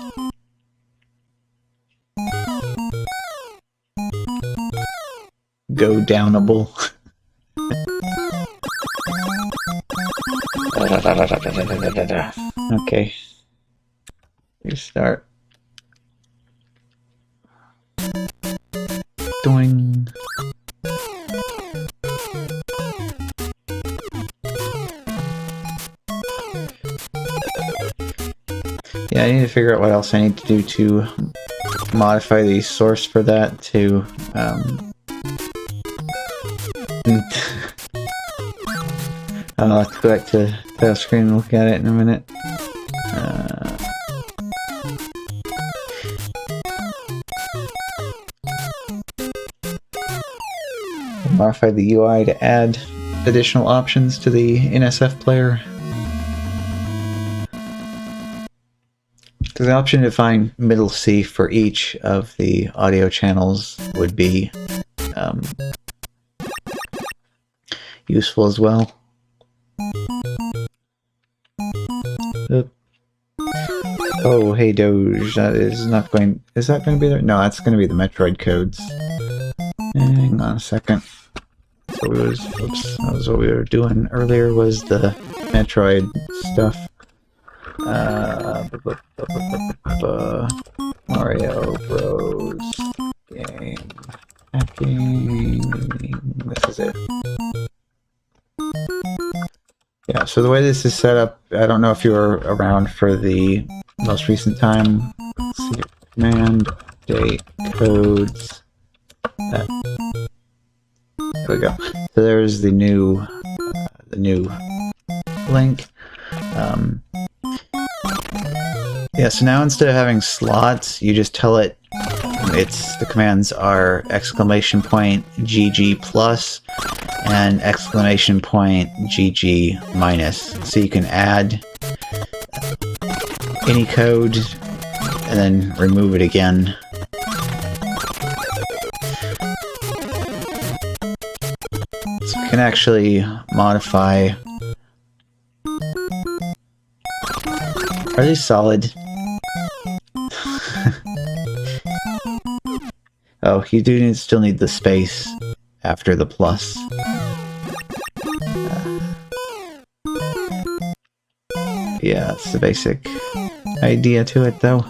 go downable. Okay. Restart. Doing. Yeah, I need to figure out what else I need to do to modify the source for that to, I don't know, I'll have to go back to the title screen and look at it in a minute. Modify the UI to add additional options to the NSF player. Because the option to find middle C for each of the audio channels would be useful as well. Oh, hey Doge, that is not going... Is that going to be there? No, that's going to be the Metroid codes. Hang on a second. So oops, that was what we were doing earlier, was the Metroid stuff. Mario Bros. Game. Hacking. This is it. Yeah, so the way this is set up, I don't know if you were around for the most recent time. Let's see, command, date, codes. There we go. So there's the new link. Yeah, so now instead of having slots, you just tell it the commands are !GG plus and !GG minus. So you can add any code and then remove it again. So you can actually modify. Are these solid? Oh, you do still need the space after the plus. Yeah, that's the basic idea to it, though.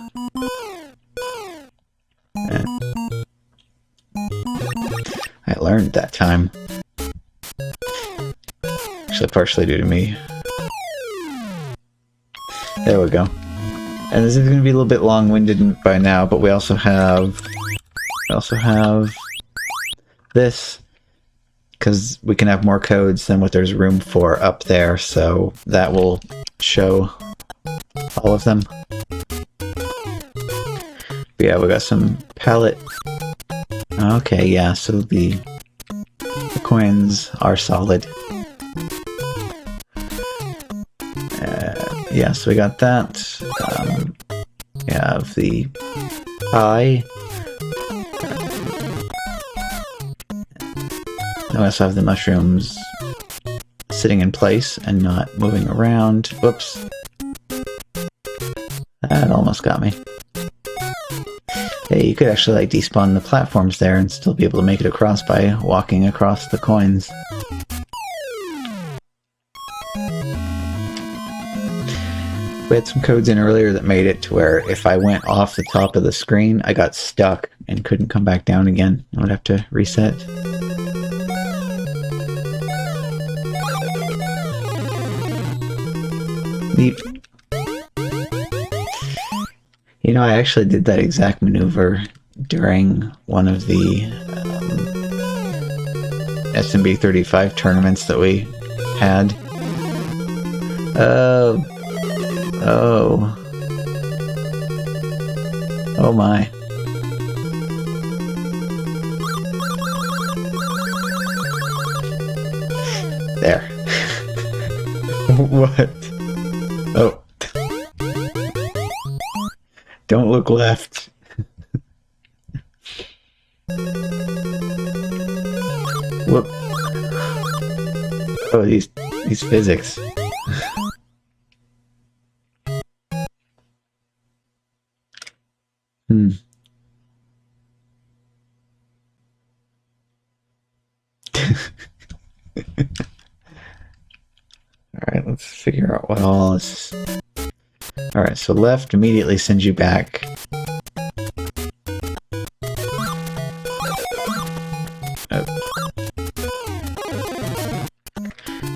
I learned that time. Actually, partially due to me. There we go. And this is going to be a little bit long-winded by now, but we also have this, because we can have more codes than what there's room for up there, so that will show all of them. But yeah, we got some palette. Okay, yeah, so the coins are solid. Yeah, so we got that. We have the eye. We also have the mushrooms sitting in place and not moving around. Whoops. That almost got me. Hey, you could actually like despawn the platforms there and still be able to make it across by walking across the coins. We had some codes in earlier that made it to where if I went off the top of the screen, I got stuck and couldn't come back down again. I would have to reset. Neat. You know, I actually did that exact maneuver during one of the SMB35 tournaments that we had. Oh my. There. What? Oh. Don't look left. Whoop. Oh, these physics. Alright, let's figure out what all is. Alright, so left immediately sends you back. Oh.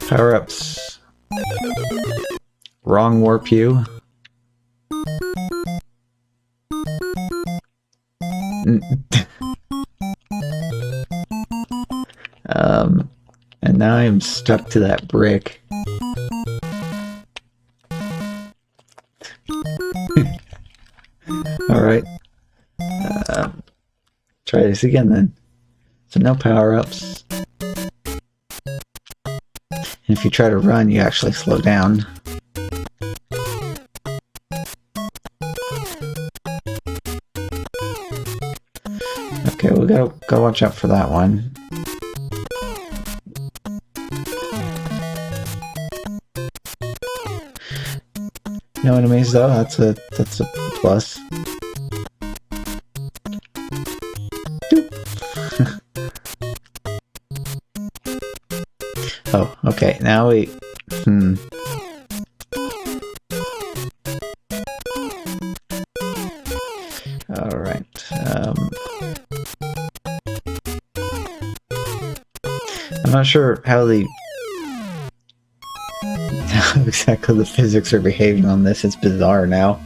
Power-ups. Wrong warp you. And now I'm stuck to that brick. Alright. Try this again then. So no power-ups. And if you try to run, you actually slow down. Okay, we gotta watch out for that one. No enemies though, that's a plus. Oh, okay, now we... Alright, I'm not sure how exactly the physics are behaving on this. It's bizarre now.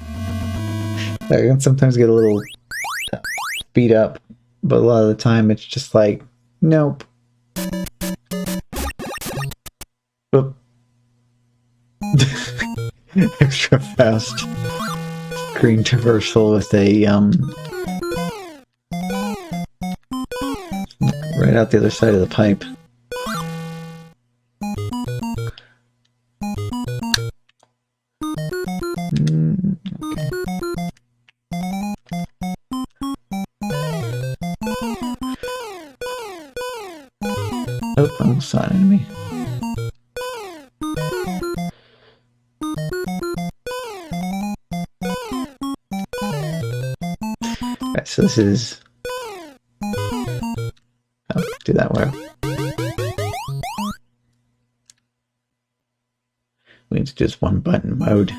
I can sometimes get a little beat up, but a lot of the time it's just like, nope. Oop. Extra fast screen traversal with a right out the other side of the pipe. Oh, I almost saw an enemy. Alright, so this is... Oh, do that way. We need to just one button mode.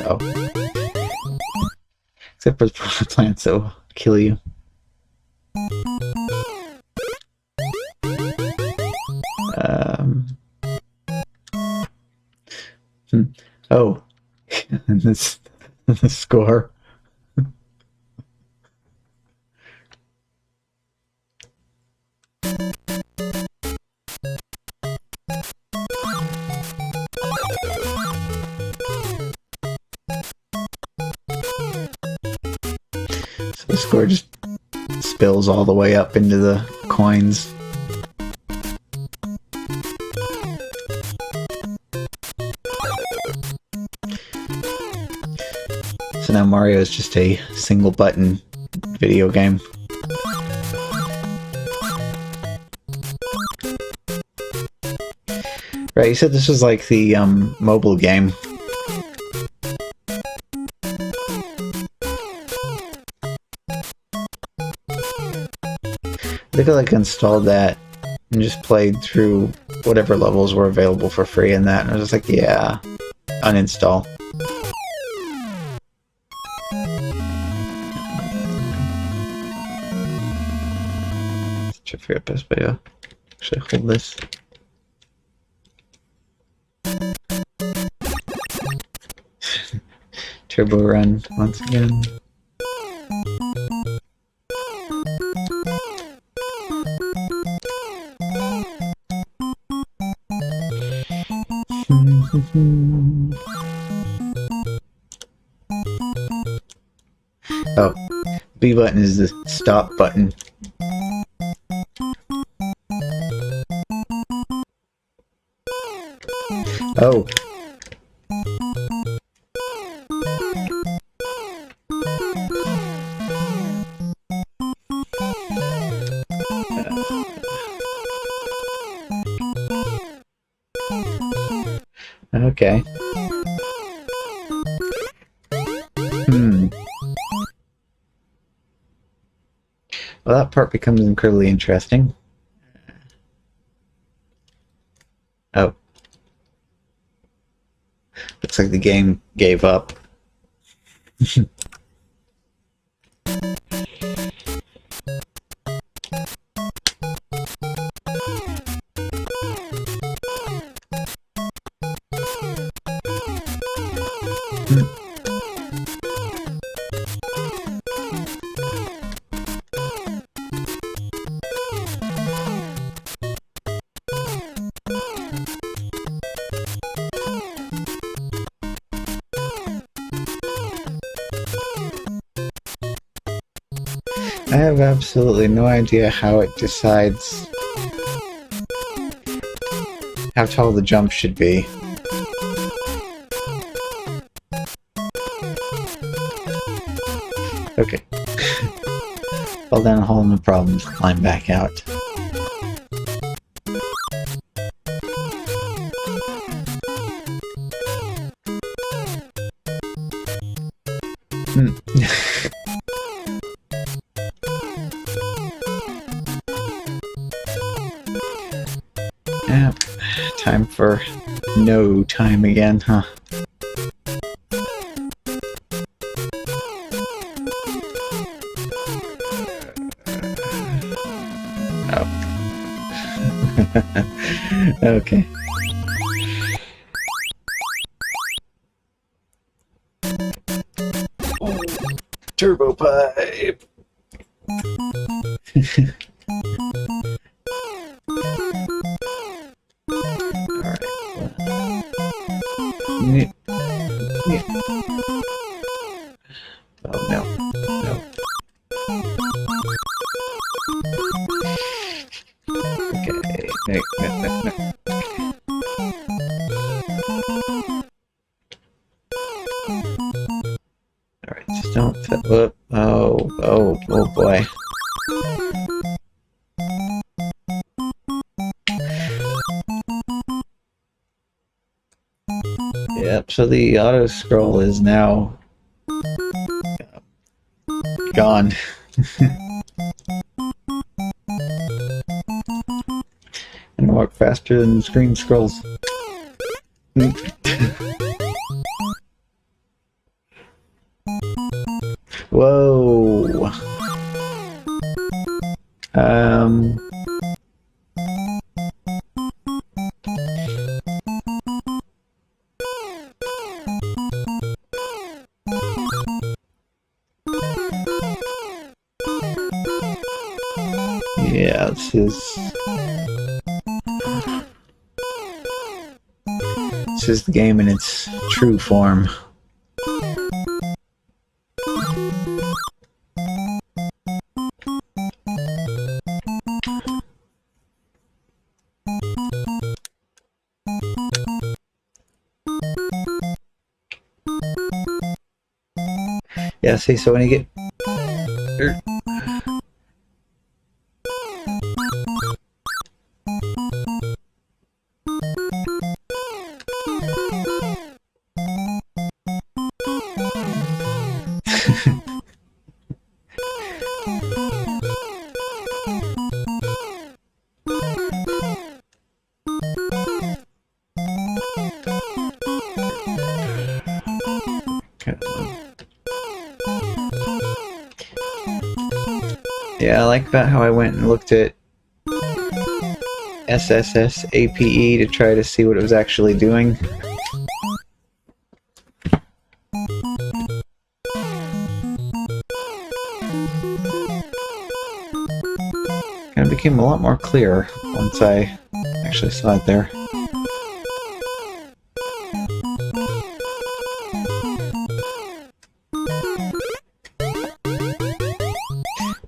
Oh. Except for the plants that will kill you. Oh, and this the score. So the score just spills all the way up into the coins. So now Mario is just a single button video game. Right, you said this was like the mobile game. They could like install that and just played through whatever levels were available for free in that, and I was just like, yeah, uninstall. Let's figure out best way to actually hold this. Turbo run once again. Oh, B button is the stop button. Oh. Okay. Well, that part becomes incredibly interesting. Oh. Looks like the game gave up. I have absolutely no idea how it decides how tall the jump should be. Okay. Fall down a hole, no problems. Climb back out. Yep. Time for no time again, huh? Oh. Okay. Turbo pipe! Alright. Oh no. No. Okay. No. Alright, just don't flip. Oh boy. Yep, so the auto scroll is now gone. And walk faster than the screen scrolls. Whoa. Yeah, this is the game in its true form. Yeah, see, so when you get... Yeah, I like that how I went and looked at SSSAPE to try to see what it was actually doing. And it became a lot more clear once I actually saw it there.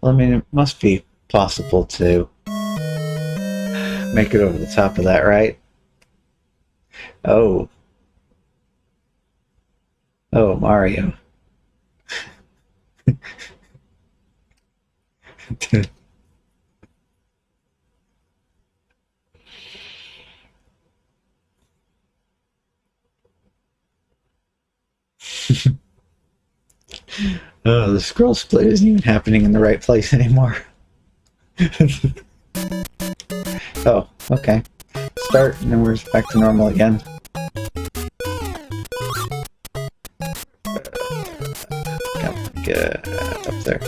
Well, I mean, it must be possible to make it over the top of that, right? Oh. Oh, Mario. Oh, the scroll split isn't even happening in the right place anymore. Oh, okay. Start, and then we're back to normal again. Get up there.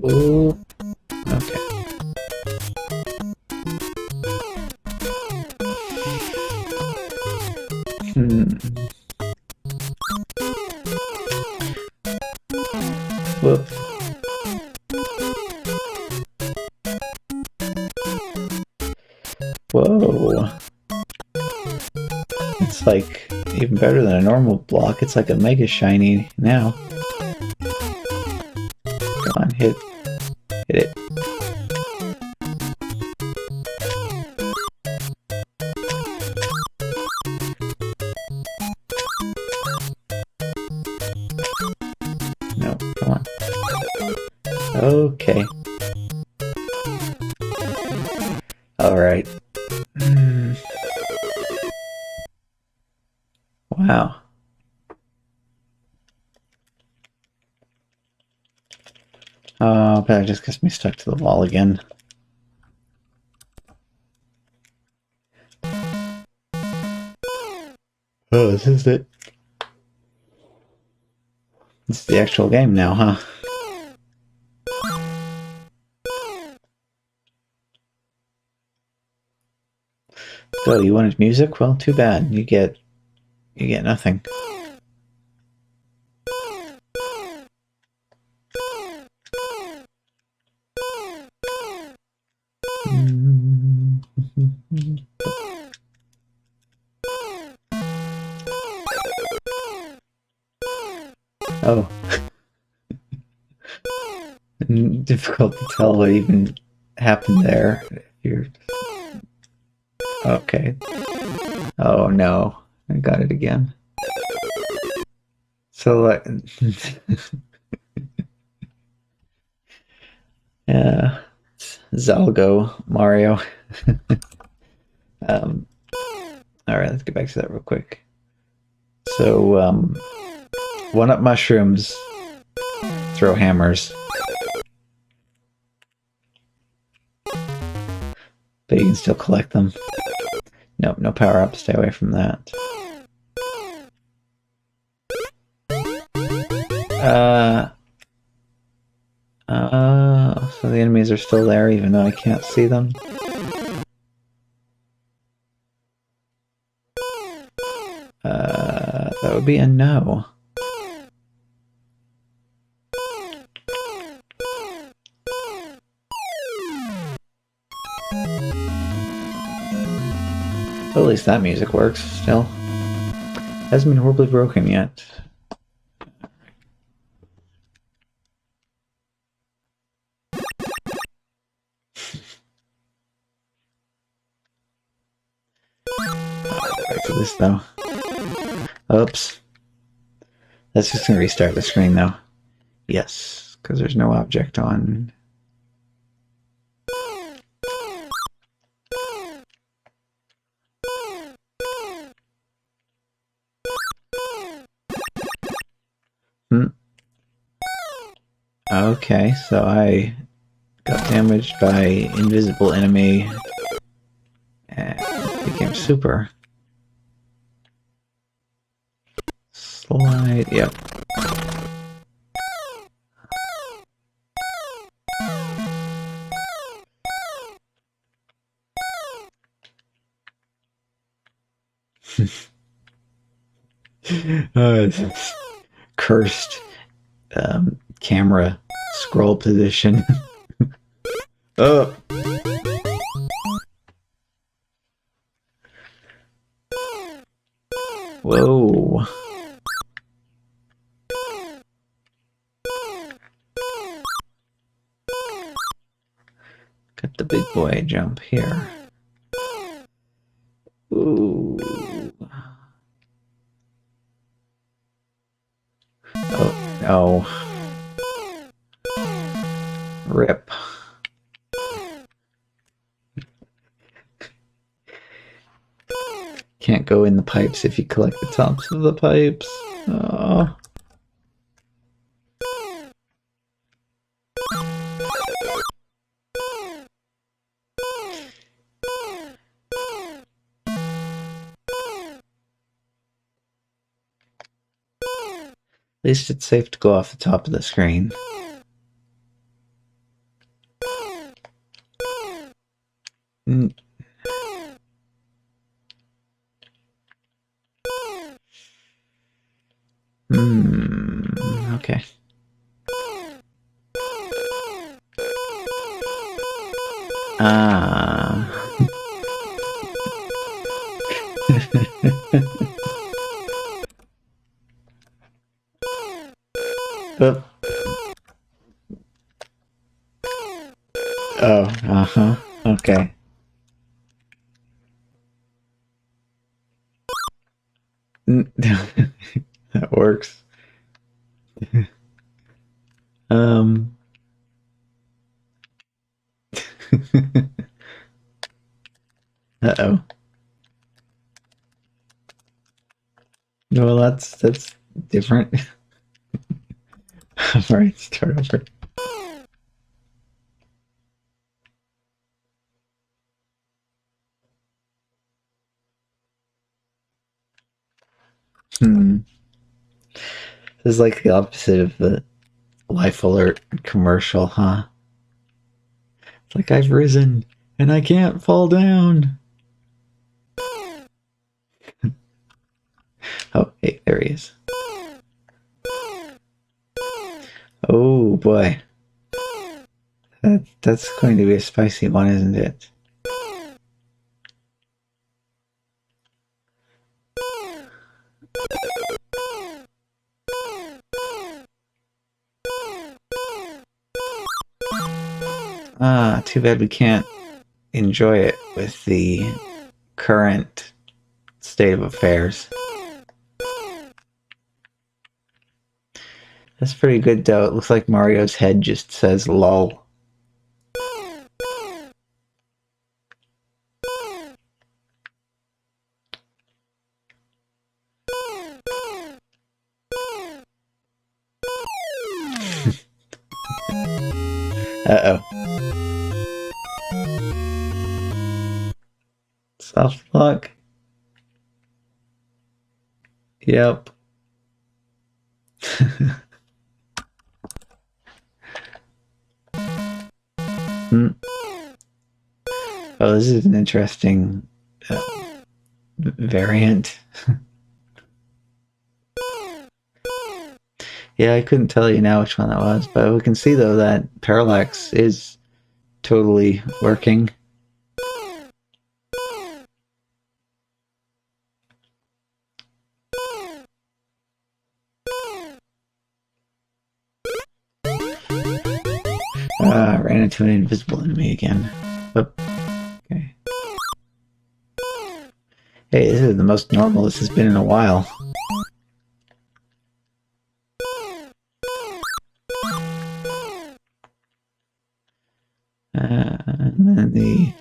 Ooh. Okay. Whoop. Whoa. It's like even better than a normal block. It's like a mega shiny now. Come on, hit it. No, come on. Okay. Alright. Wow. Oh, but it just gets me stuck to the wall again. Oh, this is it. This is the actual game now, huh? Oh, you wanted music? Well, too bad. You get nothing. Oh. Difficult to tell what even happened there. You're... Okay. Oh no. I got it again. So, yeah. Zalgo Mario. Alright, let's get back to that real quick. So, one-up mushrooms throw hammers. But you can still collect them. Nope, no power-up. Stay away from that. So the enemies are still there even though I can't see them. That would be a no. But at least that music works still. Hasn't been horribly broken yet. Back to this though. Oops. That's just gonna restart the screen though. Yes, because there's no object on. Okay, so I got damaged by invisible enemy and became super. right? Yep. Cursed camera scroll position. Oh. Whoa. Got the big boy jump here. Ooh. Oh, no. Rip. Can't go in the pipes if you collect the tops of the pipes. Oh. At least it's safe to go off the top of the screen. Okay. Ah. Oh. Oh, uh-huh. Okay. That works. Uh-oh. Well, that's different. Alright, start over. This is like the opposite of the Life Alert commercial, huh? It's like I've risen and I can't fall down. Oh, hey, there he is. Oh boy. That's going to be a spicy one, isn't it? Ah, too bad we can't enjoy it with the current state of affairs. That's pretty good, though. It looks like Mario's head just says lol. Uh-oh. Soft lock. Yep. Oh, this is an interesting variant. Yeah, I couldn't tell you now which one that was, but we can see though that parallax is totally working. Ran into an invisible enemy again. Oh, okay. Hey, this is the most normal this has been in a while. And then the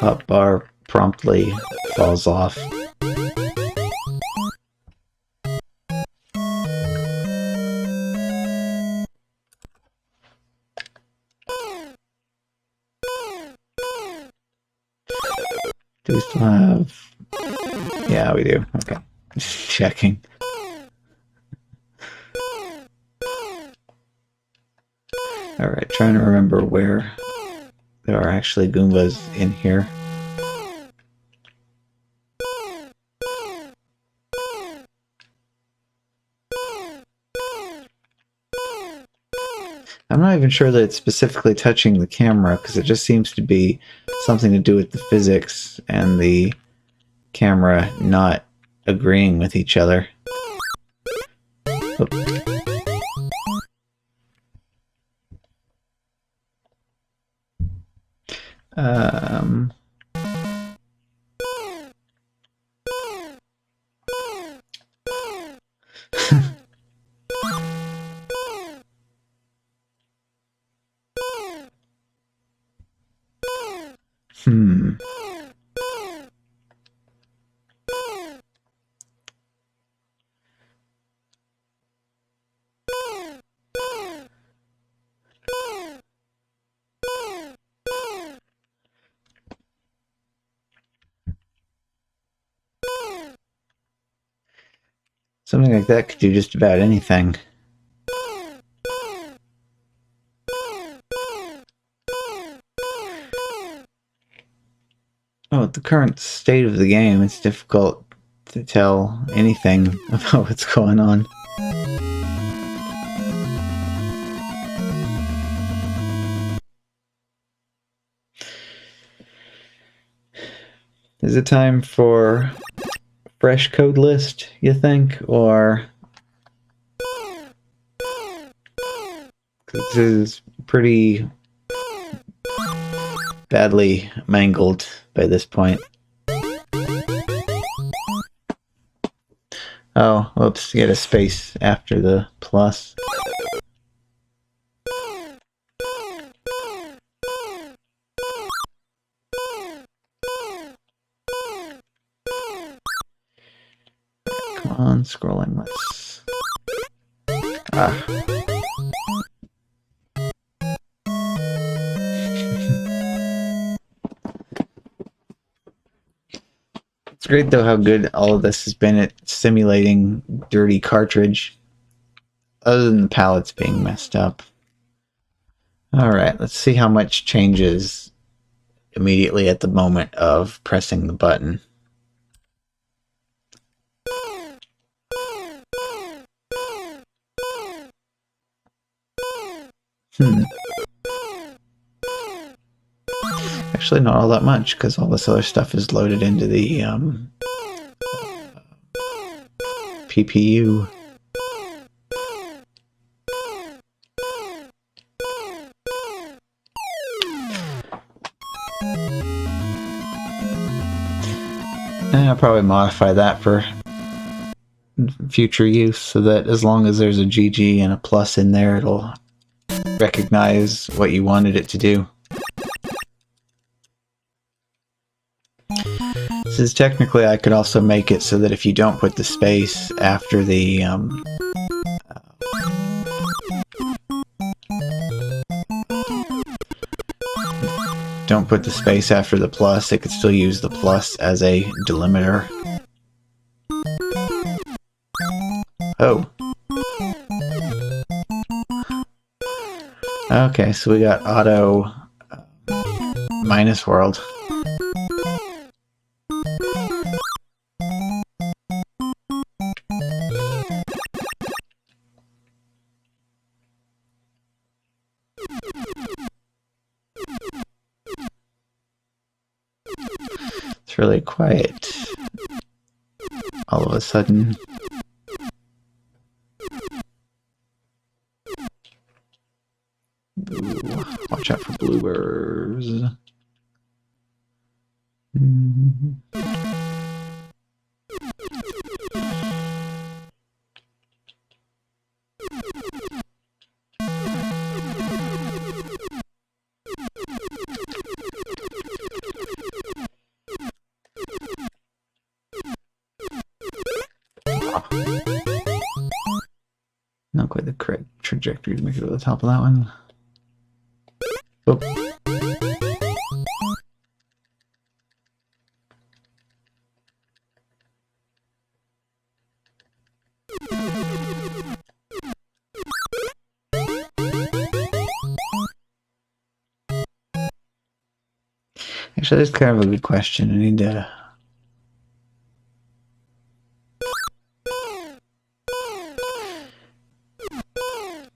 hot bar promptly falls off. Do we still have... Yeah, we do. Okay. Just checking. Alright, trying to remember where there are actually Goombas in here. I'm not even sure that it's specifically touching the camera, because it just seems to be something to do with the physics and the camera not agreeing with each other. Oops. Hmm. Something like that could do just about anything. Oh, at the current state of the game, it's difficult to tell anything about what's going on. Is it time for fresh code list, you think? Or... this is pretty badly mangled by this point. Oh, oops, get a space after the plus. Come on, scrolling, let's... Ah. It's great though how good all of this has been at simulating dirty cartridge. Other than the palettes being messed up. Alright, let's see how much changes immediately at the moment of pressing the button. Actually, not all that much, because all this other stuff is loaded into the PPU. And I'll probably modify that for future use, so that as long as there's a GG and a plus in there, it'll recognize what you wanted it to do. This is technically, I could also make it so that if you don't put the space after the don't put the space after the plus, it could still use the plus as a delimiter. Oh. Okay, so we got auto minus world. It's really quiet all of a sudden. Ooh, watch out for bloopers. Not quite the correct trajectory to make it to the top of that one. Oh. Actually, that's kind of a good question. I need to...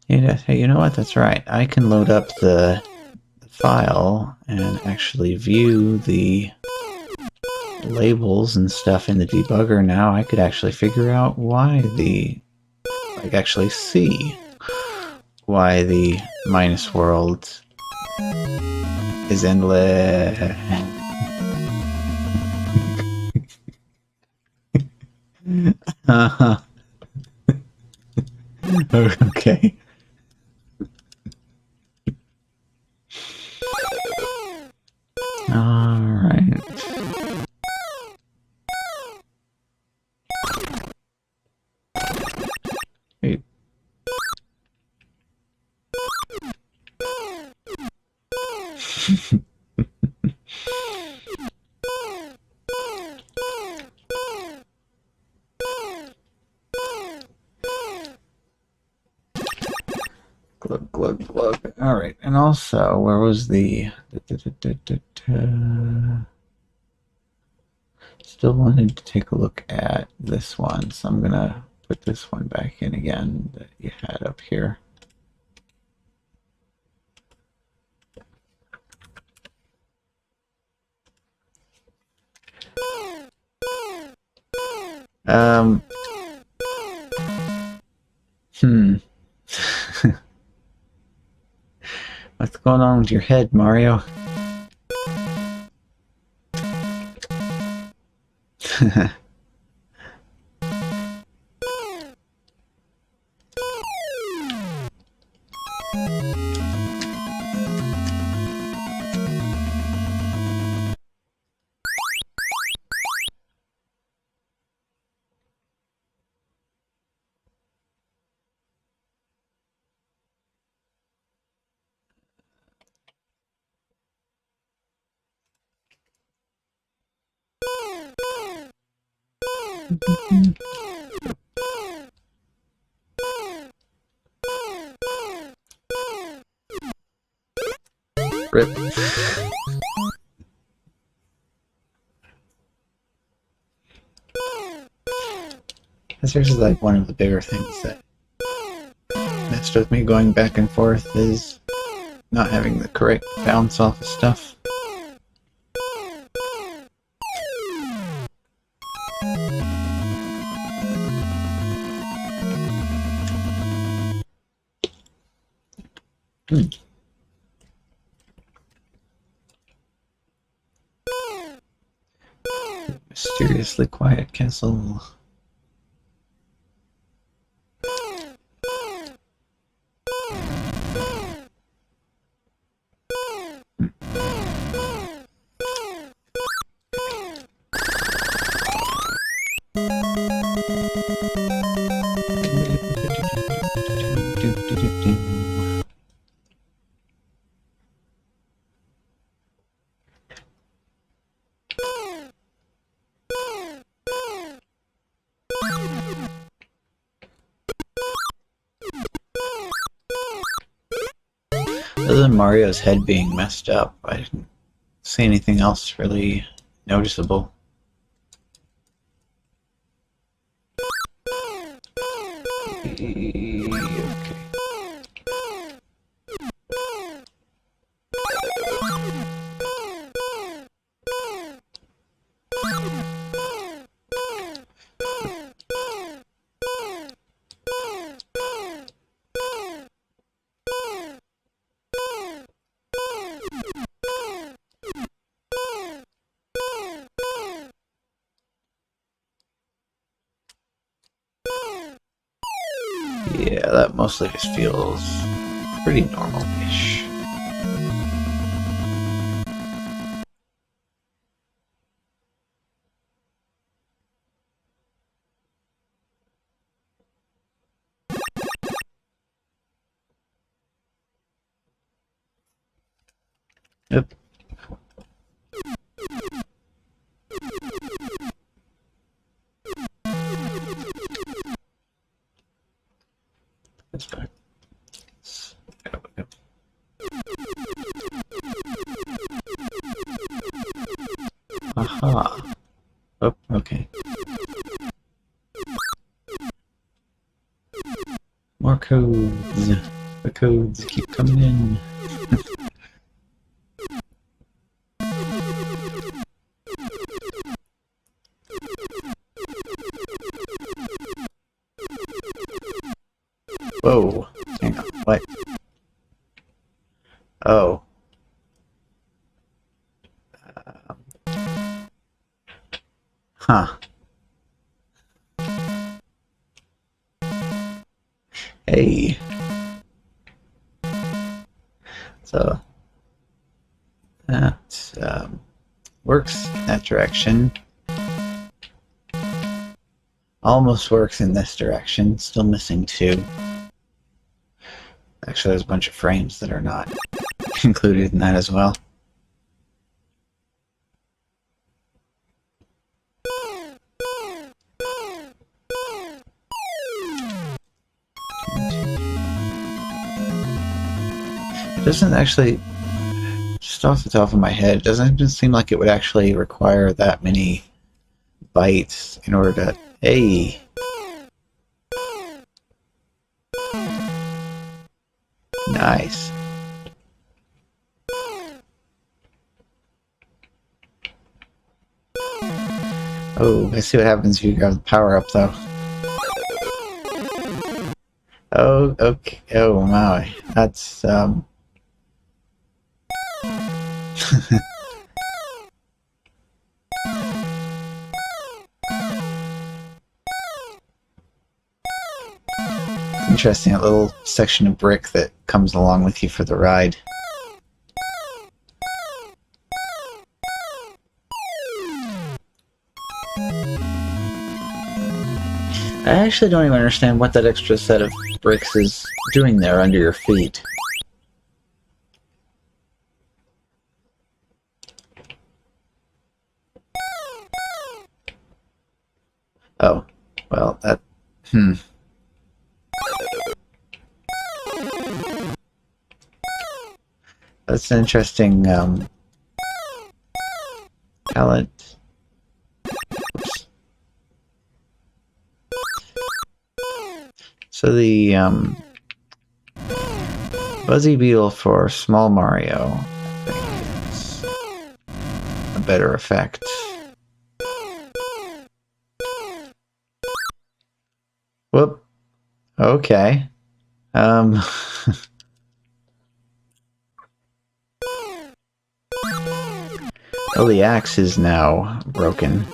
Hey, you know what? That's right. I can load up the file and actually view the labels and stuff in the debugger now. I could actually figure out why the... like, actually see why the minus world is endless. Uh-huh. Okay. Alright. Wait. Glug, glug, glug. Alright, and also, where was the... Still wanted to take a look at this one, so I'm gonna put this one back in again that you had up here. What's going on with your head, Mario? Rip. That's actually like one of the bigger things that messed with me going back and forth is not having the correct bounce off of stuff. Mysteriously quiet castle. Other than Mario's head being messed up, I didn't see anything else really noticeable. Okay. Yeah, that mostly just feels pretty normal-ish. Yep. That's back. There we go. Oh, okay. More codes. The codes keep coming in. Whoa. Hang on. What? Oh. Huh. Hey. So that works in that direction. Almost works in this direction. Still missing 2. Actually, there's a bunch of frames that are not included in that as well. It doesn't actually, just off the top of my head, it doesn't even seem like it would actually require that many bytes in order to... Hey! Nice. Oh, I see what happens if you grab the power up, though. Oh, okay. Oh, my. That's, interesting, a little section of brick that comes along with you for the ride. I actually don't even understand what that extra set of bricks is doing there under your feet. Oh, well, that... That's an interesting, palette. Oops. So the, Buzzy Beetle for Small Mario, I think, is a better effect. Whoop. Okay. Oh, the axe is now broken.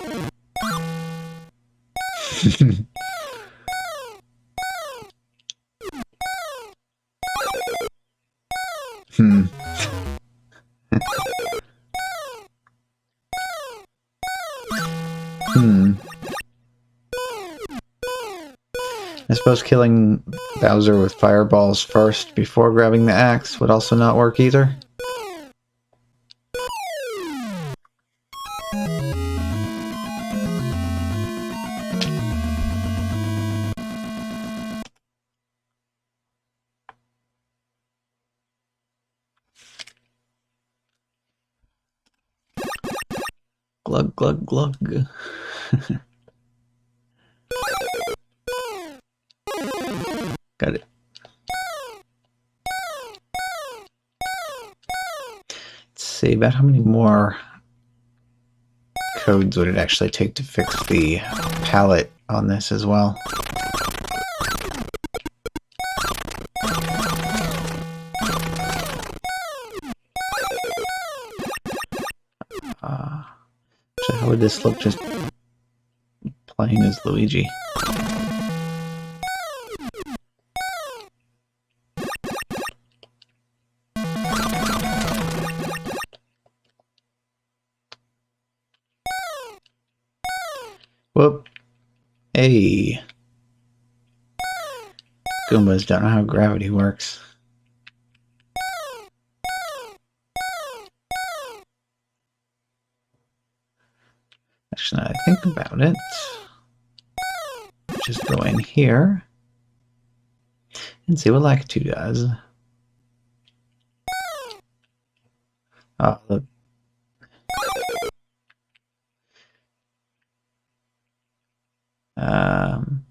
Hmm. I suppose killing Bowser with fireballs first before grabbing the axe would also not work either. Glug, glug, glug. Got it. Let's see, about how many more codes would it actually take to fix the palette on this as well? So how would this look just plain as Luigi? Whoop. Hey. Goombas don't know how gravity works. Actually, now I think about it, just go in here and see what Lakitu does. Oh, look. Um,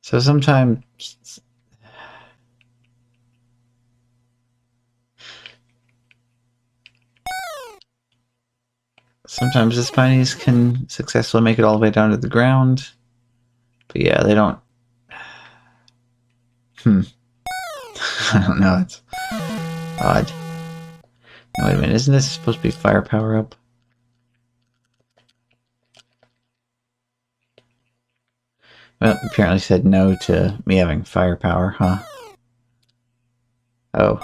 so sometimes the spinies can successfully make it all the way down to the ground. But yeah, they don't. I don't know. It's odd. No, wait a minute. Isn't this supposed to be firepower up? Well, apparently said no to me having firepower, huh? Oh.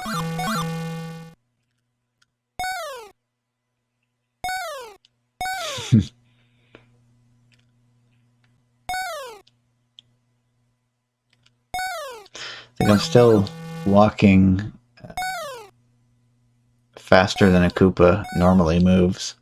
I think I'm still walking faster than a Koopa normally moves.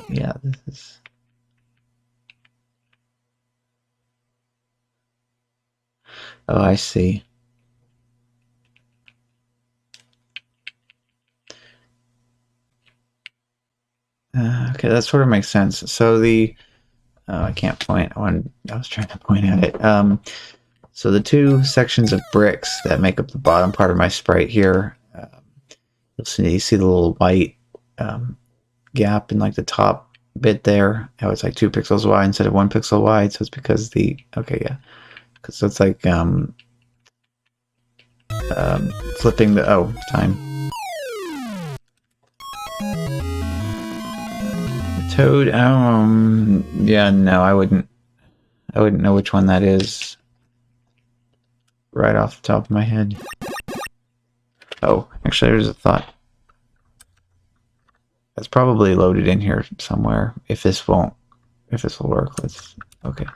Yeah, this is... Oh, I see. Okay, that sort of makes sense. So the... Oh, I can't point. I was trying to point at it. So the two sections of bricks that make up the bottom part of my sprite here, you see the little white gap in like the top bit there, how it's like 2 pixels wide instead of 1 pixel wide. So it's because the so it's like flipping the time. The toad, yeah, no, I wouldn't know which one that is right off the top of my head. Oh, actually, there's a thought. That's probably loaded in here somewhere. If this will work, okay.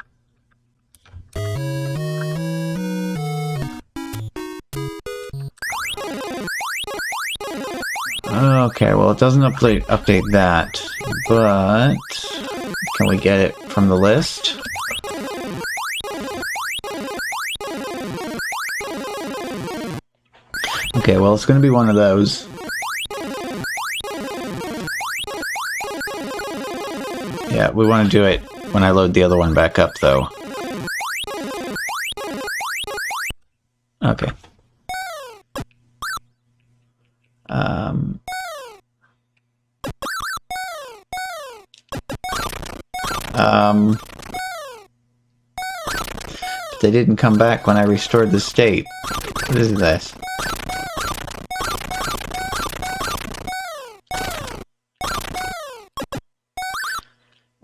Okay, well, it doesn't update that, but can we get it from the list? Okay, well, it's going to be one of those. Yeah, we want to do it when I load the other one back up, though. Okay. But they didn't come back when I restored the state. What is this?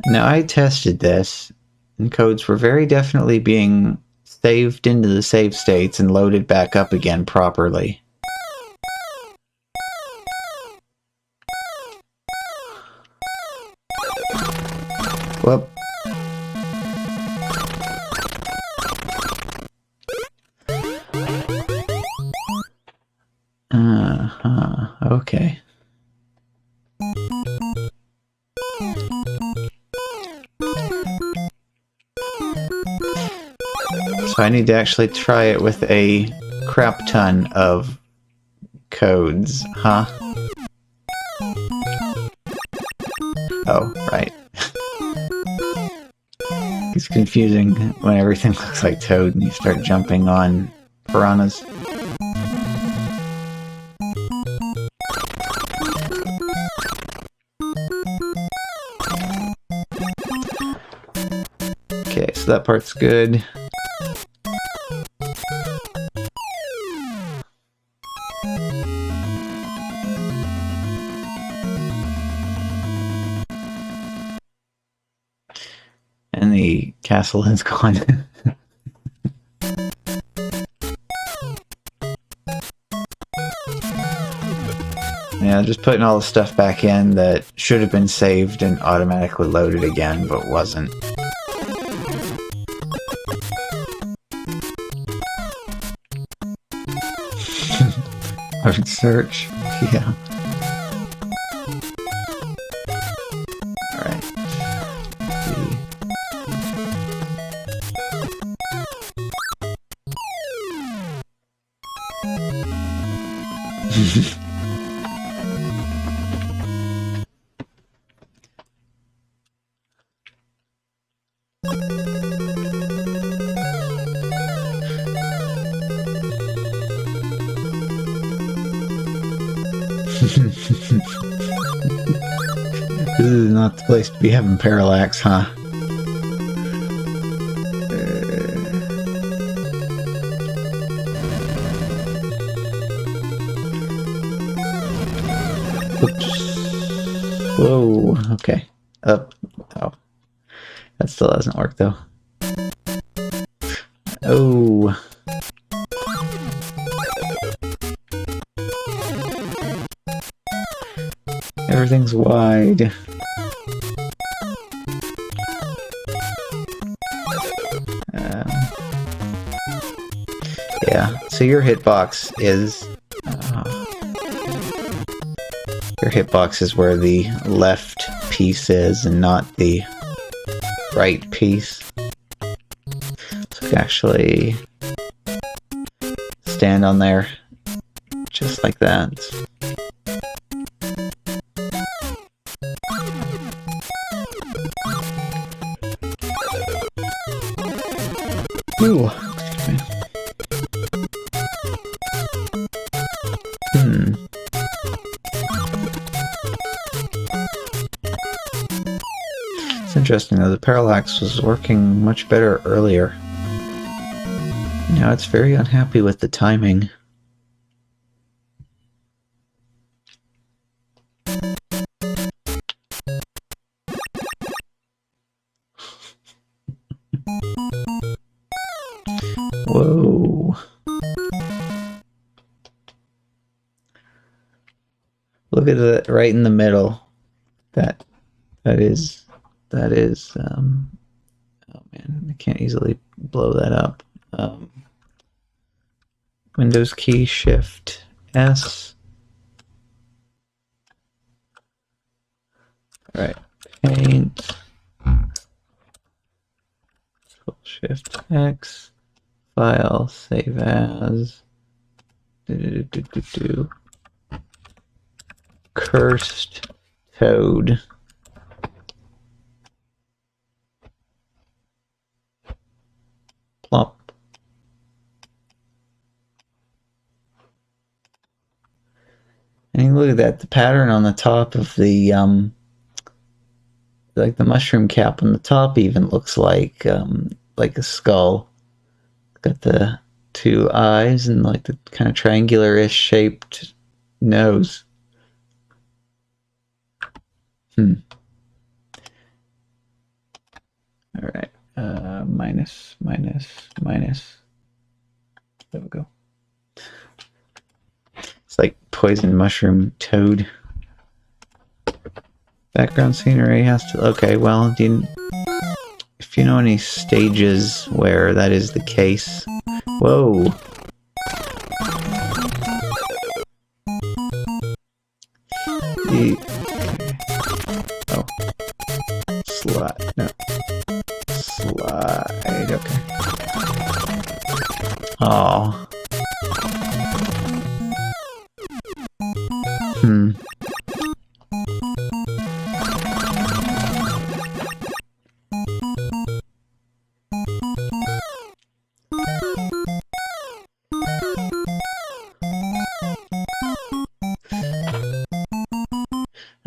Now, I tested this, and codes were very definitely being saved into the save states and loaded back up again properly. Whoop. Okay. So I need to actually try it with a crap ton of codes, huh? Oh, right. It's confusing when everything looks like Toad and you start jumping on piranhas. Okay, so that part's good. And the castle is gone. Yeah, just putting all the stuff back in that should have been saved and automatically loaded again, but wasn't. Hard search, yeah. Alright. This is not the place to be having parallax, huh? Oops. Whoa, okay. Up. Oh. That still doesn't work, though. Oh. Everything's wide. Yeah, so your hitbox is... your hitbox is where the left piece is and not the right piece. So you can actually stand on there just like that. Ooh. It's interesting though, the parallax was working much better earlier. Now it's very unhappy with the timing. Whoa. Look at that right in the middle. That is oh man, I can't easily blow that up. Windows key, Shift S. Alright, paint. Shift X. File, save as. Cursed Toad. Plop. And look at that, the pattern on the top of the like the mushroom cap on the top even looks like a skull. Got the two eyes and like the kind of triangular-ish shaped nose. Alright, minus. There we go. It's like poison mushroom toad. Background scenery has to... Okay, well, if you know any stages where that is the case... Whoa! Oh. Slide. No. Slide. Okay. Oh.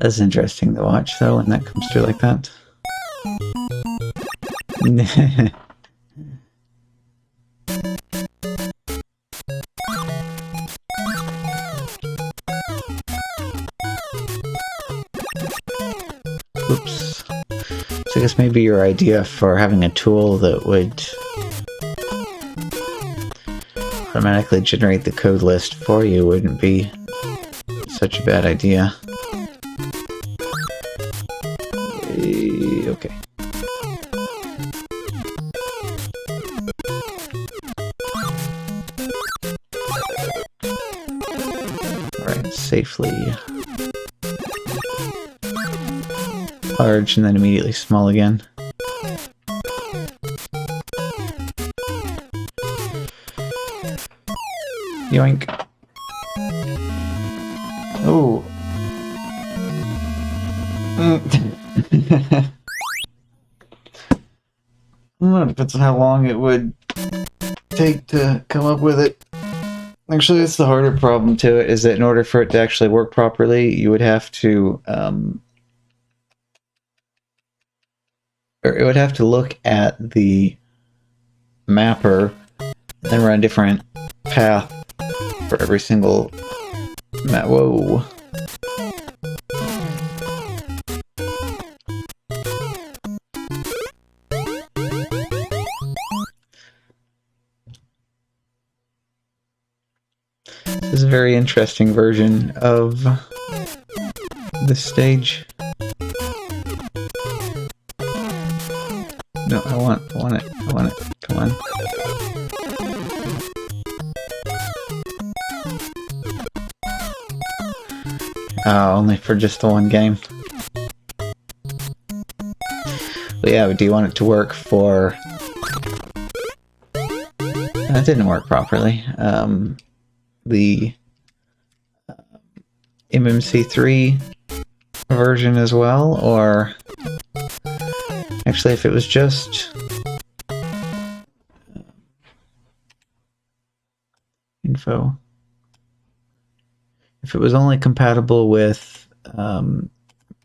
That's interesting to watch, though, when that comes through like that. Oops. So I guess maybe your idea for having a tool that would automatically generate the code list for you wouldn't be such a bad idea. Okay. Alright, safely large and then immediately small again. Yoink. Oh. I don't know, it depends on how long it would take to come up with it. Actually, that's the harder problem to it, is that in order for it to actually work properly, you would have to, or it would have to look at the mapper, then run a different path for every single map. Whoa. This is a very interesting version of this stage. No, I want it. Come on. Only for just the one game. But yeah, do you want it to work for... That didn't work properly. The MMC3 version as well, or... Actually, if it was just... info... If it was only compatible with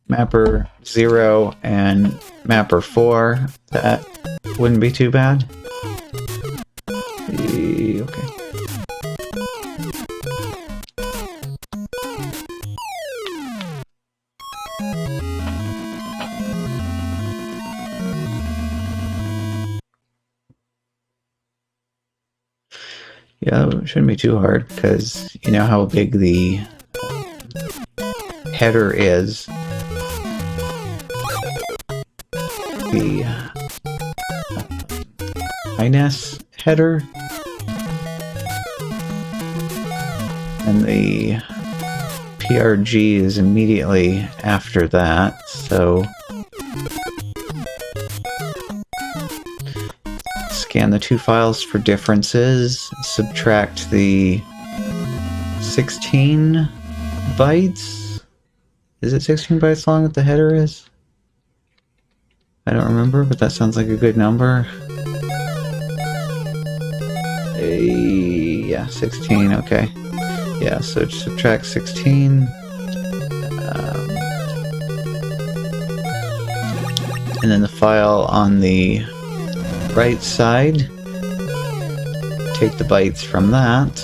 Mapper 0 and Mapper 4, that wouldn't be too bad. Okay. Yeah, it shouldn't be too hard, because you know how big the header is. The INES header. And the PRG is immediately after that, so... Scan the two files for differences, subtract the 16 bytes? Is it 16 bytes long that the header is? I don't remember, but that sounds like a good number. Yeah, 16, okay. Yeah, so subtract 16. And then the file on the right side, take the bytes from that.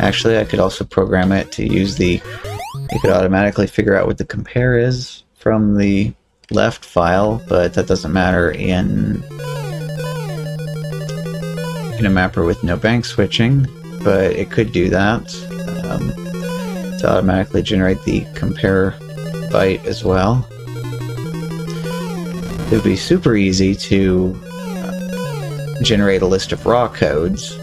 Actually, I could also program it to use the... It could automatically figure out what the compare is from the left file, but that doesn't matter in a mapper with no bank switching, but it could do that to automatically generate the compare byte as well. It would be super easy to generate a list of raw codes.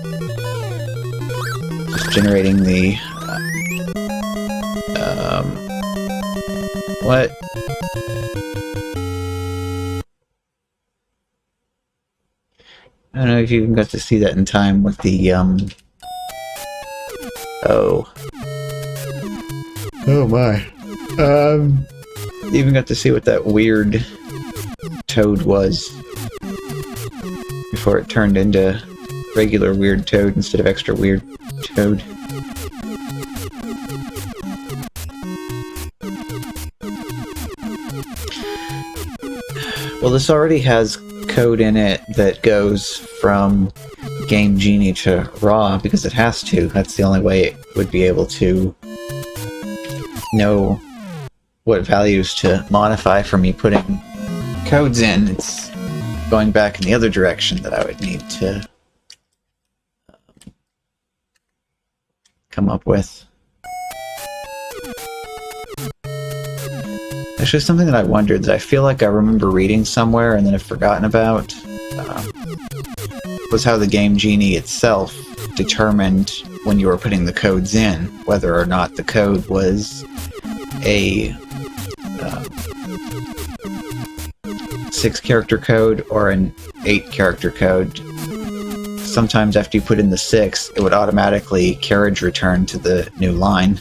Just generating the... what? I don't know if you even got to see that in time with the, Oh. Oh my. You even got to see what that weird toad was before it turned into regular weird toad instead of extra weird toad. Well, this already has code in it that goes from Game Genie to RAW because it has to. That's the only way it would be able to know what values to modify for me putting codes in. It's going back in the other direction that I would need to come up with. Actually, something that I wondered that I feel like I remember reading somewhere and then I've forgotten about was how the Game Genie itself determined when you were putting the codes in whether or not the code was a 6-character code or an 8-character code. Sometimes after you put in the 6, it would automatically carriage return to the new line.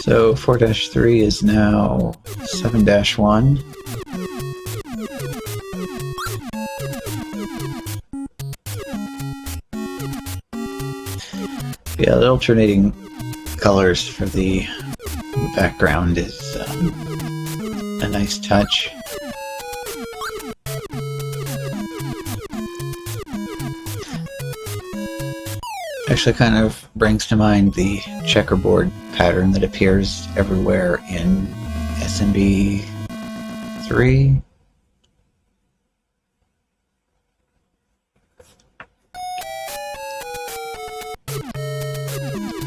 So 4-3 is now 7-1. Yeah, the alternating colors for the background is a nice touch. Actually kind of brings to mind the checkerboard pattern that appears everywhere in SMB1.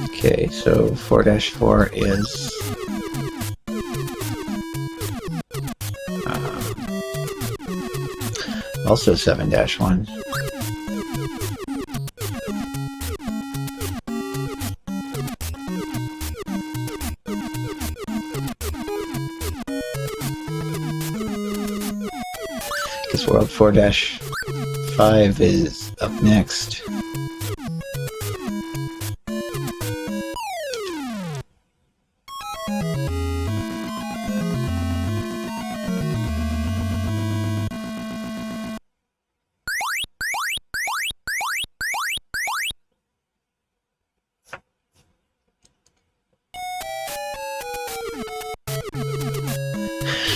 Okay, so 4-4 is also 7-1. Guess World 4-5 is up next.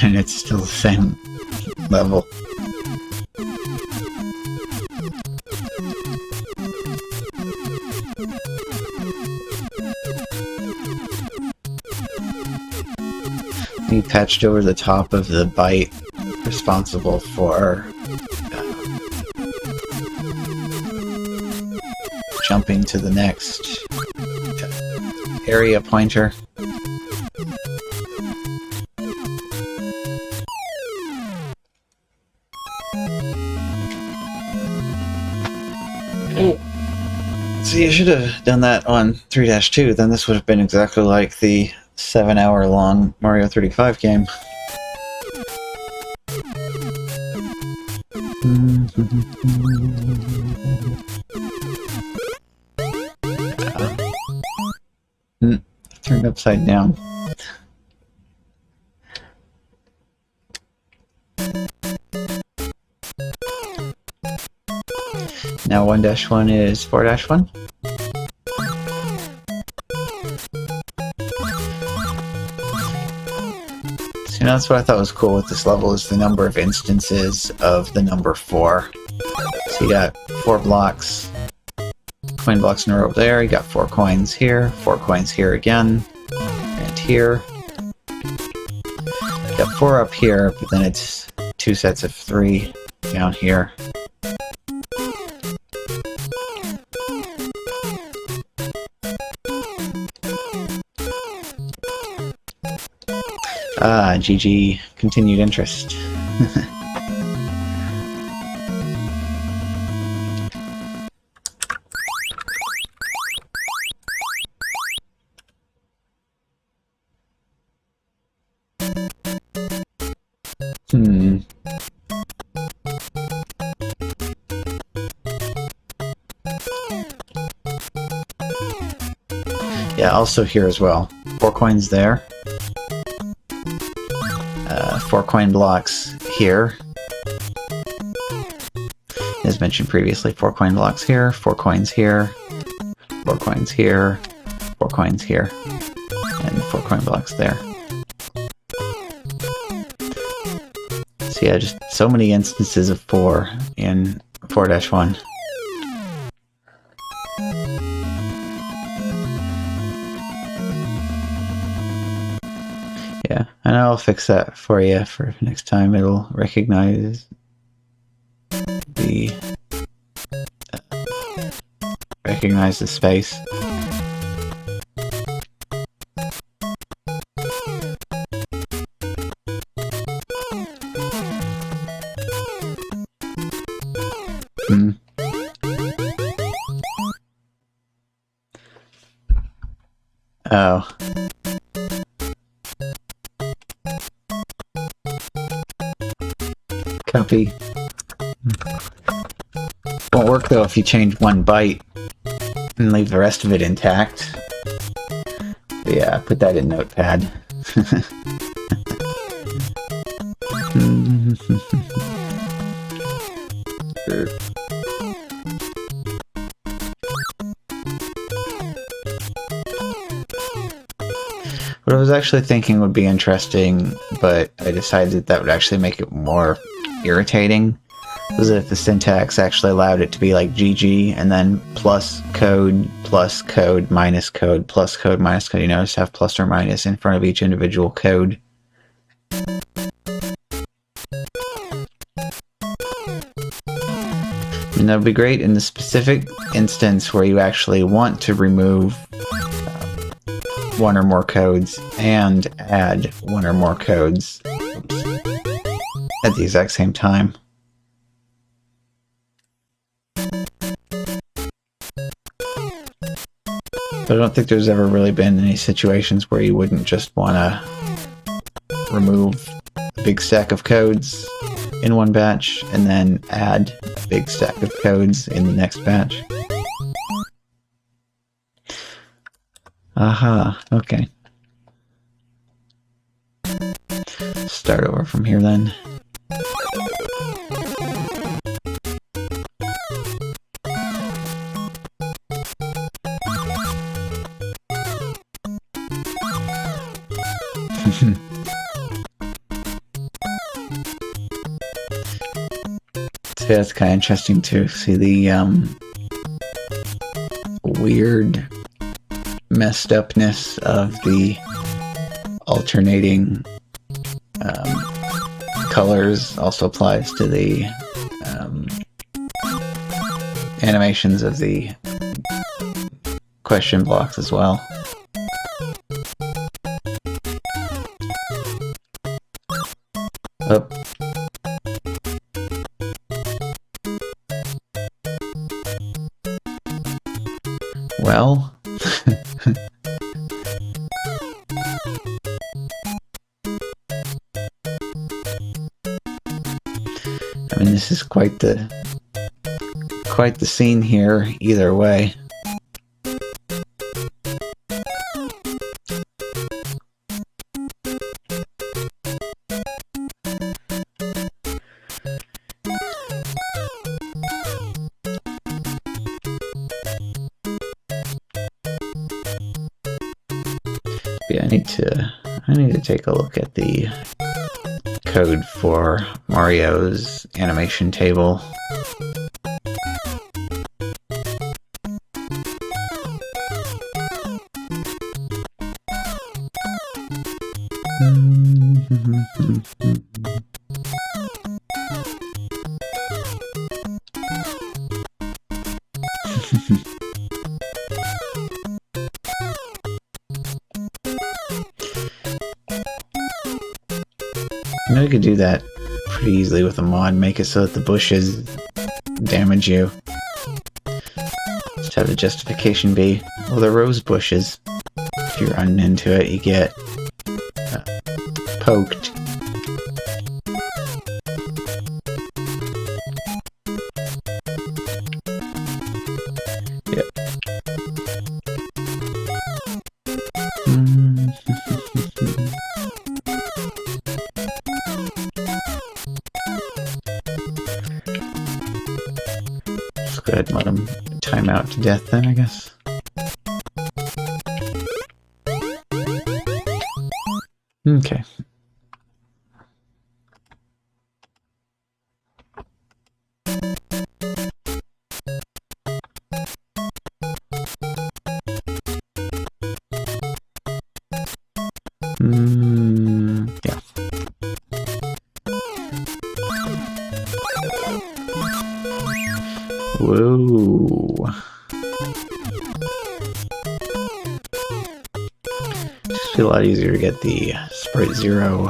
And it's still the same level. He patched over the top of the bite responsible for jumping to the next area pointer. See, you should have done that on 3-2, then this would have been exactly like the 7-hour-long Mario 35 game. Turned upside down. Now 1-1 is 4-1. So that's what I thought was cool with this level, is the number of instances of the number 4. So you got 4 blocks, coin blocks in a row there, you got 4 coins here, 4 coins here again, and here. You got 4 up here, but then it's 2 sets of 3 down here. Ah, GG, continued interest. Yeah, also here as well. 4 coins there. 4 coin blocks here. As mentioned previously, 4 coin blocks here, 4 coins here, 4 coins here, 4 coins here, and 4 coin blocks there. So yeah, just so many instances of 4 in 4-1. Yeah, and I'll fix that for you for next time. It'll recognize the space. Oh. Copy. Won't work though if you change one byte and leave the rest of it intact. Yeah, put that in Notepad. What I was actually thinking would be interesting, but I decided that would actually make it more irritating, was if the syntax actually allowed it to be like GG and then plus code, minus code, plus code, minus code. You know, just have plus or minus in front of each individual code. And that would be great in the specific instance where you actually want to remove one or more codes and add one or more codes at the exact same time. But I don't think there's ever really been any situations where you wouldn't just want to remove a big stack of codes in one batch and then add a big stack of codes in the next batch. Aha, okay. Start over from here then. So that's kind of interesting to see the weird messed upness of the alternating colors. Also applies to the animations of the question blocks as well. Oh. Well, I mean, this is quite the scene here, either way. Yeah, I need to take a look at the code for Mario's animation table. You know, you could do that pretty easily with a mod. Make it so that the bushes damage you. Just have the justification be, well, they're rose bushes. If you run into it, you get poked. Yep. Let's go ahead and let him time out to death then, I guess. Okay. Yeah. Whoa. Just feel a lot easier to get the Sprite Zero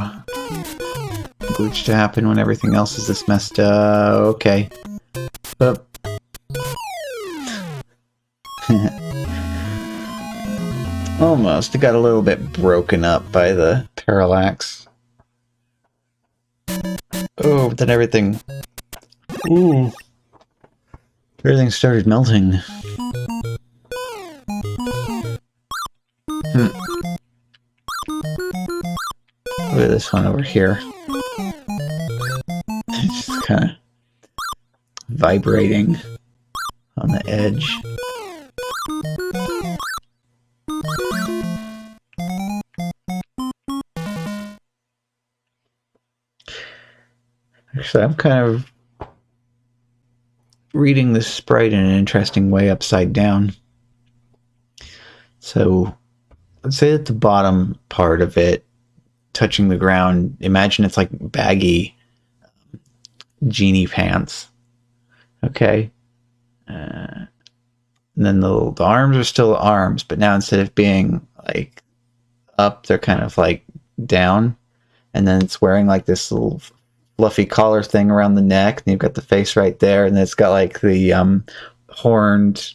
glitch to happen when everything else is this messed up. Okay. Up. Almost. It got a little bit broken up by the parallax. Oh, but then everything... Ooh. Everything started melting. this one over here. It's just kind of vibrating on the edge. Actually, I'm kind of reading this sprite in an interesting way upside down. So let's say that the bottom part of it touching the ground, imagine it's like baggy genie pants. Okay. And then the arms are still arms, but now instead of being like up, they're kind of like down. And then it's wearing like this little fluffy collar thing around the neck, and you've got the face right there, and then it's got like the horned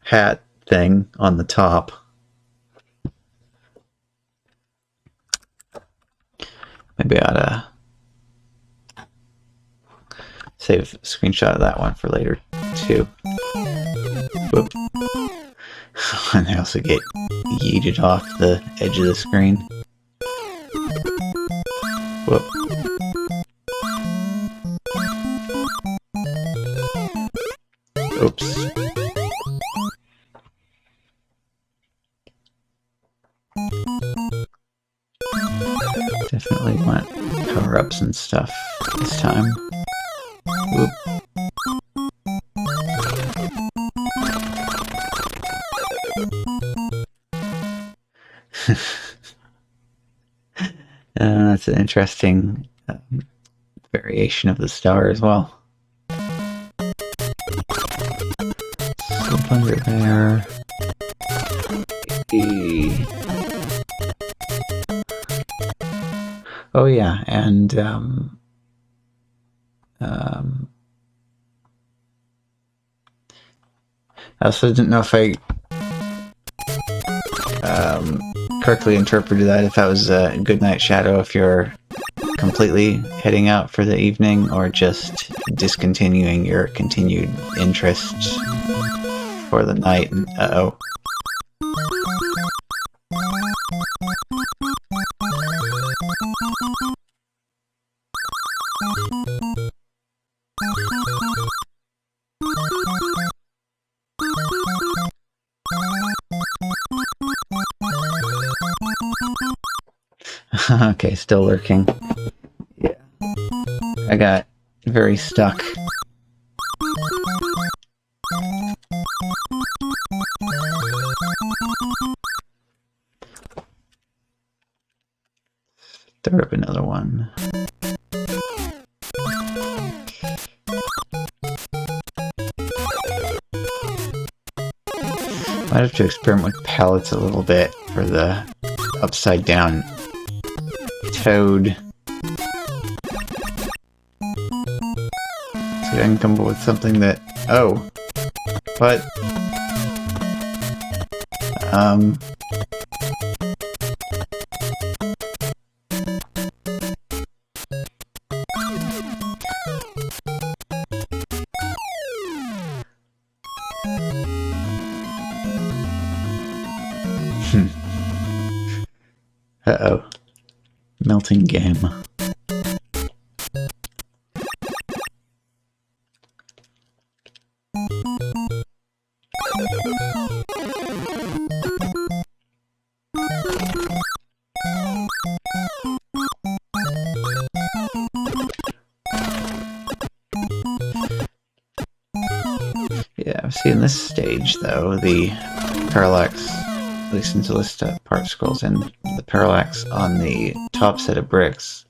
hat thing on the top. Maybe I ought to save a screenshot of that one for later too. Whoop. And I also get yeeted off the edge of the screen. Whoop. Oops. Definitely want power-ups and stuff this time. Whoop. That's an interesting variation of the star as well. Slip under there. Oh yeah, and I also didn't know if I correctly interpreted that, if that was a good night shadow, if you're completely heading out for the evening or just discontinuing your continued interest for the night. Uh-oh. Okay, still lurking. Yeah. I got very stuck. Start up another one. Might have to experiment with palettes a little bit for the upside down toad. See if I can come up with something that... Oh! What? Uh-oh. Melting game. Yeah, see in this stage though, the parallax, at least until this part scrolls in, the parallax on the top set of bricks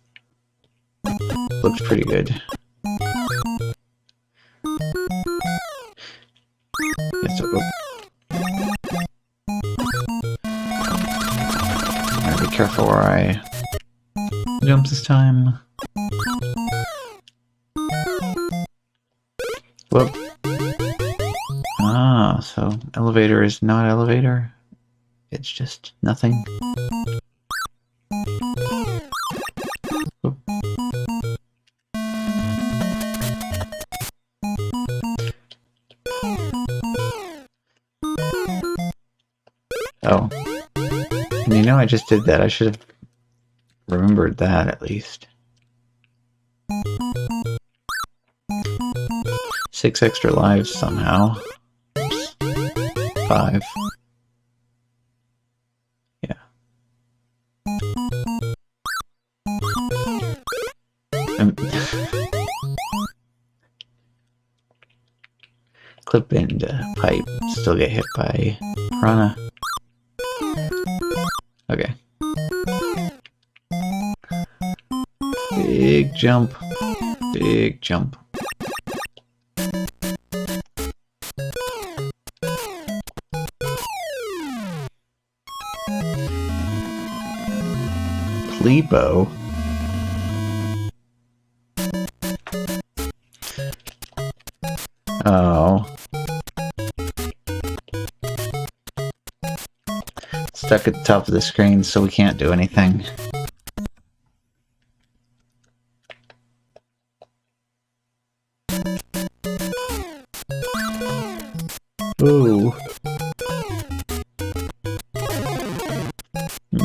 looks pretty good. Yeah, so, gotta be careful where I jump this time. Whoop. Ah, so elevator is not elevator. It's just nothing. Whoop. Oh. And you know, I just did that. I should have remembered that at least. 6 extra lives somehow. Oops. 5. Yeah. Clip and pipe still get hit by piranha. Okay. Big jump. Big jump. Plepo. Oh. Stuck at the top of the screen, so we can't do anything. Ooh.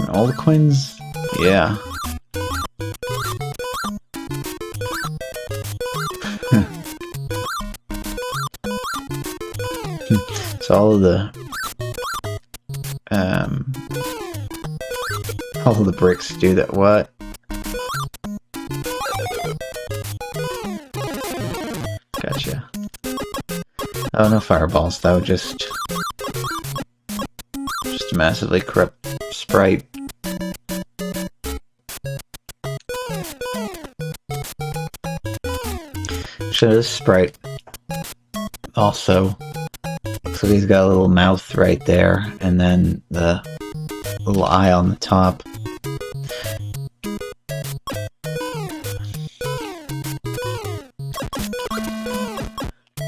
All the coins? Yeah. So all of the bricks do that. What? Gotcha. Oh, no fireballs though, just a massively corrupt sprite. So this sprite also looks like he's got a little mouth right there, and then the little eye on the top.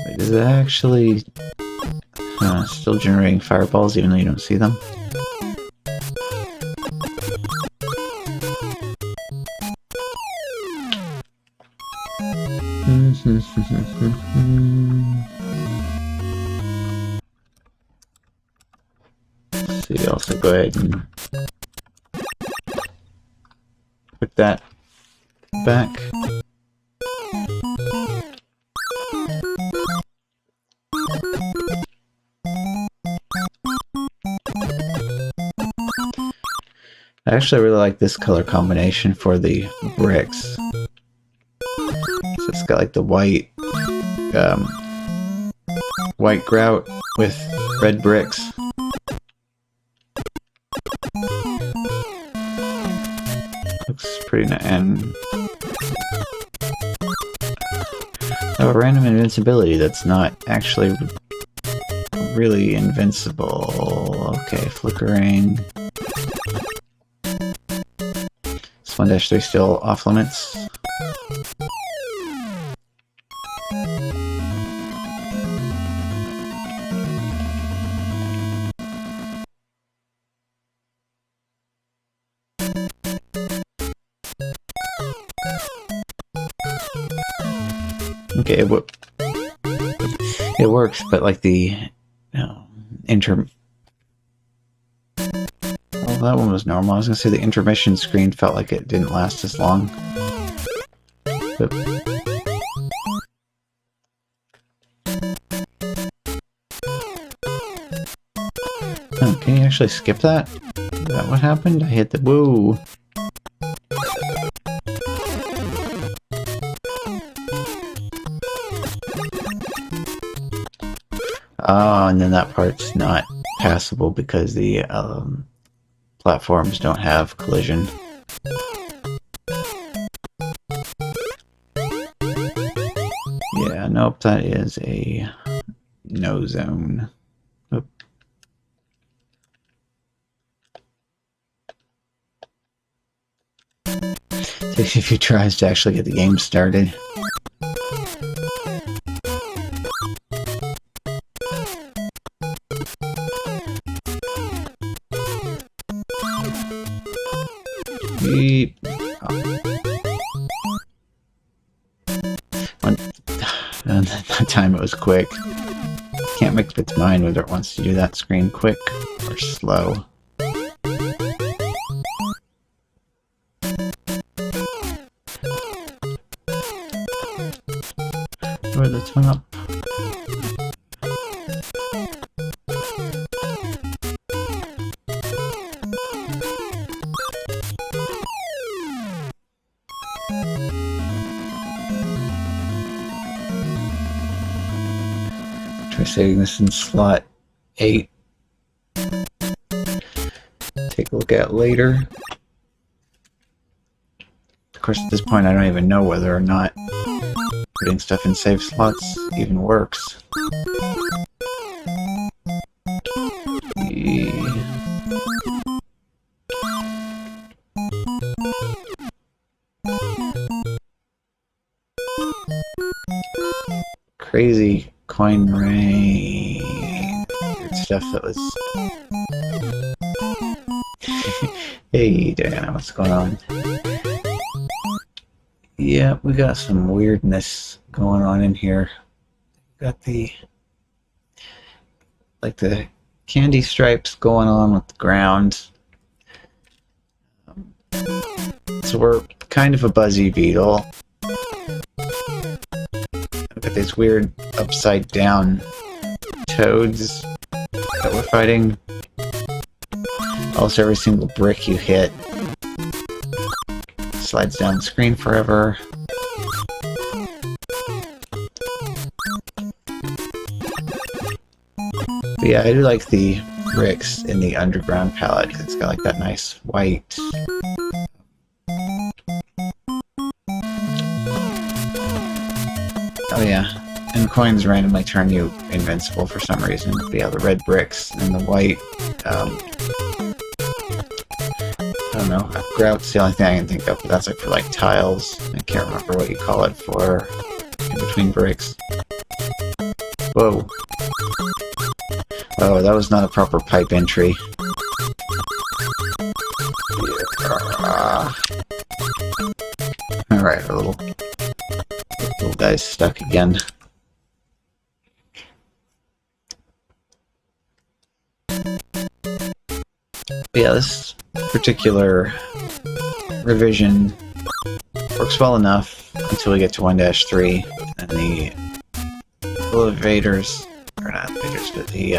Wait, is it actually still generating fireballs even though you don't see them? So you also go ahead and put that back. I actually really like this color combination for the bricks. So it's got like the white grout with red bricks. Looks pretty nice. And oh, random invincibility that's not actually really invincible. Okay, flickering. Is 1-3 still off limits? Okay, it works, but like the well, that one was normal. I was gonna say the intermission screen felt like it didn't last as long. But oh, can you actually skip that? Is that what happened? I hit the woo. Oh, and then that part's not passable because the platforms don't have collision. Yeah, nope, that is a no zone. Oop. Takes a few tries to actually get the game started. Beep. And that time it was quick. Can't make up its mind whether it wants to do that screen quick or slow. this one up. Try saving this in slot 8. Take a look at it later. Of course, at this point, I don't even know whether or not putting stuff in save slots even works. Crazy coin rain. Weird stuff that was... Hey, Diana, what's going on? Yeah, we got some weirdness going on in here. Got the... like the candy stripes going on with the ground. So we're kind of a buzzy beetle. We've got these weird upside down toads that we're fighting. Also, every single brick you hit slides down the screen forever. But yeah, I do like the bricks in the underground palette because it's got like that nice white. Oh yeah, and coins randomly turn you invincible for some reason. But yeah, the red bricks and the white, I don't know, grout's the only thing I can think of, but that's like for like tiles. I can't remember what you call it for in between bricks. Whoa. Oh, that was not a proper pipe entry. Yeah. Alright, our little guy's stuck again. But yeah, this particular revision works well enough until we get to 1-3 and the elevators, or not elevators, but the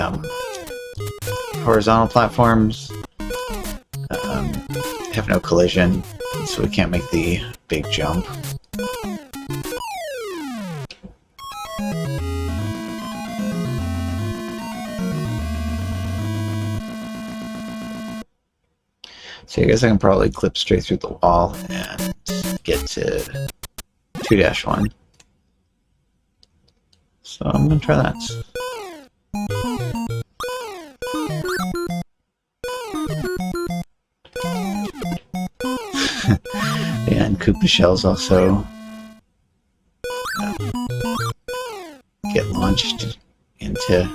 horizontal platforms have no collision, so we can't make the big jump. So I guess I can probably clip straight through the wall and get to 2-1. So I'm going to try that. Yeah, and Koopa shells also get launched into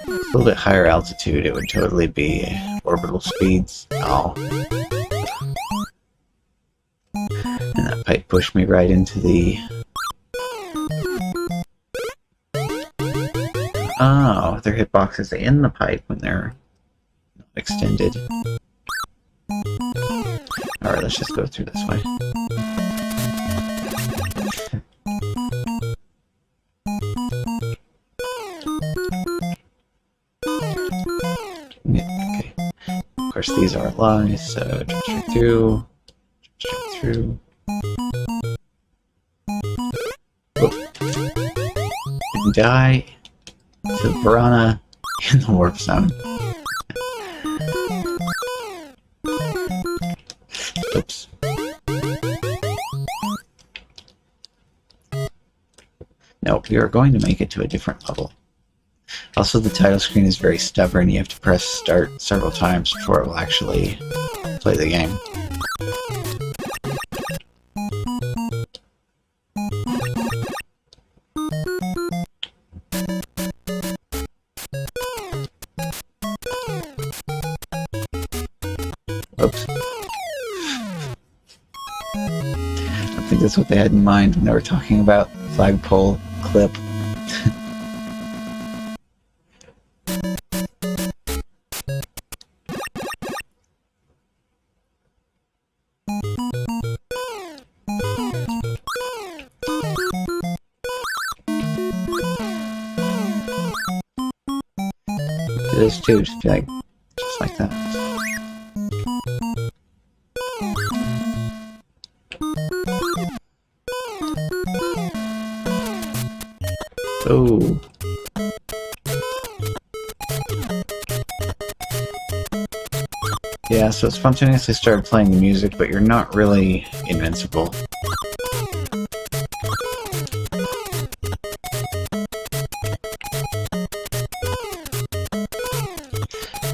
a little bit higher altitude. It would totally be orbital speeds. Oh. And that pipe pushed me right into the... Oh, their hitboxes in the pipe when they're not extended. Alright, let's just go through this way. Yeah, okay. Of course, these are lies, so jump straight through. Jump straight through. And die to the piranha in the warp zone. Oops. Nope, we are going to make it to a different level. Also, the title screen is very stubborn. You have to press start several times before it will actually play the game. Oops. I think that's what they had in mind when they were talking about flagpole clip. do this too, just be like, just like that. Oh. Yeah, so spontaneously started playing the music, but you're not really invincible.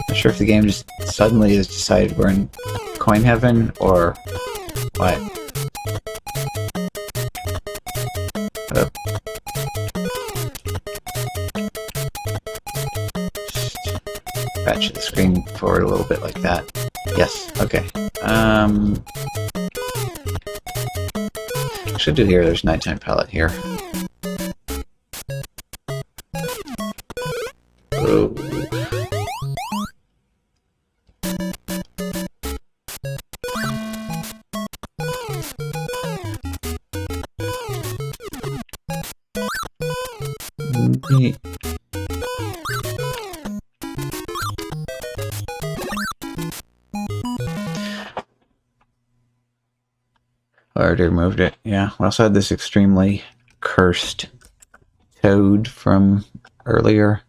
Not sure if the game just suddenly has decided we're in coin heaven, or what. Oh. Just batch the screen forward a little bit like that. Yes, okay. I should do here, there's nighttime palette here. Oh. Neat. I already removed it. Yeah, we also had this extremely cursed toad from earlier.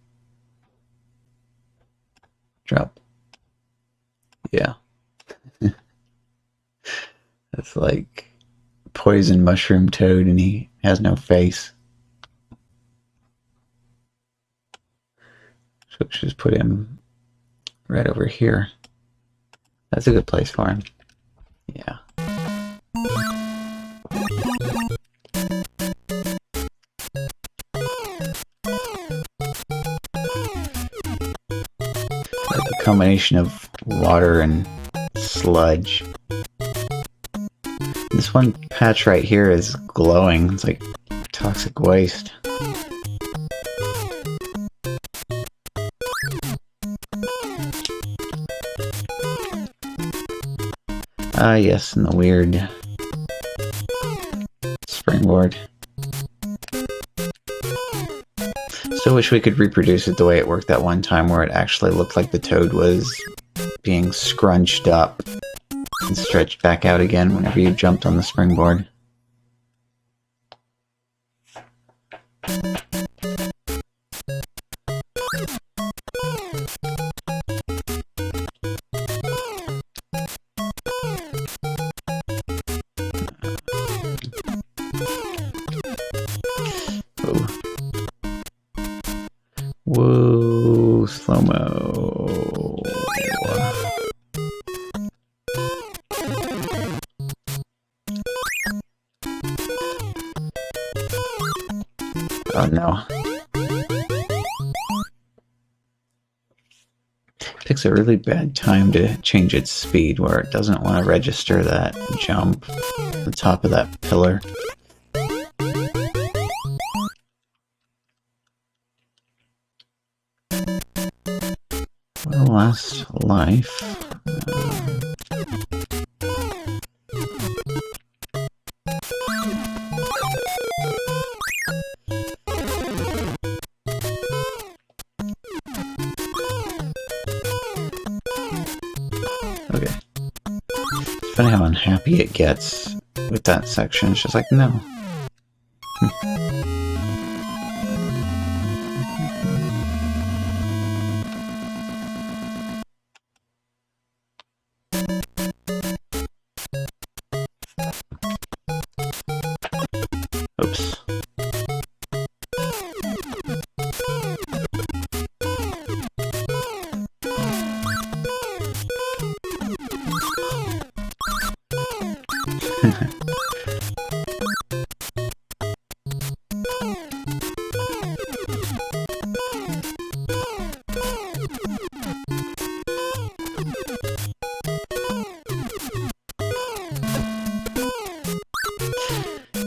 Drop. Yeah. That's like poison mushroom toad and he has no face. So we should just put him right over here. That's a good place for him. Yeah. Like a combination of water and sludge. This one patch right here is glowing. It's like toxic waste. Ah, yes, and the weird springboard. Still wish we could reproduce it the way it worked that one time where it actually looked like the toad was being scrunched up and stretched back out again whenever you jumped on the springboard. Whoa, slow-mo. Oh no. Picks a really bad time to change its speed where it doesn't want to register that jump at the top of that pillar. Well, last life. Okay. It's funny how unhappy it gets with that section. It's just like, no. Oops.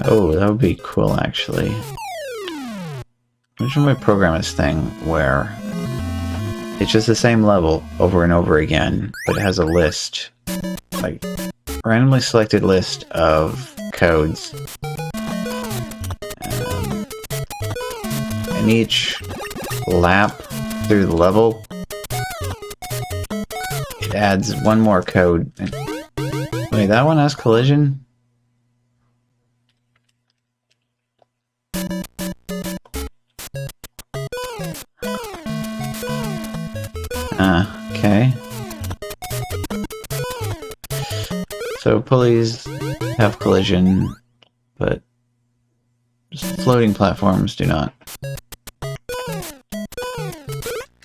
Oh, that would be cool, actually. Imagine my program this thing where it's just the same level over and over again, but it has a list, like randomly selected list of codes. And each lap through the level adds one more code. Wait, that one has collision? Okay. So pulleys have collision, but floating platforms do not.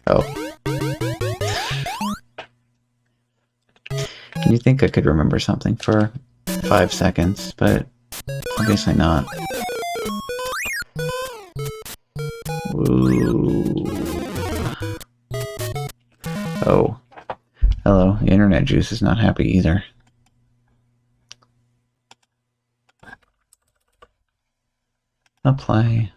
Oh. You think I could remember something for 5 seconds, but obviously not. Ooh. Oh. Hello, the internet juice is not happy either. Apply.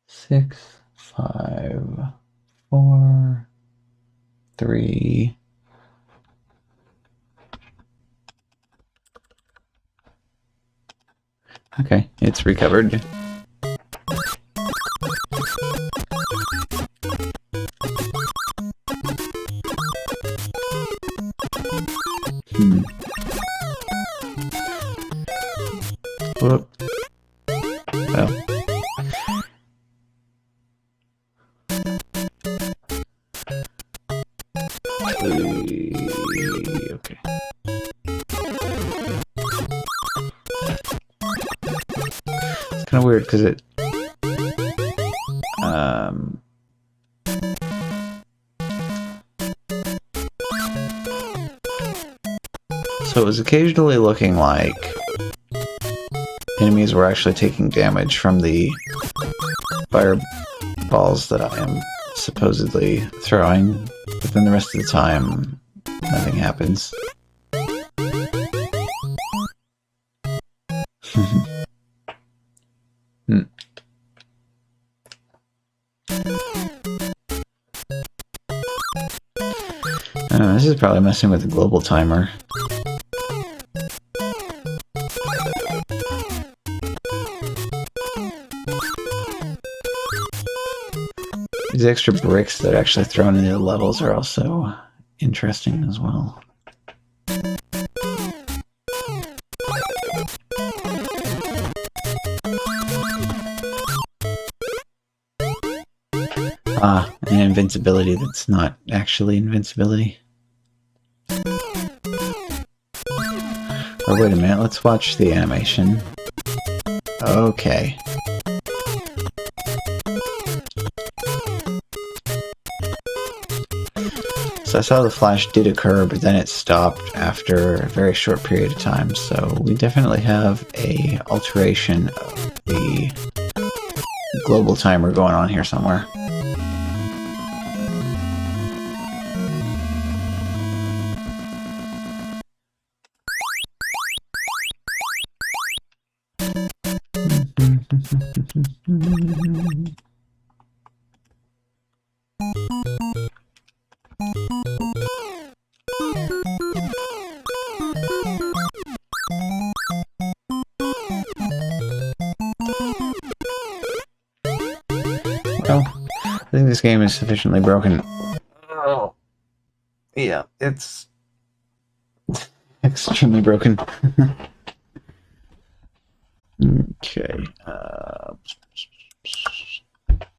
Six, 5, 4, 3. Okay, it's recovered. Whoop. Oh. Okay. It's kind of weird because it so it was occasionally looking like enemies were actually taking damage from the fireballs that I am supposedly throwing, but then the rest of the time, nothing happens. I don't know, this is probably messing with the global timer. These extra bricks that are actually thrown into the levels are also interesting as well. Ah, an invincibility that's not actually invincibility. Or wait a minute, let's watch the animation. Okay. So I saw the flash did occur, but then it stopped after a very short period of time, so we definitely have a alteration of the global timer going on here somewhere. Well, I think this game is sufficiently broken. Oh, yeah, it's extremely broken. Okay.